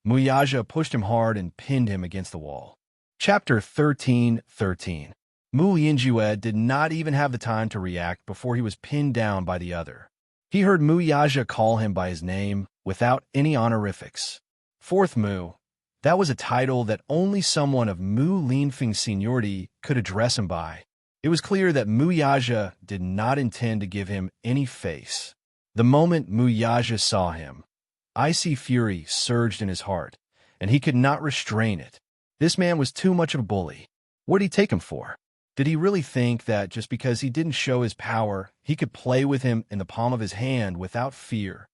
Muyaja pushed him hard and pinned him against the wall. Chapter 13:13. Mu Yinjue did not even have the time to react before he was pinned down by the other. He heard Mu Yaja call him by his name without any honorifics. Fourth Mu. That was a title that only someone of Mu Linfeng's seniority could address him by. It was clear that Mu Yaja did not intend to give him any face. The moment Mu Yaja saw him, icy fury surged in his heart, and he could not restrain it. This man was too much of a bully. What did he take him for? Did he really think that just because he didn't show his power, he could play with him in the palm of his hand without fear?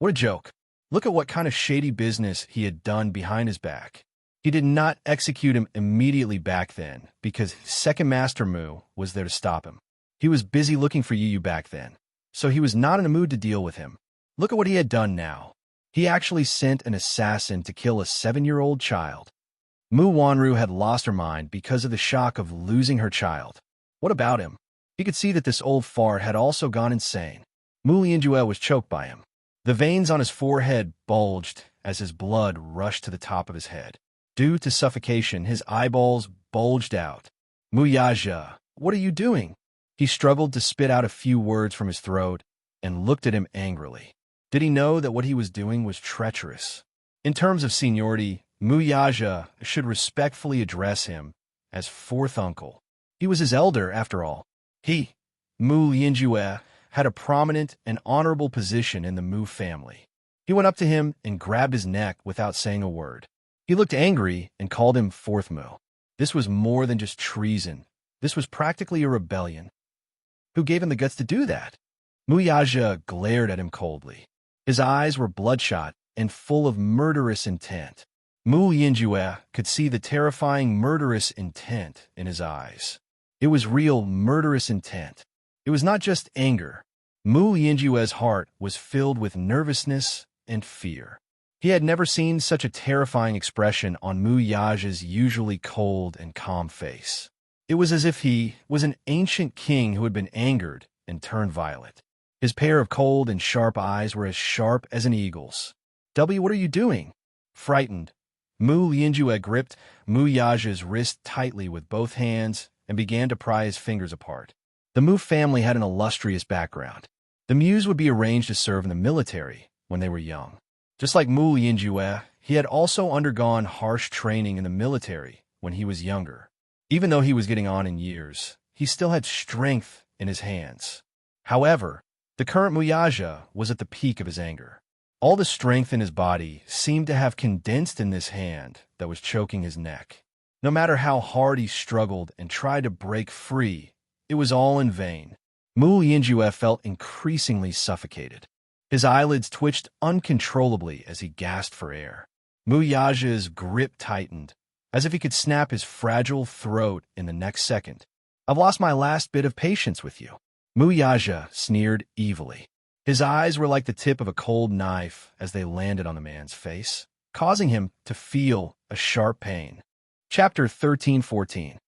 What a joke. Look at what kind of shady business he had done behind his back. He did not execute him immediately back then because Second Master Mu was there to stop him. He was busy looking for Yu back then, so he was not in a mood to deal with him. Look at what he had done now. He actually sent an assassin to kill a 7-year-old child. Mu Wanru had lost her mind because of the shock of losing her child. What about him? He could see that this old fart had also gone insane. Mu Lianjue was choked by him. The veins on his forehead bulged as his blood rushed to the top of his head. Due to suffocation, his eyeballs bulged out. Mu Yaja, what are you doing? He struggled to spit out a few words from his throat and looked at him angrily. Did he know that what he was doing was treacherous? In terms of seniority, Mu Yaja should respectfully address him as fourth uncle. He was his elder, after all. He, Mu Lianjue, had a prominent and honorable position in the Mu family. He went up to him and grabbed his neck without saying a word. He looked angry and called him Fourth Mu. This was more than just treason. This was practically a rebellion. Who gave him the guts to do that? Mu Yaja glared at him coldly. His eyes were bloodshot and full of murderous intent. Mu Yinjue could see the terrifying murderous intent in his eyes. It was real murderous intent. It was not just anger. Mu Yinjue's heart was filled with nervousness and fear. He had never seen such a terrifying expression on Mu Yaja's usually cold and calm face. It was as if he was an ancient king who had been angered and turned violent. His pair of cold and sharp eyes were as sharp as an eagle's. What are you doing? Frightened, Mu Lianjue gripped Mu Yaja's wrist tightly with both hands and began to pry his fingers apart. The Mu family had an illustrious background. The Muse would be arranged to serve in the military when they were young. Just like Mu Lianjue, he had also undergone harsh training in the military when he was younger. Even though he was getting on in years, he still had strength in his hands. However, the current Mu Yaja was at the peak of his anger. All the strength in his body seemed to have condensed in this hand that was choking his neck. No matter how hard he struggled and tried to break free, it was all in vain. Mu Lianjue felt increasingly suffocated. His eyelids twitched uncontrollably as he gasped for air. Mu Yaja's grip tightened, as if he could snap his fragile throat in the next second. I've lost my last bit of patience with you. Mu Yaja sneered evilly. His eyes were like the tip of a cold knife as they landed on the man's face, causing him to feel a sharp pain. Chapter 13-14.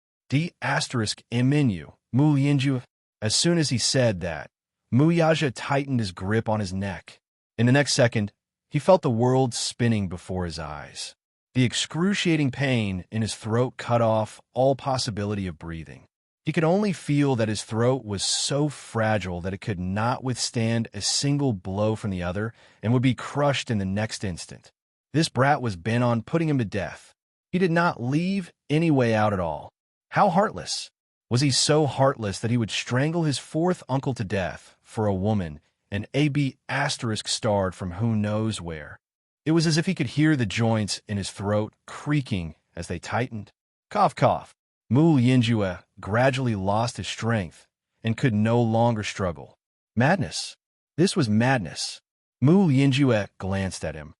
Menu. Mu Lianjue. As soon as he said that, Mu Yaja tightened his grip on his neck. In the next second, he felt the world spinning before his eyes. The excruciating pain in his throat cut off all possibility of breathing. He could only feel that his throat was so fragile that it could not withstand a single blow from the other and would be crushed in the next instant. This brat was bent on putting him to death. He did not leave any way out at all. How heartless! Was he so heartless that he would strangle his fourth uncle to death for a woman, an AB asterisk starred from who knows where? It was as if he could hear the joints in his throat creaking as they tightened. Cough, cough. Mu Yinjue gradually lost his strength and could no longer struggle. Madness. This was madness. Mu Yinjue glanced at him,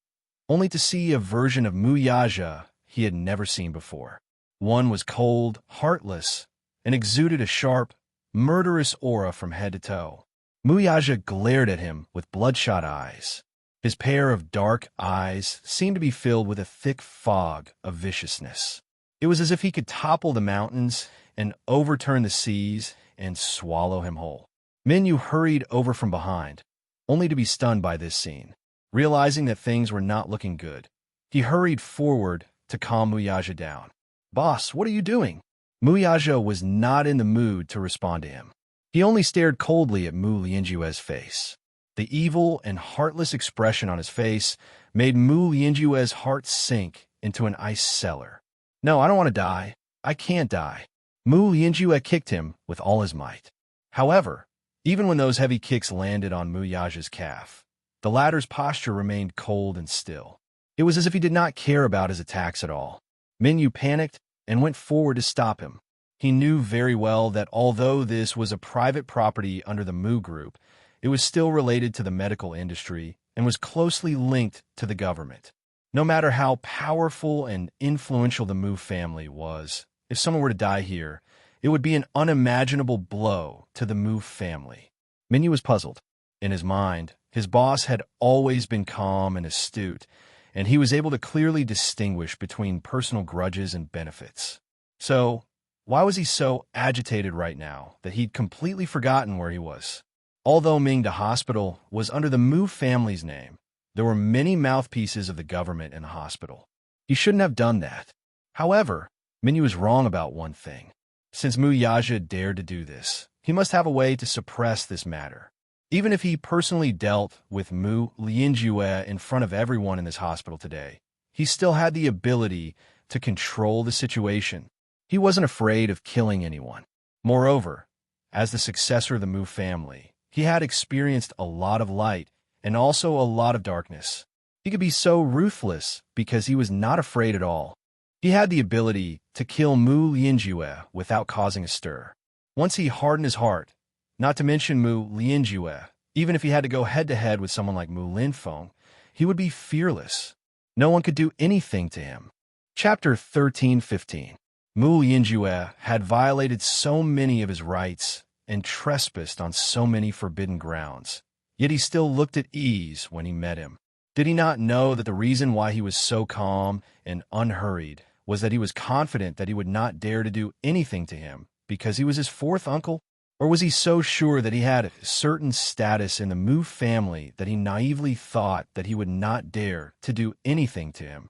only to see a version of Mu Yaja he had never seen before. One was cold, heartless, and exuded a sharp, murderous aura from head to toe. Mu Yaja glared at him with bloodshot eyes. His pair of dark eyes seemed to be filled with a thick fog of viciousness. It was as if he could topple the mountains and overturn the seas and swallow him whole. Minyu hurried over from behind, only to be stunned by this scene. Realizing that things were not looking good, he hurried forward to calm Mu Yaja down. Boss, what are you doing? Muyaja was not in the mood to respond to him. He only stared coldly at Mu Lianjue's face. The evil and heartless expression on his face made Mu Lianjue's heart sink into an ice cellar. No, I don't want to die. I can't die. Mu Lianjue kicked him with all his might. However, even when those heavy kicks landed on Muyaja's calf, the latter's posture remained cold and still. It was as if he did not care about his attacks at all. Minyu panicked and went forward to stop him. He knew very well that although this was a private property under the Mu Group, it was still related to the medical industry and was closely linked to the government. No matter how powerful and influential the Mu family was, if someone were to die here, it would be an unimaginable blow to the Mu family. Minyu was puzzled. In his mind, his boss had always been calm and astute, and he was able to clearly distinguish between personal grudges and benefits. So, why was he so agitated right now that he'd completely forgotten where he was? Although Mingda Hospital was under the Mu family's name, there were many mouthpieces of the government in the hospital. He shouldn't have done that. However, Minyu was wrong about one thing. Since Muyaja dared to do this, he must have a way to suppress this matter. Even if he personally dealt with Mu Lianjue in front of everyone in this hospital today, he still had the ability to control the situation. He wasn't afraid of killing anyone. Moreover, as the successor of the Mu family, he had experienced a lot of light and also a lot of darkness. He could be so ruthless because he was not afraid at all. He had the ability to kill Mu Lianjue without causing a stir. Once he hardened his heart, not to mention Mu Lianjue, even if he had to go head-to-head with someone like Mu Linfeng, he would be fearless. No one could do anything to him. Chapter 13-15. Mu Lianjue had violated so many of his rights and trespassed on so many forbidden grounds, yet he still looked at ease when he met him. Did he not know that the reason why he was so calm and unhurried was that he was confident that he would not dare to do anything to him because he was his fourth uncle? Or was he so sure that he had a certain status in the Mu family that he naively thought that he would not dare to do anything to him?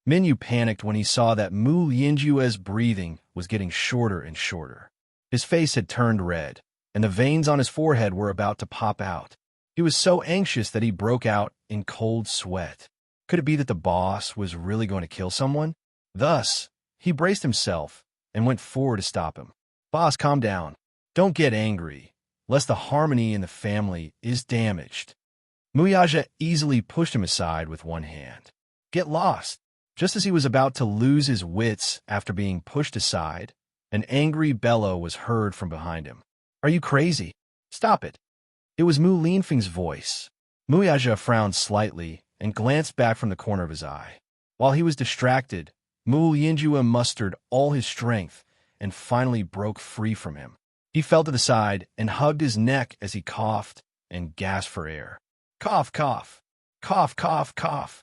Minyu panicked when he saw that Mu Lianjue's breathing was getting shorter and shorter. His face had turned red, and the veins on his forehead were about to pop out. He was so anxious that he broke out in cold sweat. Could it be that the boss was really going to kill someone? Thus, he braced himself and went forward to stop him. "Boss, calm down. Don't get angry, lest the harmony in the family is damaged." Muyaja easily pushed him aside with one hand. "Get lost." Just as he was about to lose his wits after being pushed aside, an angry bellow was heard from behind him. "Are you crazy? Stop it." It was Mu Linfeng's voice. Muyaja frowned slightly and glanced back from the corner of his eye. While he was distracted, Mu Lianjue mustered all his strength and finally broke free from him. He fell to the side and hugged his neck as he coughed and gasped for air. Cough, cough, cough, cough, cough.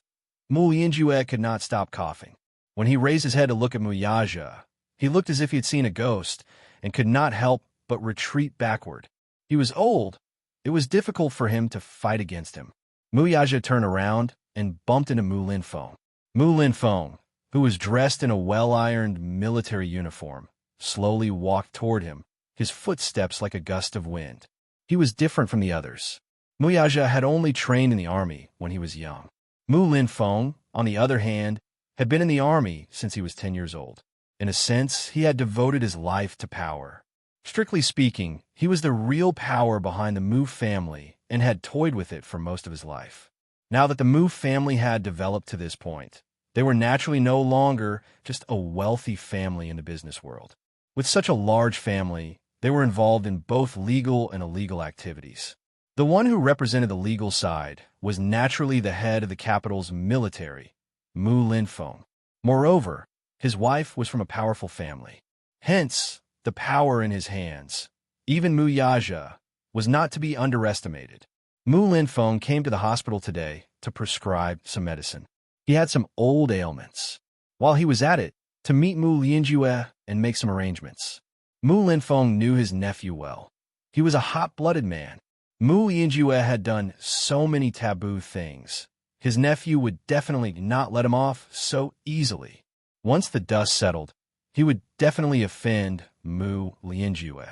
Mu Lianjue could not stop coughing. When he raised his head to look at Muyaja, he looked as if he had seen a ghost and could not help but retreat backward. He was old. It was difficult for him to fight against him. Muyaja turned around and bumped into Mu Linfeng. Mu Linfeng, who was dressed in a well-ironed military uniform, slowly walked toward him, his footsteps like a gust of wind. He was different from the others. Muyaja had only trained in the army when he was young. Mu Linfeng, on the other hand, had been in the army since he was 10 years old. In a sense, he had devoted his life to power. Strictly speaking, he was the real power behind the Mu family and had toyed with it for most of his life. Now that the Mu family had developed to this point, they were naturally no longer just a wealthy family in the business world. With such a large family, they were involved in both legal and illegal activities. The one who represented the legal side was naturally the head of the capital's military, Mu Linfeng. Moreover, his wife was from a powerful family. Hence, the power in his hands, even Muyaja, was not to be underestimated. Mu Linfeng came to the hospital today to prescribe some medicine. He had some old ailments. While he was at it, to meet Mu Lianjue and make some arrangements. Mu Linfeng knew his nephew well. He was a hot-blooded man. Mu Lianjue had done so many taboo things. His nephew would definitely not let him off so easily. Once the dust settled, he would definitely offend Mu Lianjue.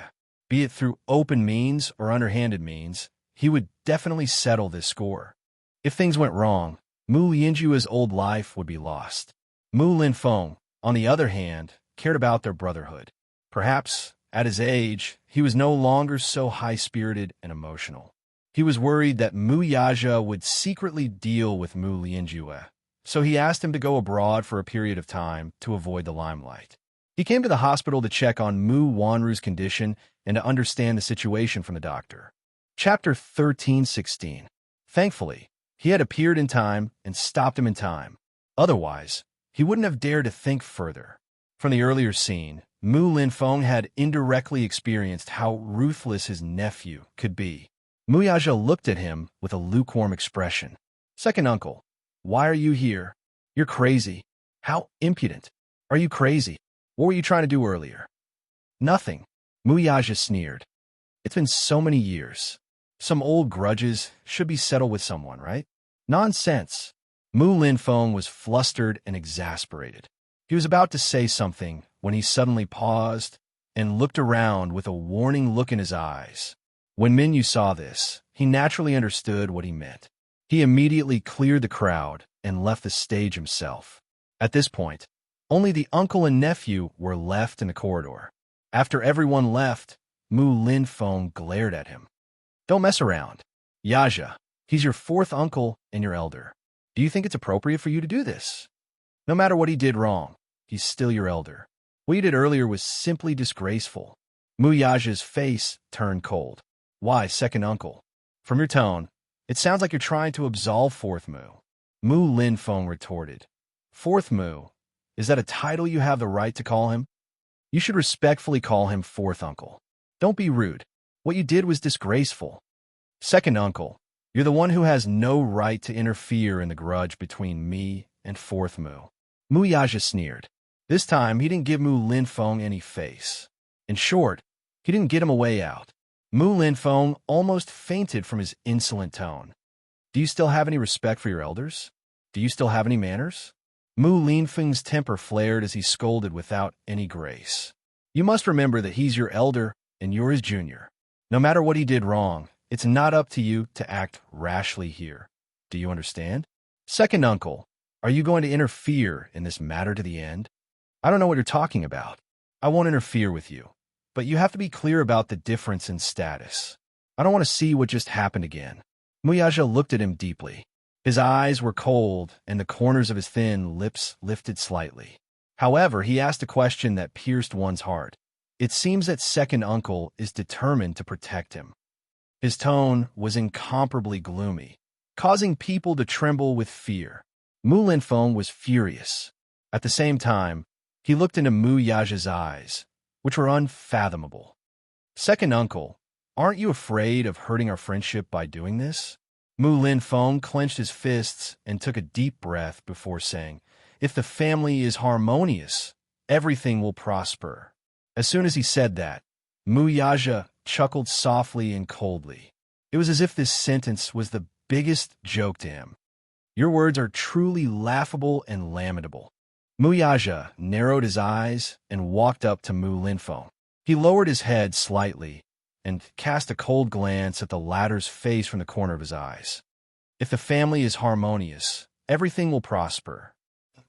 Be it through open means or underhanded means, he would definitely settle this score. If things went wrong, Mu Lianjue's old life would be lost. Mu Linfeng, on the other hand, cared about their brotherhood. Perhaps, at his age, he was no longer so high-spirited and emotional. He was worried that Mu Yaja would secretly deal with Mu Lianjue, so he asked him to go abroad for a period of time to avoid the limelight. He came to the hospital to check on Mu Wanru's condition and to understand the situation from the doctor. Chapter 13:16. Thankfully, he had appeared in time and stopped him in time. Otherwise, he wouldn't have dared to think further. From the earlier scene, Mu Linfeng had indirectly experienced how ruthless his nephew could be. Mu Yaja looked at him with a lukewarm expression. Second uncle, why are you here? You're crazy. How impudent. Are you crazy? What were you trying to do earlier? Nothing. Mu Yaja sneered. It's been so many years. Some old grudges should be settled with someone, right? Nonsense. Mu Linfeng was flustered and exasperated. He was about to say something when he suddenly paused and looked around with a warning look in his eyes. When Minyu saw this, he naturally understood what he meant. He immediately cleared the crowd and left the stage himself. At this point, only the uncle and nephew were left in the corridor. After everyone left, Mu Linfeng glared at him. Don't mess around. Yaja, he's your fourth uncle and your elder. Do you think it's appropriate for you to do this? No matter what he did wrong, he's still your elder. What you did earlier was simply disgraceful. Mu Yaja's face turned cold. Why, second uncle? From your tone, it sounds like you're trying to absolve fourth Mu. Mu Linfeng retorted. Fourth Mu? Is that a title you have the right to call him? You should respectfully call him fourth uncle. Don't be rude. What you did was disgraceful. Second uncle, you're the one who has no right to interfere in the grudge between me and fourth Mu. Mu Yaja sneered. This time, he didn't give Mu Linfeng any face. In short, he didn't get him a way out. Mu Linfeng almost fainted from his insolent tone. Do you still have any respect for your elders? Do you still have any manners? Mu Linfeng's temper flared as he scolded without any grace. You must remember that he's your elder and you're his junior. No matter what he did wrong, it's not up to you to act rashly here. Do you understand? Second uncle, are you going to interfere in this matter to the end? I don't know what you're talking about. I won't interfere with you. But you have to be clear about the difference in status. I don't want to see what just happened again. Mu Yaja looked at him deeply. His eyes were cold, and the corners of his thin lips lifted slightly. However, he asked a question that pierced one's heart. It seems that second uncle is determined to protect him. His tone was incomparably gloomy, causing people to tremble with fear. Mu Linfeng was furious. At the same time, he looked into Mu Yaja's eyes, which were unfathomable. Second uncle, aren't you afraid of hurting our friendship by doing this? Mu Linfeng clenched his fists and took a deep breath before saying, if the family is harmonious, everything will prosper. As soon as he said that, Mu Yaja chuckled softly and coldly. It was as if this sentence was the biggest joke to him. Your words are truly laughable and lamentable. Mu Yaja narrowed his eyes and walked up to Mu Linfeng. He lowered his head slightly and cast a cold glance at the latter's face from the corner of his eyes. If the family is harmonious, everything will prosper.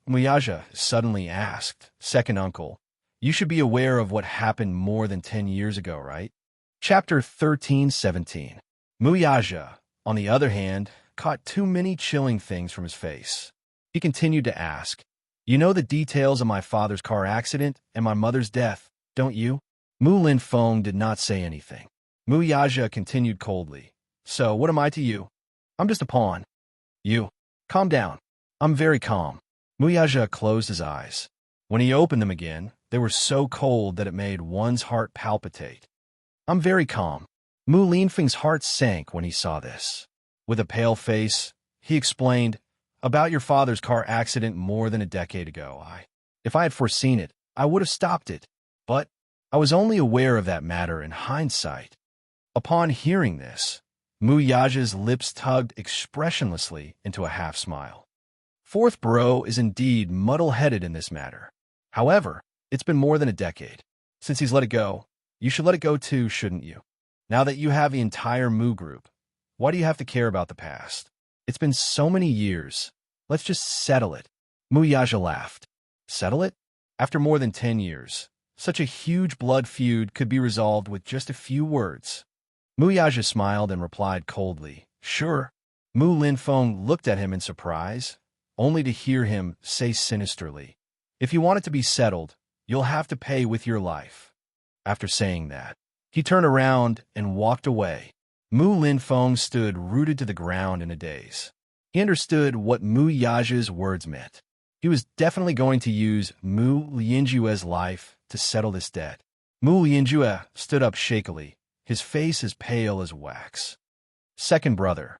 Mu Yaja suddenly asked, second uncle, you should be aware of what happened more than 10 years ago, right? Chapter 13:17. Mu Yaja, on the other hand, caught too many chilling things from his face. He continued to ask, you know the details of my father's car accident and my mother's death, don't you? Mu Linfeng did not say anything. Mu Yaja continued coldly. So, what am I to you? I'm just a pawn. You. Calm down. I'm very calm. Mu Yaja closed his eyes. When he opened them again, they were so cold that it made one's heart palpitate. I'm very calm. Mu Linfeng's heart sank when he saw this. With a pale face, he explained, about your father's car accident more than a decade ago. If I had foreseen it, I would have stopped it. But I was only aware of that matter in hindsight. Upon hearing this, Mu Yaja's lips tugged expressionlessly into a half-smile. Fourth bro is indeed muddle-headed in this matter. However, It's been more than a decade. Since he's let it go, you should let it go too, shouldn't you? Now that you have the entire Mu group, why do you have to care about the past? It's been so many years. Let's just settle it. Mu Yaja laughed. Settle it? After more than 10 years, such a huge blood feud could be resolved with just a few words. Mu Yaja smiled and replied coldly, Sure. Mu Linfeng looked at him in surprise, only to hear him say sinisterly, If you want it to be settled, you'll have to pay with your life. After saying that, he turned around and walked away. Mu Linfeng stood rooted to the ground in a daze. He understood what Mu Yaja's words meant. He was definitely going to use Mu Lianjue's life to settle this debt. Mu Lianjue stood up shakily, his face as pale as wax. Second brother.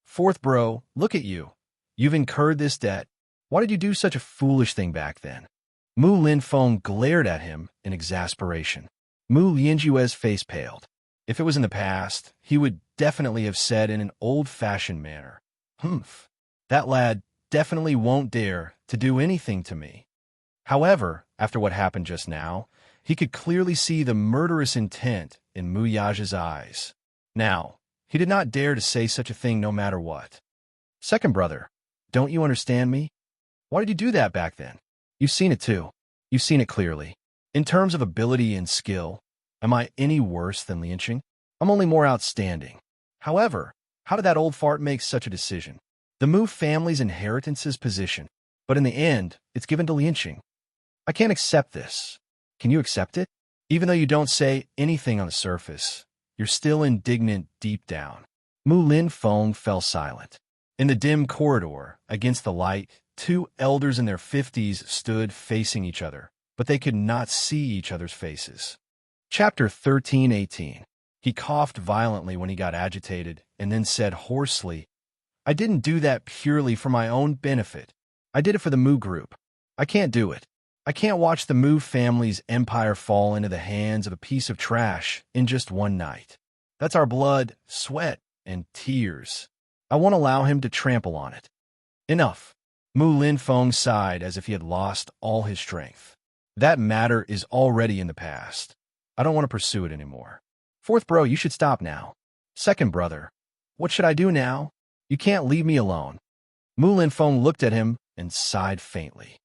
Fourth bro, look at you. You've incurred this debt. Why did you do such a foolish thing back then? Mu Linfeng glared at him in exasperation. Mu Lianjue's face paled. If it was in the past, he would definitely have said in an old-fashioned manner, Humph, that lad definitely won't dare to do anything to me. However, after what happened just now, he could clearly see the murderous intent in Mu Yaja's eyes. Now, he did not dare to say such a thing no matter what. Second brother, don't you understand me? Why did you do that back then? You've seen it too. You've seen it clearly. In terms of ability and skill, am I any worse than Lianqing? I'm only more outstanding. However, how did that old fart make such a decision? The Mu family's inheritance is position, but in the end, it's given to Lianqing. I can't accept this. Can you accept it? Even though you don't say anything on the surface, you're still indignant deep down. Mu Linfeng fell silent. In the dim corridor, against the light, two elders in their 50s stood facing each other, but they could not see each other's faces. Chapter 1318. He coughed violently when he got agitated, and then said hoarsely, I didn't do that purely for my own benefit. I did it for the Mu group. I can't do it. I can't watch the Mu family's empire fall into the hands of a piece of trash in just one night. That's our blood, sweat, and tears. I won't allow him to trample on it. Enough. Mu Linfeng sighed as if he had lost all his strength. That matter is already in the past. I don't want to pursue it anymore. Fourth bro, you should stop now. Second brother, what should I do now? You can't leave me alone. Mu Linfeng looked at him and sighed faintly.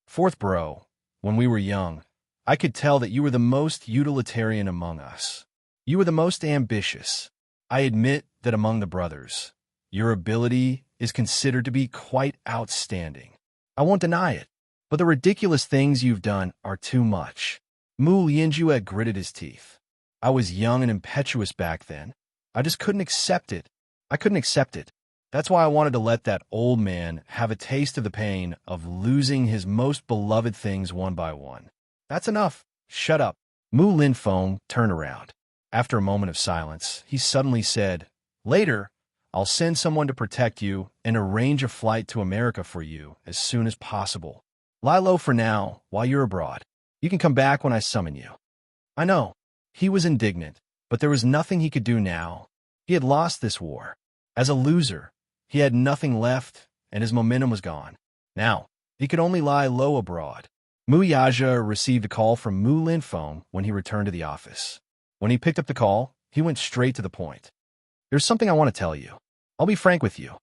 Fourth bro, when we were young, I could tell that you were the most utilitarian among us. You were the most ambitious. I admit that among the brothers, your ability is considered to be quite outstanding. I won't deny it, but the ridiculous things you've done are too much. Mu Lianjue gritted his teeth. I was young and impetuous back then. I just couldn't accept it. I couldn't accept it. That's why I wanted to let that old man have a taste of the pain of losing his most beloved things one by one. That's enough. Shut up. Mu Linfeng turned around. After a moment of silence, he suddenly said, Later, I'll send someone to protect you and arrange a flight to America for you as soon as possible. Lie low for now while you're abroad. You can come back when I summon you. I know. He was indignant, but there was nothing he could do now. He had lost this war. As a loser, he had nothing left, and his momentum was gone. Now, he could only lie low abroad. Mu Yaja received a call from Mu Linfeng when he returned to the office. When he picked up the call, he went straight to the point. There's something I want to tell you. I'll be frank with you.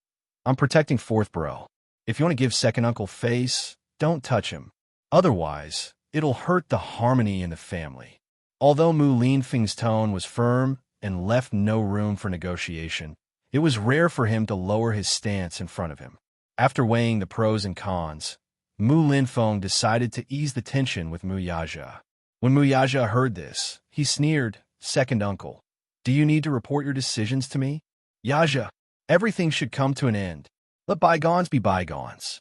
I'm protecting fourth bro. If you want to give second uncle face, don't touch him. Otherwise, it'll hurt the harmony in the family. Although Mu Linfeng's tone was firm and left no room for negotiation, it was rare for him to lower his stance in front of him. After weighing the pros and cons, Mu Linfeng decided to ease the tension with Mu Yaja. When Mu Yaja heard this, he sneered, Second uncle, do you need to report your decisions to me? Yaja, everything should come to an end. Let bygones be bygones.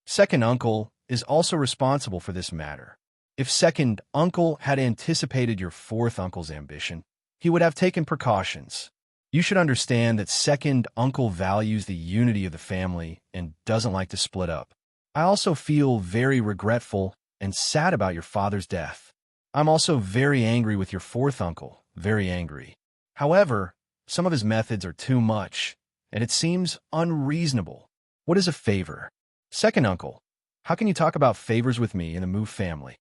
Second uncle is also responsible for this matter. If second uncle had anticipated your fourth uncle's ambition, he would have taken precautions. You should understand that second uncle values the unity of the family and doesn't like to split up. I also feel very regretful and sad about your father's death. I'm also very angry with your fourth uncle, very angry. However, some of his methods are too much, and it seems unreasonable. What is a favor? Second uncle, how can you talk about favors with me in the Mu family?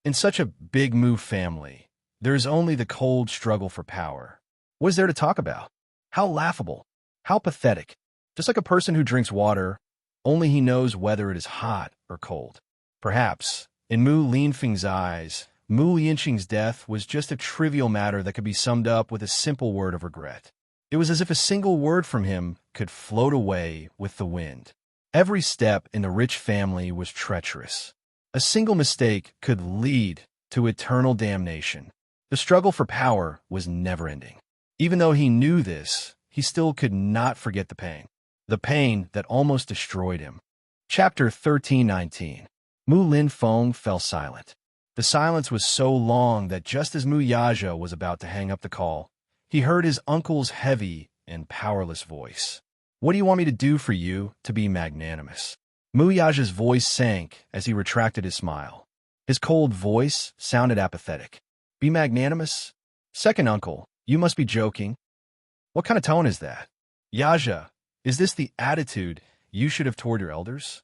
In such a big Mu family, there is only the cold struggle for power. What is there to talk about? How laughable. How pathetic. Just like a person who drinks water, only he knows whether it is hot or cold. Perhaps, in Mu Linfeng's eyes, Mu Yinqing's death was just a trivial matter that could be summed up with a simple word of regret. It was as if a single word from him could float away with the wind. Every step in the rich family was treacherous. A single mistake could lead to eternal damnation. The struggle for power was never-ending. Even though he knew this, he still could not forget the pain. The pain that almost destroyed him. Chapter 1319. Mu Linfeng fell silent. The silence was so long that just as Mu Yaja was about to hang up the call, he heard his uncle's heavy and powerless voice. "What do you want me to do for you to be magnanimous?" Mu Yaja's voice sank as he retracted his smile. His cold voice sounded apathetic. "Be magnanimous? Second uncle, you must be joking. What kind of tone is that? Yaja, is this the attitude you should have toward your elders?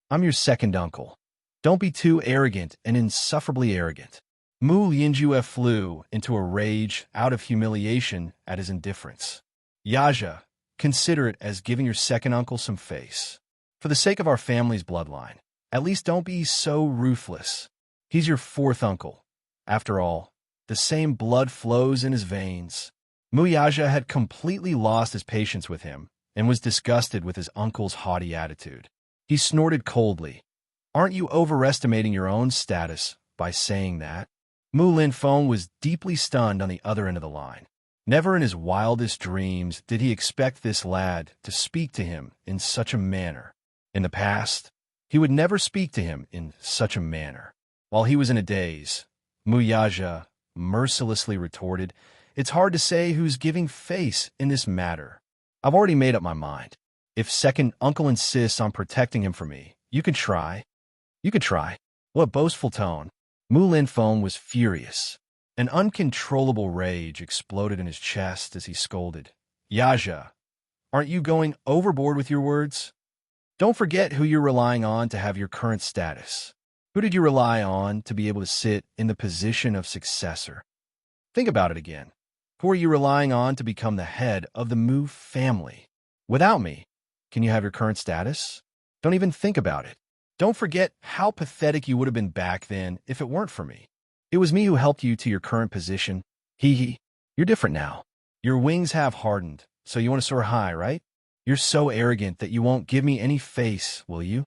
I'm your second uncle. Don't be too arrogant and insufferably arrogant." Mu Yinjue flew into a rage out of humiliation at his indifference. "Yaja, consider it as giving your second uncle some face. For the sake of our family's bloodline, at least don't be so ruthless. He's your fourth uncle. After all, the same blood flows in his veins." Mu Yaja had completely lost his patience with him and was disgusted with his uncle's haughty attitude. He snorted coldly. "Aren't you overestimating your own status by saying that?" Mu Linfeng was deeply stunned on the other end of the line. Never in his wildest dreams did he expect this lad to speak to him in such a manner. In the past, he would never speak to him in such a manner. While he was in a daze, Mu Yaja mercilessly retorted, "It's hard to say who's giving face in this matter. I've already made up my mind. If second uncle insists on protecting him from me, you can try. You can try." What a boastful tone. Mu Linfeng was furious. An uncontrollable rage exploded in his chest as he scolded. "Yaja, aren't you going overboard with your words? Don't forget who you're relying on to have your current status. Who did you rely on to be able to sit in the position of successor? Think about it again. Who are you relying on to become the head of the Mu family? Without me, can you have your current status? Don't even think about it. Don't forget how pathetic you would have been back then if it weren't for me. It was me who helped you to your current position. You're different now. Your wings have hardened, so you want to soar high, right? You're so arrogant that you won't give me any face, will you?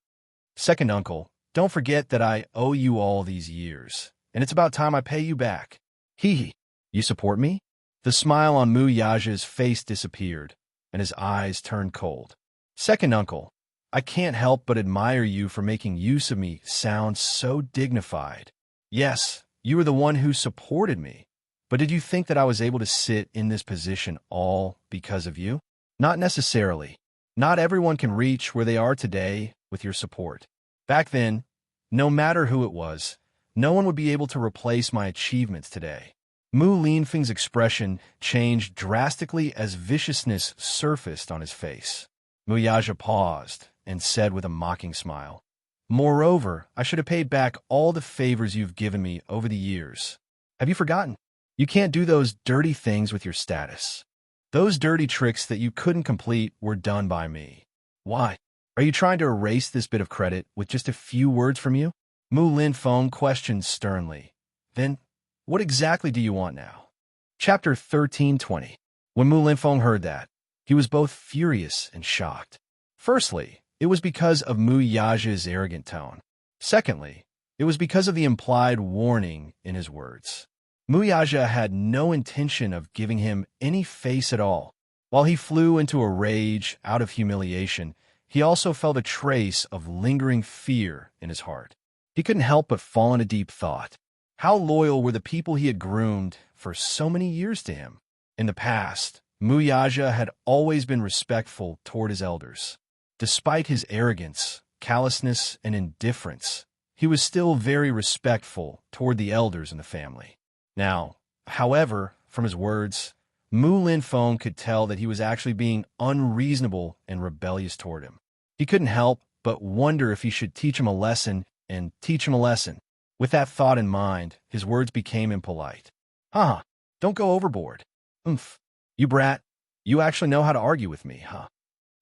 Second uncle, don't forget that I owe you all these years, and it's about time I pay you back. You support me?" The smile on Mu Yaja's face disappeared, and his eyes turned cold. "Second uncle, I can't help but admire you for making use of me sound so dignified. Yes, you were the one who supported me, but did you think that I was able to sit in this position all because of you? Not necessarily. Not everyone can reach where they are today with your support. Back then, no matter who it was, no one would be able to replace my achievements today." Mu Linfeng's expression changed drastically as viciousness surfaced on his face. Mu Yaja paused and said with a mocking smile, "Moreover, I should have paid back all the favors you've given me over the years. Have you forgotten? You can't do those dirty things with your status. Those dirty tricks that you couldn't complete were done by me. Why? Are you trying to erase this bit of credit with just a few words from you?" Mu Linfeng questioned sternly. "Then, what exactly do you want now?" Chapter 1320. When Mu Linfeng heard that, he was both furious and shocked. Firstly, it was because of Mu Yaja's arrogant tone. Secondly, it was because of the implied warning in his words. Mu Yaja had no intention of giving him any face at all. While he flew into a rage out of humiliation, he also felt a trace of lingering fear in his heart. He couldn't help but fall into deep thought. How loyal were the people he had groomed for so many years to him? In the past, Mu Yaja had always been respectful toward his elders. Despite his arrogance, callousness, and indifference, he was still very respectful toward the elders in the family. Now, however, from his words, Mu Linfeng could tell that he was actually being unreasonable and rebellious toward him. He couldn't help but wonder if he should teach him a lesson and teach him a lesson. With that thought in mind, his words became impolite. Huh, don't go overboard. Oomph. You brat, you actually know how to argue with me, huh?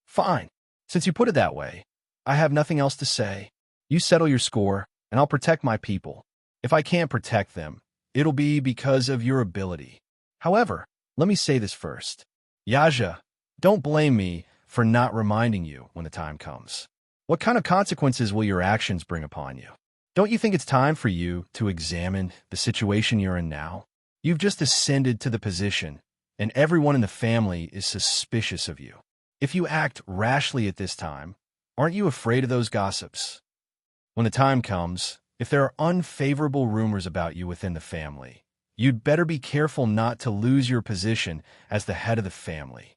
Fine. Since you put it that way, I have nothing else to say. You settle your score, and I'll protect my people. If I can't protect them, it'll be because of your ability. However, let me say this first. Yaja, don't blame me for not reminding you when the time comes. What kind of consequences will your actions bring upon you? Don't you think it's time for you to examine the situation you're in now? You've just ascended to the position, and everyone in the family is suspicious of you. If you act rashly at this time, aren't you afraid of those gossips? When the time comes, if there are unfavorable rumors about you within the family, you'd better be careful not to lose your position as the head of the family.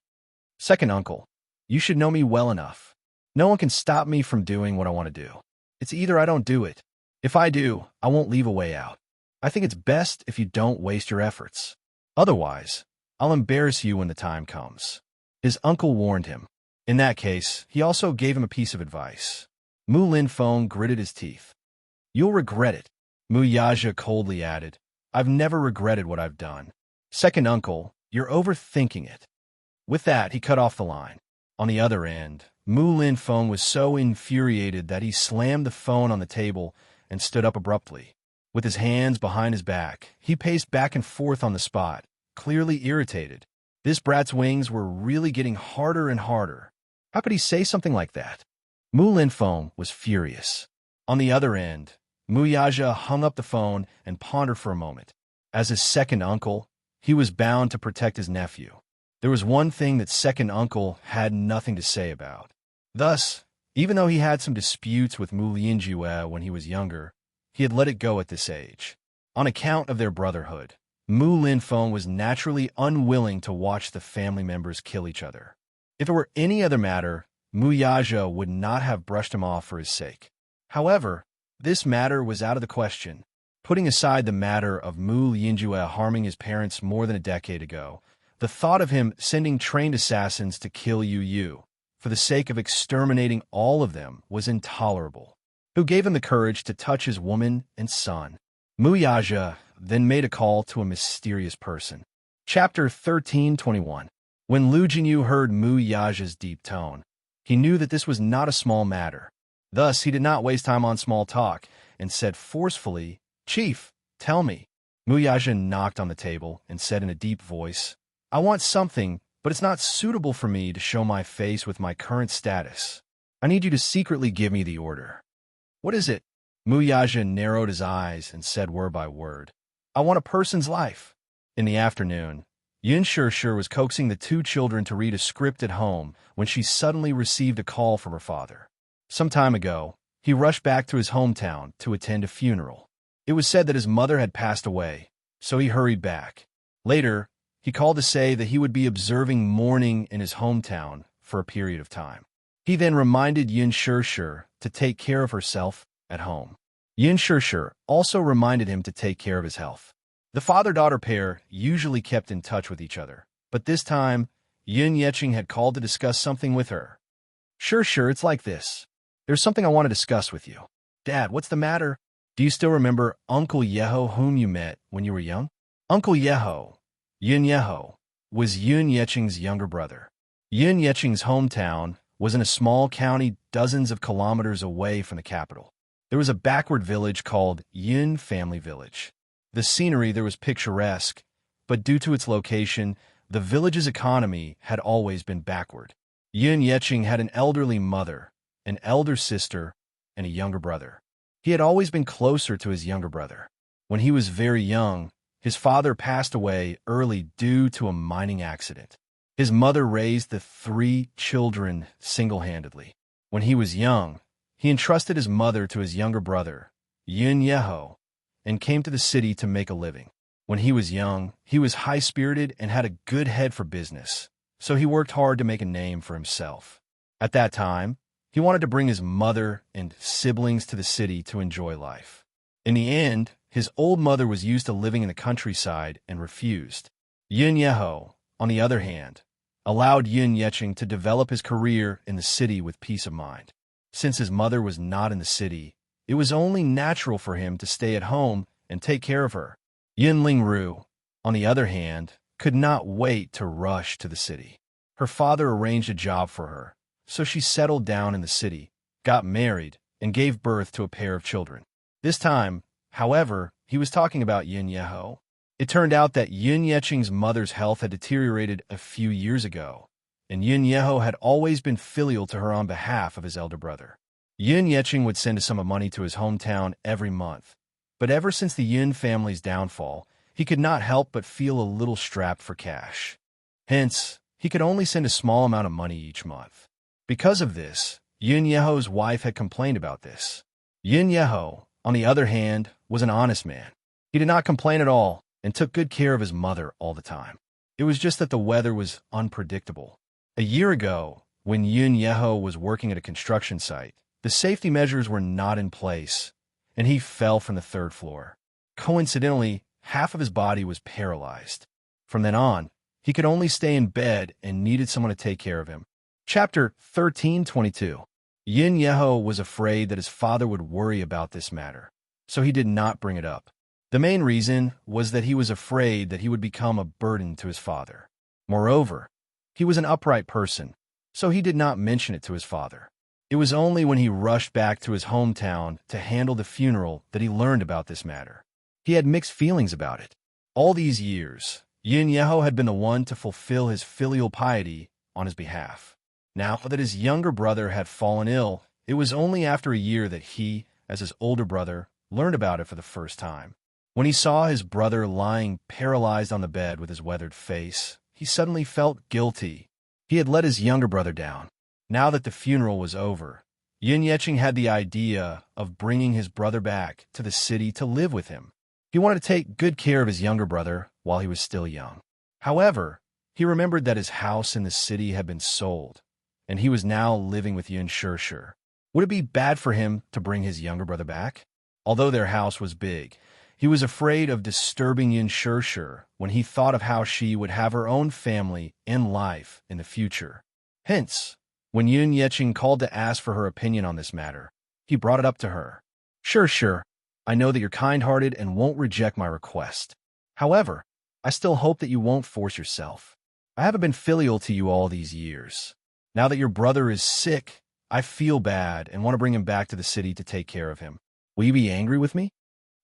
Second uncle, you should know me well enough. No one can stop me from doing what I want to do. It's either I don't do it. If I do, I won't leave a way out. I think it's best if you don't waste your efforts. Otherwise, I'll embarrass you when the time comes. His uncle warned him. In that case, he also gave him a piece of advice. Mu Linfeng gritted his teeth. You'll regret it, Mu Yaja coldly added. I've never regretted what I've done. Second uncle, you're overthinking it. With that, he cut off the line. On the other end, Mu Linfeng was so infuriated that he slammed the phone on the table and stood up abruptly. With his hands behind his back, he paced back and forth on the spot, clearly irritated. This brat's wings were really getting harder and harder. How could he say something like that? Mu Linfeng was furious. On the other end, Mu Yaja hung up the phone and pondered for a moment. As his second uncle, he was bound to protect his nephew. There was one thing that second uncle had nothing to say about. Thus, even though he had some disputes with Mu Lianjue when he was younger, he had let it go at this age. On account of their brotherhood, Mu Linfeng was naturally unwilling to watch the family members kill each other. If it were any other matter, Mu Yaja would not have brushed him off for his sake. However, this matter was out of the question. Putting aside the matter of Mu Lianjue harming his parents more than a decade ago, the thought of him sending trained assassins to kill Yu for the sake of exterminating all of them was intolerable. Who gave him the courage to touch his woman and son? Mu Yaja then made a call to a mysterious person. Chapter 13:21. When Lu Jinyu heard Mu Yaja's deep tone, he knew that this was not a small matter. Thus, he did not waste time on small talk and said forcefully, Chief, tell me. Mu Yaja knocked on the table and said in a deep voice, I want something, but it's not suitable for me to show my face with my current status. I need you to secretly give me the order. What is it? Mu Yaja narrowed his eyes and said word by word, I want a person's life. In the afternoon, Yun Shishir was coaxing the two children to read a script at home when she suddenly received a call from her father. Some time ago, he rushed back to his hometown to attend a funeral. It was said that his mother had passed away, so he hurried back. Later, he called to say that he would be observing mourning in his hometown for a period of time. He then reminded Yun Shishir to take care of herself at home. Yun Shishir also reminded him to take care of his health. The father-daughter pair usually kept in touch with each other, but this time, Yun Yeching had called to discuss something with her. Sure, it's like this. There's something I want to discuss with you. Dad, what's the matter? Do you still remember Uncle Yeho whom you met when you were young? Uncle Yeho, Yun Yeho, was Yun Yeching's younger brother. Yun Yeching's hometown was in a small county dozens of kilometers away from the capital. There was a backward village called Yun Family Village. The scenery there was picturesque, but due to its location, the village's economy had always been backward. Yun Yeching had an elderly mother, an elder sister, and a younger brother. He had always been closer to his younger brother. When he was very young, his father passed away early due to a mining accident. His mother raised the three children single-handedly. When he was young, he entrusted his mother to his younger brother, Yun Yeho, and came to the city to make a living. When he was young, he was high-spirited and had a good head for business, so he worked hard to make a name for himself. At that time, he wanted to bring his mother and siblings to the city to enjoy life. In the end, his old mother was used to living in the countryside and refused. Yun Yeho, on the other hand, allowed Yun Yeching to develop his career in the city with peace of mind. Since his mother was not in the city, it was only natural for him to stay at home and take care of her. Yin Lingru, on the other hand, could not wait to rush to the city. Her father arranged a job for her, so she settled down in the city, got married, and gave birth to a pair of children. This time, however, he was talking about Yin Yeho. It turned out that Yin Yeqing's mother's health had deteriorated a few years ago, and Yin Yeho had always been filial to her on behalf of his elder brother. Yin Yeqing would send a sum of money to his hometown every month, but ever since the Yin family's downfall, he could not help but feel a little strapped for cash. Hence, he could only send a small amount of money each month. Because of this, Yin Yeho's wife had complained about this. Yin Yeho, on the other hand, was an honest man. He did not complain at all and took good care of his mother all the time. It was just that the weather was unpredictable. A year ago, when Yin Yeho was working at a construction site, the safety measures were not in place, and he fell from the third floor. Coincidentally, half of his body was paralyzed. From then on, he could only stay in bed and needed someone to take care of him. Chapter 13:22. Yin Yeho was afraid that his father would worry about this matter, so he did not bring it up. The main reason was that he was afraid that he would become a burden to his father. Moreover, he was an upright person, so he did not mention it to his father. It was only when he rushed back to his hometown to handle the funeral that he learned about this matter. He had mixed feelings about it. All these years, Yin Yeho had been the one to fulfill his filial piety on his behalf. Now that his younger brother had fallen ill, it was only after a year that he, as his older brother, learned about it for the first time. When he saw his brother lying paralyzed on the bed with his weathered face, he suddenly felt guilty. He had let his younger brother down. Now that the funeral was over, Yin Yeqing had the idea of bringing his brother back to the city to live with him. He wanted to take good care of his younger brother while he was still young. However, he remembered that his house in the city had been sold, and he was now living with Yin Shishir. Would it be bad for him to bring his younger brother back? Although their house was big, he was afraid of disturbing Yin Shishir when he thought of how she would have her own family and life in the future. Hence, when Yin Yeqing called to ask for her opinion on this matter, he brought it up to her. Sure, I know that you're kind-hearted and won't reject my request. However, I still hope that you won't force yourself. I haven't been filial to you all these years. Now that your brother is sick, I feel bad and want to bring him back to the city to take care of him. Will you be angry with me?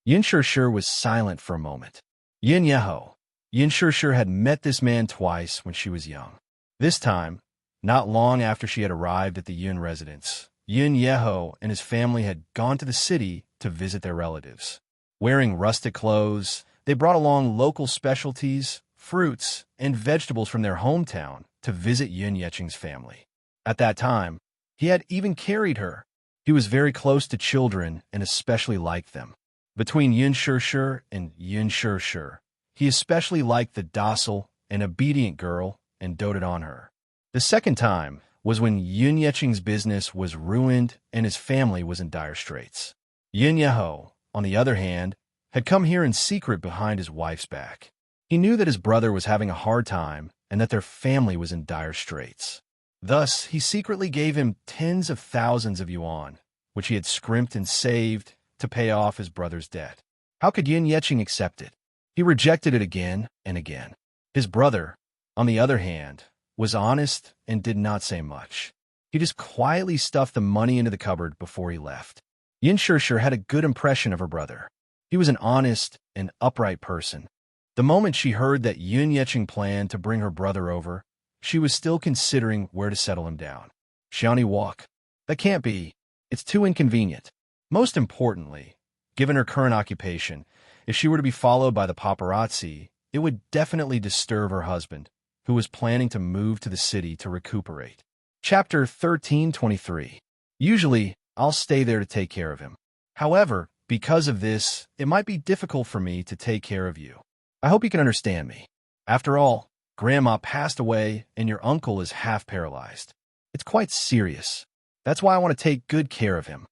Yin Shishir was silent for a moment. Yin Yeho. Yin Shishir had met this man twice when she was young. This time, not long after she had arrived at the Yin residence, Yin Yeho and his family had gone to the city to visit their relatives. Wearing rustic clothes, they brought along local specialties, fruits, and vegetables from their hometown to visit Yin Yeqing's family. At that time, he had even carried her. He was very close to children and especially liked them. Between Yin Shishir and Yin Shishir, he especially liked the docile and obedient girl and doted on her. The second time was when Yin Yeqing's business was ruined and his family was in dire straits. Yin Yeho, on the other hand, had come here in secret behind his wife's back. He knew that his brother was having a hard time and that their family was in dire straits. Thus, he secretly gave him tens of thousands of yuan, which he had scrimped and saved to pay off his brother's debt. How could Yin Yeqing accept it? He rejected it again and again. His brother, on the other hand, was honest and did not say much. He just quietly stuffed the money into the cupboard before he left. Yin Shishir had a good impression of her brother. He was an honest and upright person. The moment she heard that Yin Yeqing planned to bring her brother over, she was still considering where to settle him down. Xiaoni Walk. That can't be. It's too inconvenient. Most importantly, given her current occupation, if she were to be followed by the paparazzi, it would definitely disturb her husband, who was planning to move to the city to recuperate. Chapter 13:23. Usually, I'll stay there to take care of him. However, because of this, it might be difficult for me to take care of you. I hope you can understand me. After all, Grandma passed away and your uncle is half paralyzed. It's quite serious. That's why I want to take good care of him.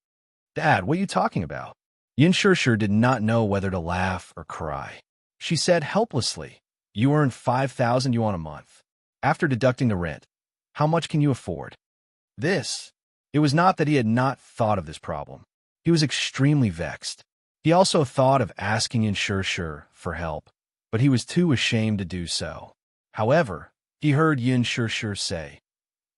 Dad, what are you talking about? Yin Shishir did not know whether to laugh or cry. She said helplessly, You earn 5,000 yuan a month. After deducting the rent, how much can you afford? It was not that he had not thought of this problem. He was extremely vexed. He also thought of asking Yin for help, but he was too ashamed to do so. However, he heard Yin say,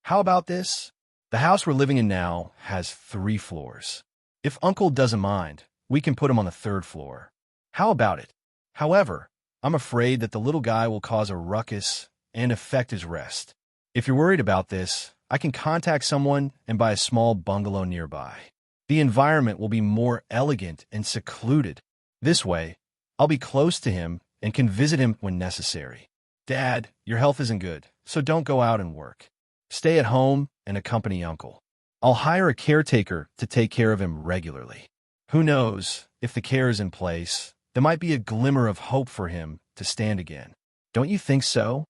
"How about this? The house we're living in now has 3 floors. If Uncle doesn't mind, we can put him on the 3rd floor. How about it? However, I'm afraid that the little guy will cause a ruckus and affect his rest. If you're worried about this, I can contact someone and buy a small bungalow nearby. The environment will be more elegant and secluded. This way, I'll be close to him and can visit him when necessary. Dad, your health isn't good, so don't go out and work. Stay at home and accompany Uncle. I'll hire a caretaker to take care of him regularly. Who knows, if the care is in place, there might be a glimmer of hope for him to stand again. Don't you think so?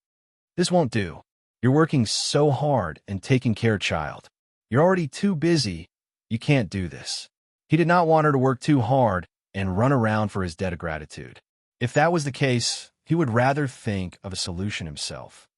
This won't do. You're working so hard and taking care of child. You're already too busy. You can't do this." He did not want her to work too hard and run around for his debt of gratitude. If that was the case, he would rather think of a solution himself.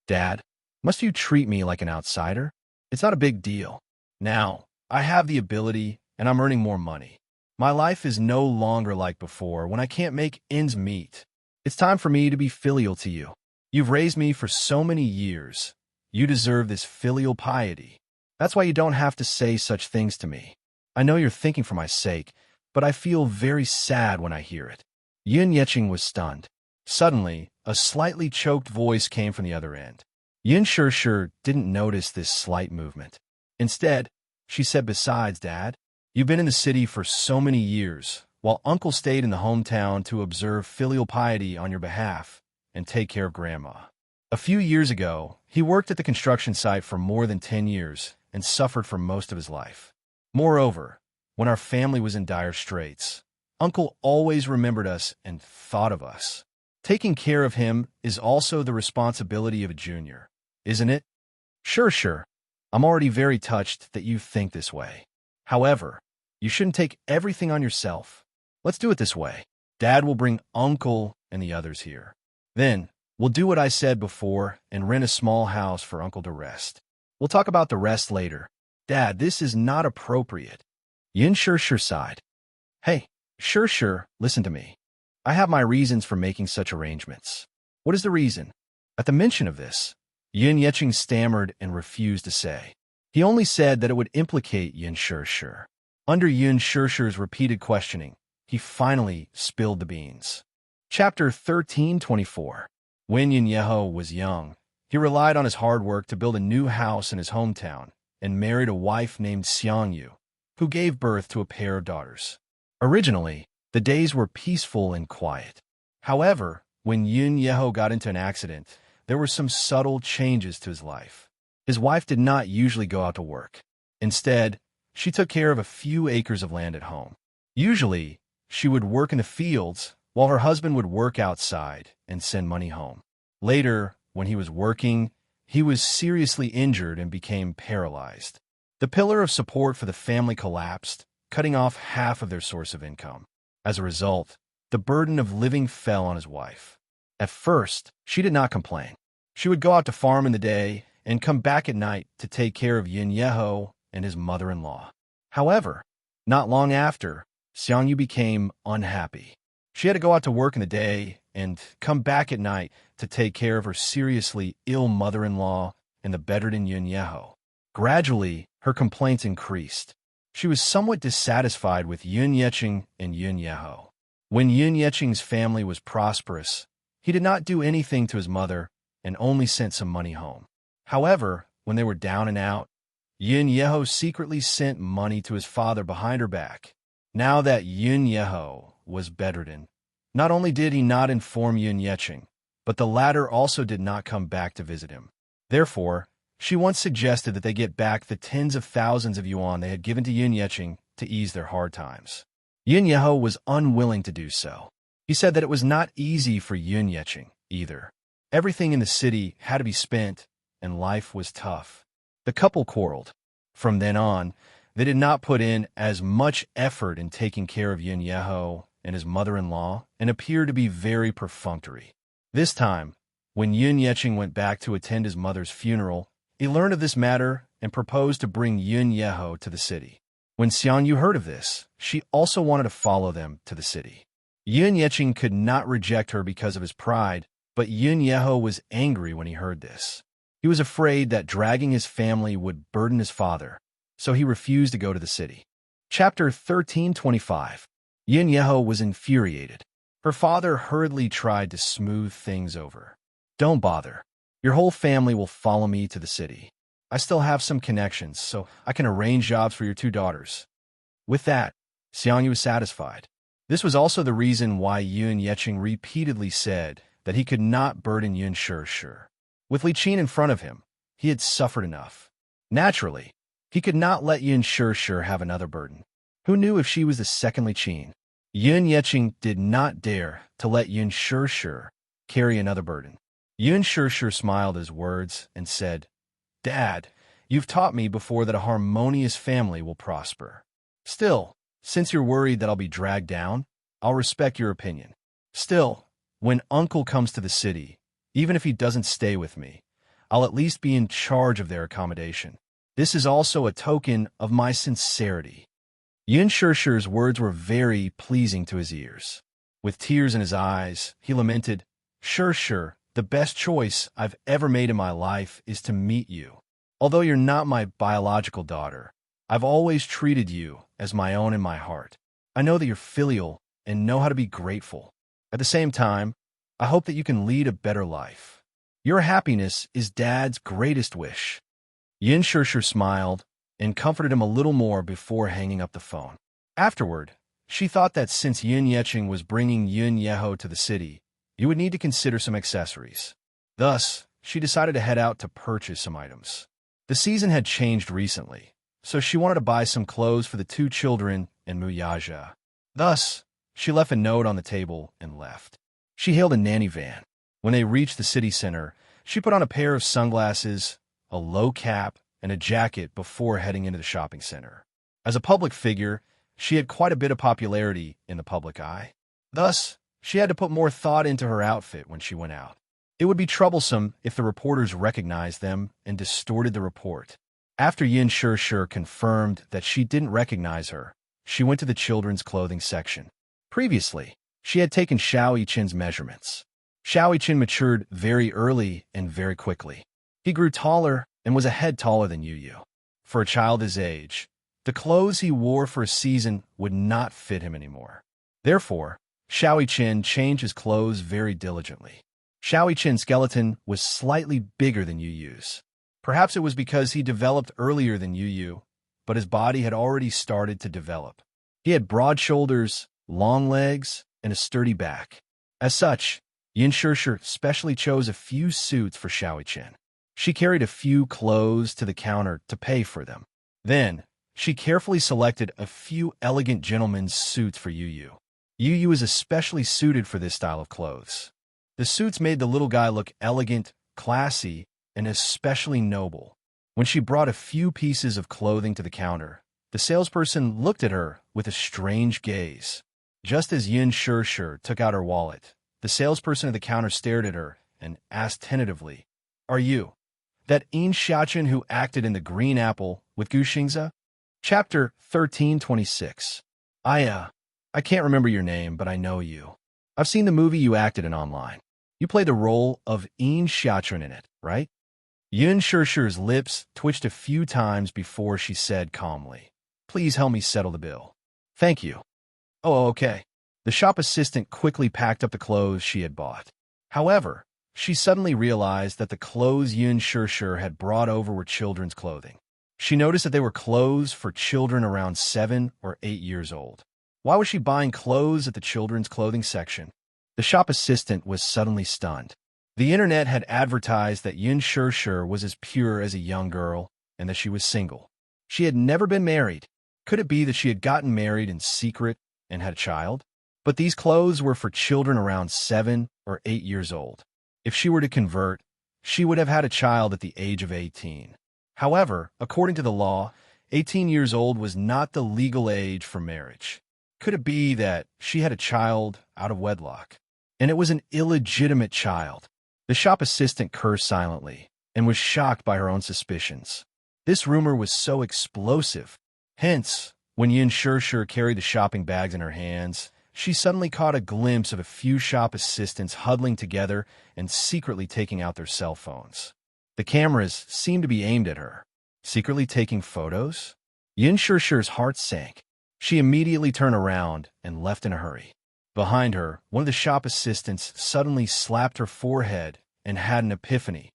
"Dad, must you treat me like an outsider? It's not a big deal. Now, I have the ability and I'm earning more money. My life is no longer like before when I can't make ends meet. It's time for me to be filial to you. You've raised me for so many years. You deserve this filial piety. That's why you don't have to say such things to me. I know you're thinking for my sake, but I feel very sad when I hear it." Yin Yeqing was stunned. Suddenly, a slightly choked voice came from the other end. Yin didn't notice this slight movement. Instead, she said, "Besides, Dad, you've been in the city for so many years, while Uncle stayed in the hometown to observe filial piety on your behalf and take care of Grandma. A few years ago, he worked at the construction site for more than 10 years and suffered for most of his life. Moreover, when our family was in dire straits, Uncle always remembered us and thought of us. Taking care of him is also the responsibility of a junior, isn't it?" Sure. I'm already very touched that you think this way. However, you shouldn't take everything on yourself. Let's do it this way. Dad will bring Uncle and the others here. Then, we'll do what I said before and rent a small house for Uncle to rest. We'll talk about the rest later. Dad, this is not appropriate. Yin sighed. Hey, sure, listen to me. I have my reasons for making such arrangements. What is the reason? At the mention of this, Yin Yeqing stammered and refused to say. He only said that it would implicate Yin Shir. Under Yin Shir's repeated questioning, he finally spilled the beans. Chapter 1324. When Yin Yeho was young, he relied on his hard work to build a new house in his hometown and married a wife named Xiangyu, who gave birth to a pair of daughters. Originally, the days were peaceful and quiet. However, when Yin Yeho got into an accident, there were some subtle changes to his life. His wife did not usually go out to work. Instead, she took care of a few acres of land at home. Usually, she would work in the fields while her husband would work outside and send money home. Later, when he was working, he was seriously injured and became paralyzed. The pillar of support for the family collapsed, cutting off half of their source of income. As a result, the burden of living fell on his wife. At first, she did not complain. She would go out to farm in the day and come back at night to take care of Yin Yeho and his mother-in-law. However, not long after, Xiangyu became unhappy. She had to go out to work in the day and come back at night to take care of her seriously ill mother-in-law and the bedridden Yin Yeho. Gradually, her complaints increased. She was somewhat dissatisfied with Yin Yeqing and Yin Yeho. When Yin Yeqing's family was prosperous, he did not do anything to his mother and only sent some money home. However, when they were down and out, Yin Yeho secretly sent money to his father behind her back. Now that Yin Yeho was bedridden, not only did he not inform Yin Yeqing, but the latter also did not come back to visit him. Therefore, she once suggested that they get back the tens of thousands of yuan they had given to Yin Yeqing to ease their hard times. Yin Yeho was unwilling to do so. He said that it was not easy for Yin Yeqing either. Everything in the city had to be spent, and life was tough. The couple quarreled. From then on, they did not put in as much effort in taking care of Yin Yeho and his mother-in-law and appeared to be very perfunctory. This time, when Yin Yeqing went back to attend his mother's funeral, he learned of this matter and proposed to bring Yin Yeho to the city. When Xiangyu heard of this, she also wanted to follow them to the city. Yun Yeqing could not reject her because of his pride, but Yun Yeho was angry when he heard this. He was afraid that dragging his family would burden his father, so he refused to go to the city. Chapter 1325. Yun Yeho was infuriated. Her father hurriedly tried to smooth things over. Don't bother. Your whole family will follow me to the city. I still have some connections, so I can arrange jobs for your two daughters. With that, Xiangyu was satisfied. This was also the reason why Yun Yeqing repeatedly said that he could not burden Yun Shih. With Li Qin in front of him, he had suffered enough. Naturally, he could not let Yun Shih have another burden. Who knew if she was the second Li Qin? Yun Yeqing did not dare to let Yun Shih carry another burden. Yun Shih smiled at his words and said, Dad, you've taught me before that a harmonious family will prosper. Still, since you're worried that I'll be dragged down, I'll respect your opinion. Still, when Uncle comes to the city, even if he doesn't stay with me, I'll at least be in charge of their accommodation. This is also a token of my sincerity. Yun Shih's words were very pleasing to his ears. With tears in his eyes, he lamented, Shih, the best choice I've ever made in my life is to meet you. Although you're not my biological daughter, I've always treated you as my own in my heart. I know that you're filial and know how to be grateful. At the same time, I hope that you can lead a better life. Your happiness is Dad's greatest wish. Yun Shih smiled and comforted him a little more before hanging up the phone. Afterward, she thought that since Yun Yeqing was bringing Yun Yeho to the city, he would need to consider some accessories. Thus, she decided to head out to purchase some items. The season had changed recently, so she wanted to buy some clothes for the two children and Muyaja. Thus, she left a note on the table and left. She hailed a nanny van. When they reached the city center, she put on a pair of sunglasses, a low cap, and a jacket before heading into the shopping center. As a public figure, she had quite a bit of popularity in the public eye. Thus, she had to put more thought into her outfit when she went out. It would be troublesome if the reporters recognized them and distorted the report. After Yun Shih confirmed that she didn't recognize her, she went to the children's clothing section. Previously, she had taken Xiao Yichen's measurements. Xiao Yichen matured very early and very quickly. He grew taller and was a head taller than Yu. For a child his age, the clothes he wore for a season would not fit him anymore. Therefore, Xiao Yichen changed his clothes very diligently. Xiao Yichen's skeleton was slightly bigger than Yu's. Perhaps it was because he developed earlier than Yu, but his body had already started to develop. He had broad shoulders, long legs, and a sturdy back. As such, Yun Shih specially chose a few suits for Xiao Yichen. She carried a few clothes to the counter to pay for them. Then, she carefully selected a few elegant gentlemen's suits for Yu. Yu is especially suited for this style of clothes. The suits made the little guy look elegant, classy, and especially noble. When she brought a few pieces of clothing to the counter, the salesperson looked at her with a strange gaze. Just as Yun Shih took out her wallet, the salesperson at the counter stared at her and asked tentatively, Are you that enchanting who acted in The Green Apple with Gu Xingze? Chapter 1326. I can't remember your name, but I know you. I've seen the movie you acted in online. You played the role of enchanting in it, right? Yun Shih's lips twitched a few times before she said calmly, Please help me settle the bill. Thank you. Oh, okay. The shop assistant quickly packed up the clothes she had bought. However, she suddenly realized that the clothes Yun Shih had brought over were children's clothing. She noticed that they were clothes for children around 7 or 8 years old. Why was she buying clothes at the children's clothing section? The shop assistant was suddenly stunned. The internet had advertised that Yun Shih was as pure as a young girl and that she was single. She had never been married. Could it be that she had gotten married in secret and had a child? But these clothes were for children around 7 or 8 years old. If she were to convert, she would have had a child at the age of 18. However, according to the law, 18 years old was not the legal age for marriage. Could it be that she had a child out of wedlock? And it was an illegitimate child. The shop assistant cursed silently and was shocked by her own suspicions. This rumor was so explosive. Hence, When Yin Shirshir carried the shopping bags in her hands, she suddenly caught a glimpse of a few shop assistants huddling together and secretly taking out their cell phones. The cameras seemed to be aimed at her. Secretly taking photos? Yin Shirshir's heart sank. She immediately turned around and left in a hurry. Behind her, one of the shop assistants suddenly slapped her forehead and had an epiphany.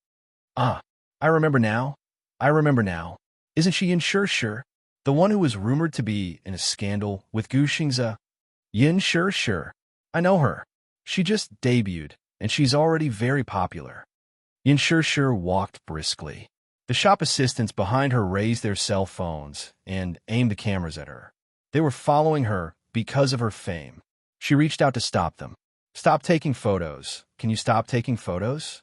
"Ah, I remember now. I remember now. Isn't she Yin Shirshir? The one who was rumored to be in a scandal with Gu Xingze?" "Yin Shirshir. I know her. She just debuted, and she's already very popular." Yin Shirshir walked briskly. The shop assistants behind her raised their cell phones and aimed the cameras at her. They were following her because of her fame. She reached out to stop them. "Stop taking photos. Can you stop taking photos?"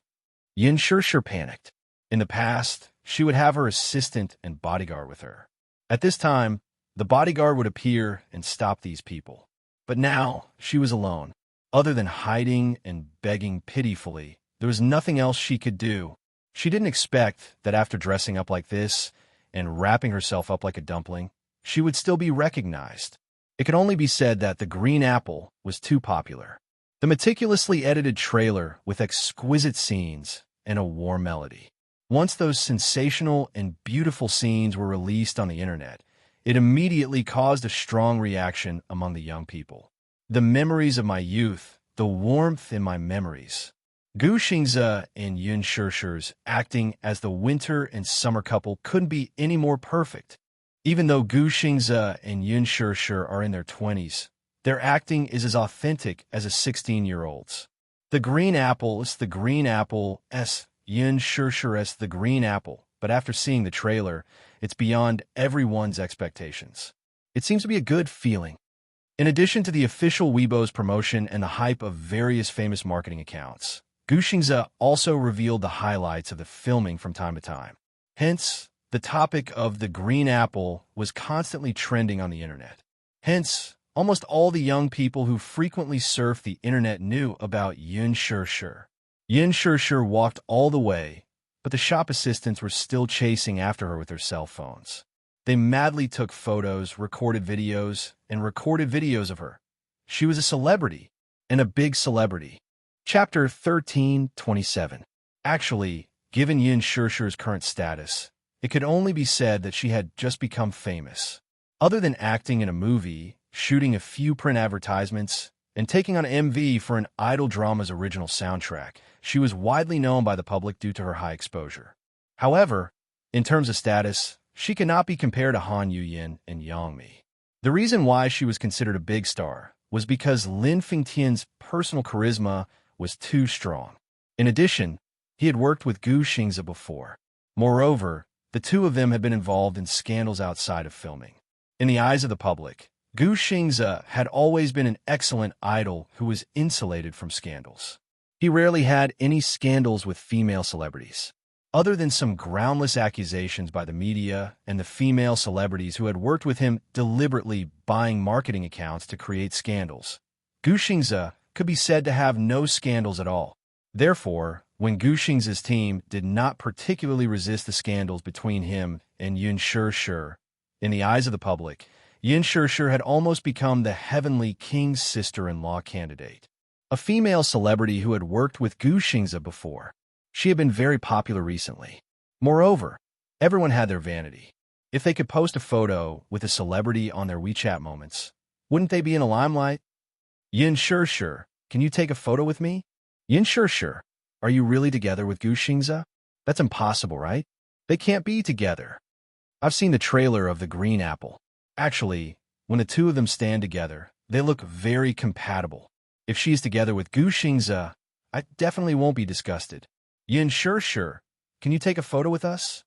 Yin Shirshir panicked. In the past, she would have her assistant and bodyguard with her. At this time, the bodyguard would appear and stop these people. But now, she was alone. Other than hiding and begging pitifully, there was nothing else she could do. She didn't expect that after dressing up like this and wrapping herself up like a dumpling, she would still be recognized. It could only be said that the green apple was too popular. The meticulously edited trailer with exquisite scenes and a warm melody. Once those sensational and beautiful scenes were released on the internet, it immediately caused a strong reaction among the young people. The memories of my youth, the warmth in my memories. Gu Xingze and Yin Shirshir's acting as the winter and summer couple couldn't be any more perfect. Even though Gu Xingze and Yin Shirshir are in their 20s, their acting is as authentic as a 16-year-old's. The green apple is the green apple s Yin Shirshir as the green apple, but after seeing the trailer, it's beyond everyone's expectations. It seems to be a good feeling. In addition to the official Weibo's promotion and the hype of various famous marketing accounts, Gu Xingze also revealed the highlights of the filming from time to time. Hence, the topic of the green apple was constantly trending on the internet. Hence, almost all the young people who frequently surf the internet knew about Yin Shirshir. Yin Shirshir walked all the way, but the shop assistants were still chasing after her with their cell phones. They madly took photos, recorded videos of her. She was a celebrity, and a big celebrity. Chapter 13:27. Actually, given Yin Shirshir's current status, it could only be said that she had just become famous. Other than acting in a movie, shooting a few print advertisements, and taking on MV for an idol drama's original soundtrack, she was widely known by the public due to her high exposure. However, in terms of status, she cannot be compared to Han Yuyin and Yang Mi. The reason why she was considered a big star was because Lin Fengtian's personal charisma was too strong. In addition, he had worked with Gu Xingze before. Moreover, the two of them had been involved in scandals outside of filming. In the eyes of the public, Gu Xingze had always been an excellent idol who was insulated from scandals. He rarely had any scandals with female celebrities. Other than some groundless accusations by the media and the female celebrities who had worked with him deliberately buying marketing accounts to create scandals, Gu Xingze could be said to have no scandals at all. Therefore, when Gu Xingze's team did not particularly resist the scandals between him and Yin Shirshir, in the eyes of the public, Yin Shirshir had almost become the heavenly king's sister-in-law candidate. A female celebrity who had worked with Gu Xingze before. She had been very popular recently. Moreover, everyone had their vanity. If they could post a photo with a celebrity on their WeChat moments, wouldn't they be in the limelight? Yin Shirshir, can you take a photo with me? Yin Shirshir, are you really together with Gu Xingze? That's impossible, right? They can't be together. I've seen the trailer of the green apple. Actually, when the two of them stand together, they look very compatible. If she's together with Gu Xingze, I definitely won't be disgusted. Yin Shirshir, can you take a photo with us?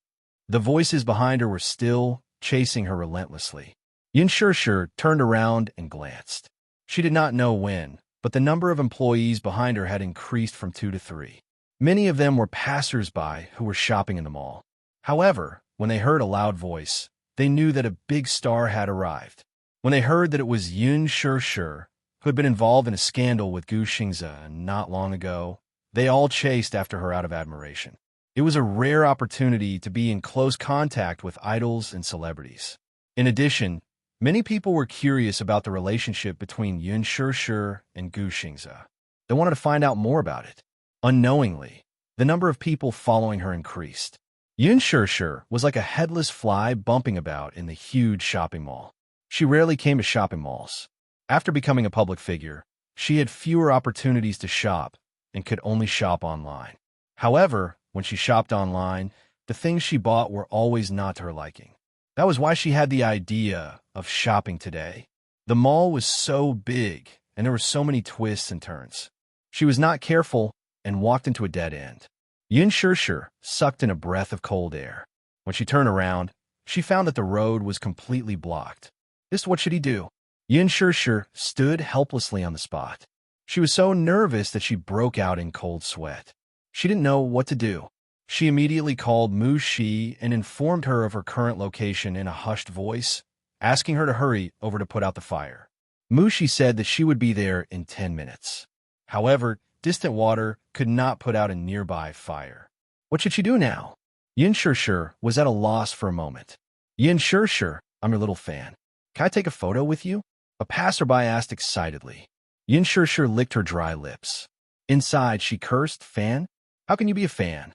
The voices behind her were still chasing her relentlessly. Yin Shirshir turned around and glanced. She did not know when, but the number of employees behind her had increased from 2 to 3. Many of them were passers-by who were shopping in the mall. However, when they heard a loud voice, they knew that a big star had arrived. When they heard that it was Yin Shirshir, who had been involved in a scandal with Gu Xingze not long ago, they all chased after her out of admiration. It was a rare opportunity to be in close contact with idols and celebrities. In addition, Many people were curious about the relationship between Yun Shirshir and Gu Xingze. They wanted to find out more about it. Unknowingly, the number of people following her increased. Yun Shirshir was like a headless fly bumping about in the huge shopping mall. She rarely came to shopping malls. After becoming a public figure, she had fewer opportunities to shop and could only shop online. However, when she shopped online, the things she bought were always not to her liking. That was why she had the idea of shopping today. The mall was so big, and there were so many twists and turns. She was not careful and walked into a dead end. Yun Shirshir sucked in a breath of cold air. When she turned around, she found that the road was completely blocked. Just what should he do? Yun Shirshir stood helplessly on the spot. She was so nervous that she broke out in cold sweat. She didn't know what to do. She immediately called Mu Shi and informed her of her current location in a hushed voice, asking her to hurry over to put out the fire. Mu Shi said that she would be there in 10 minutes. However, distant water could not put out a nearby fire. What should she do now? Yun Shirshir was at a loss for a moment. Yun Shirshir, I'm your little fan. Can I take a photo with you? A passerby asked excitedly. Yun Shirshir licked her dry lips. Inside, she cursed, Fan? How can you be a fan?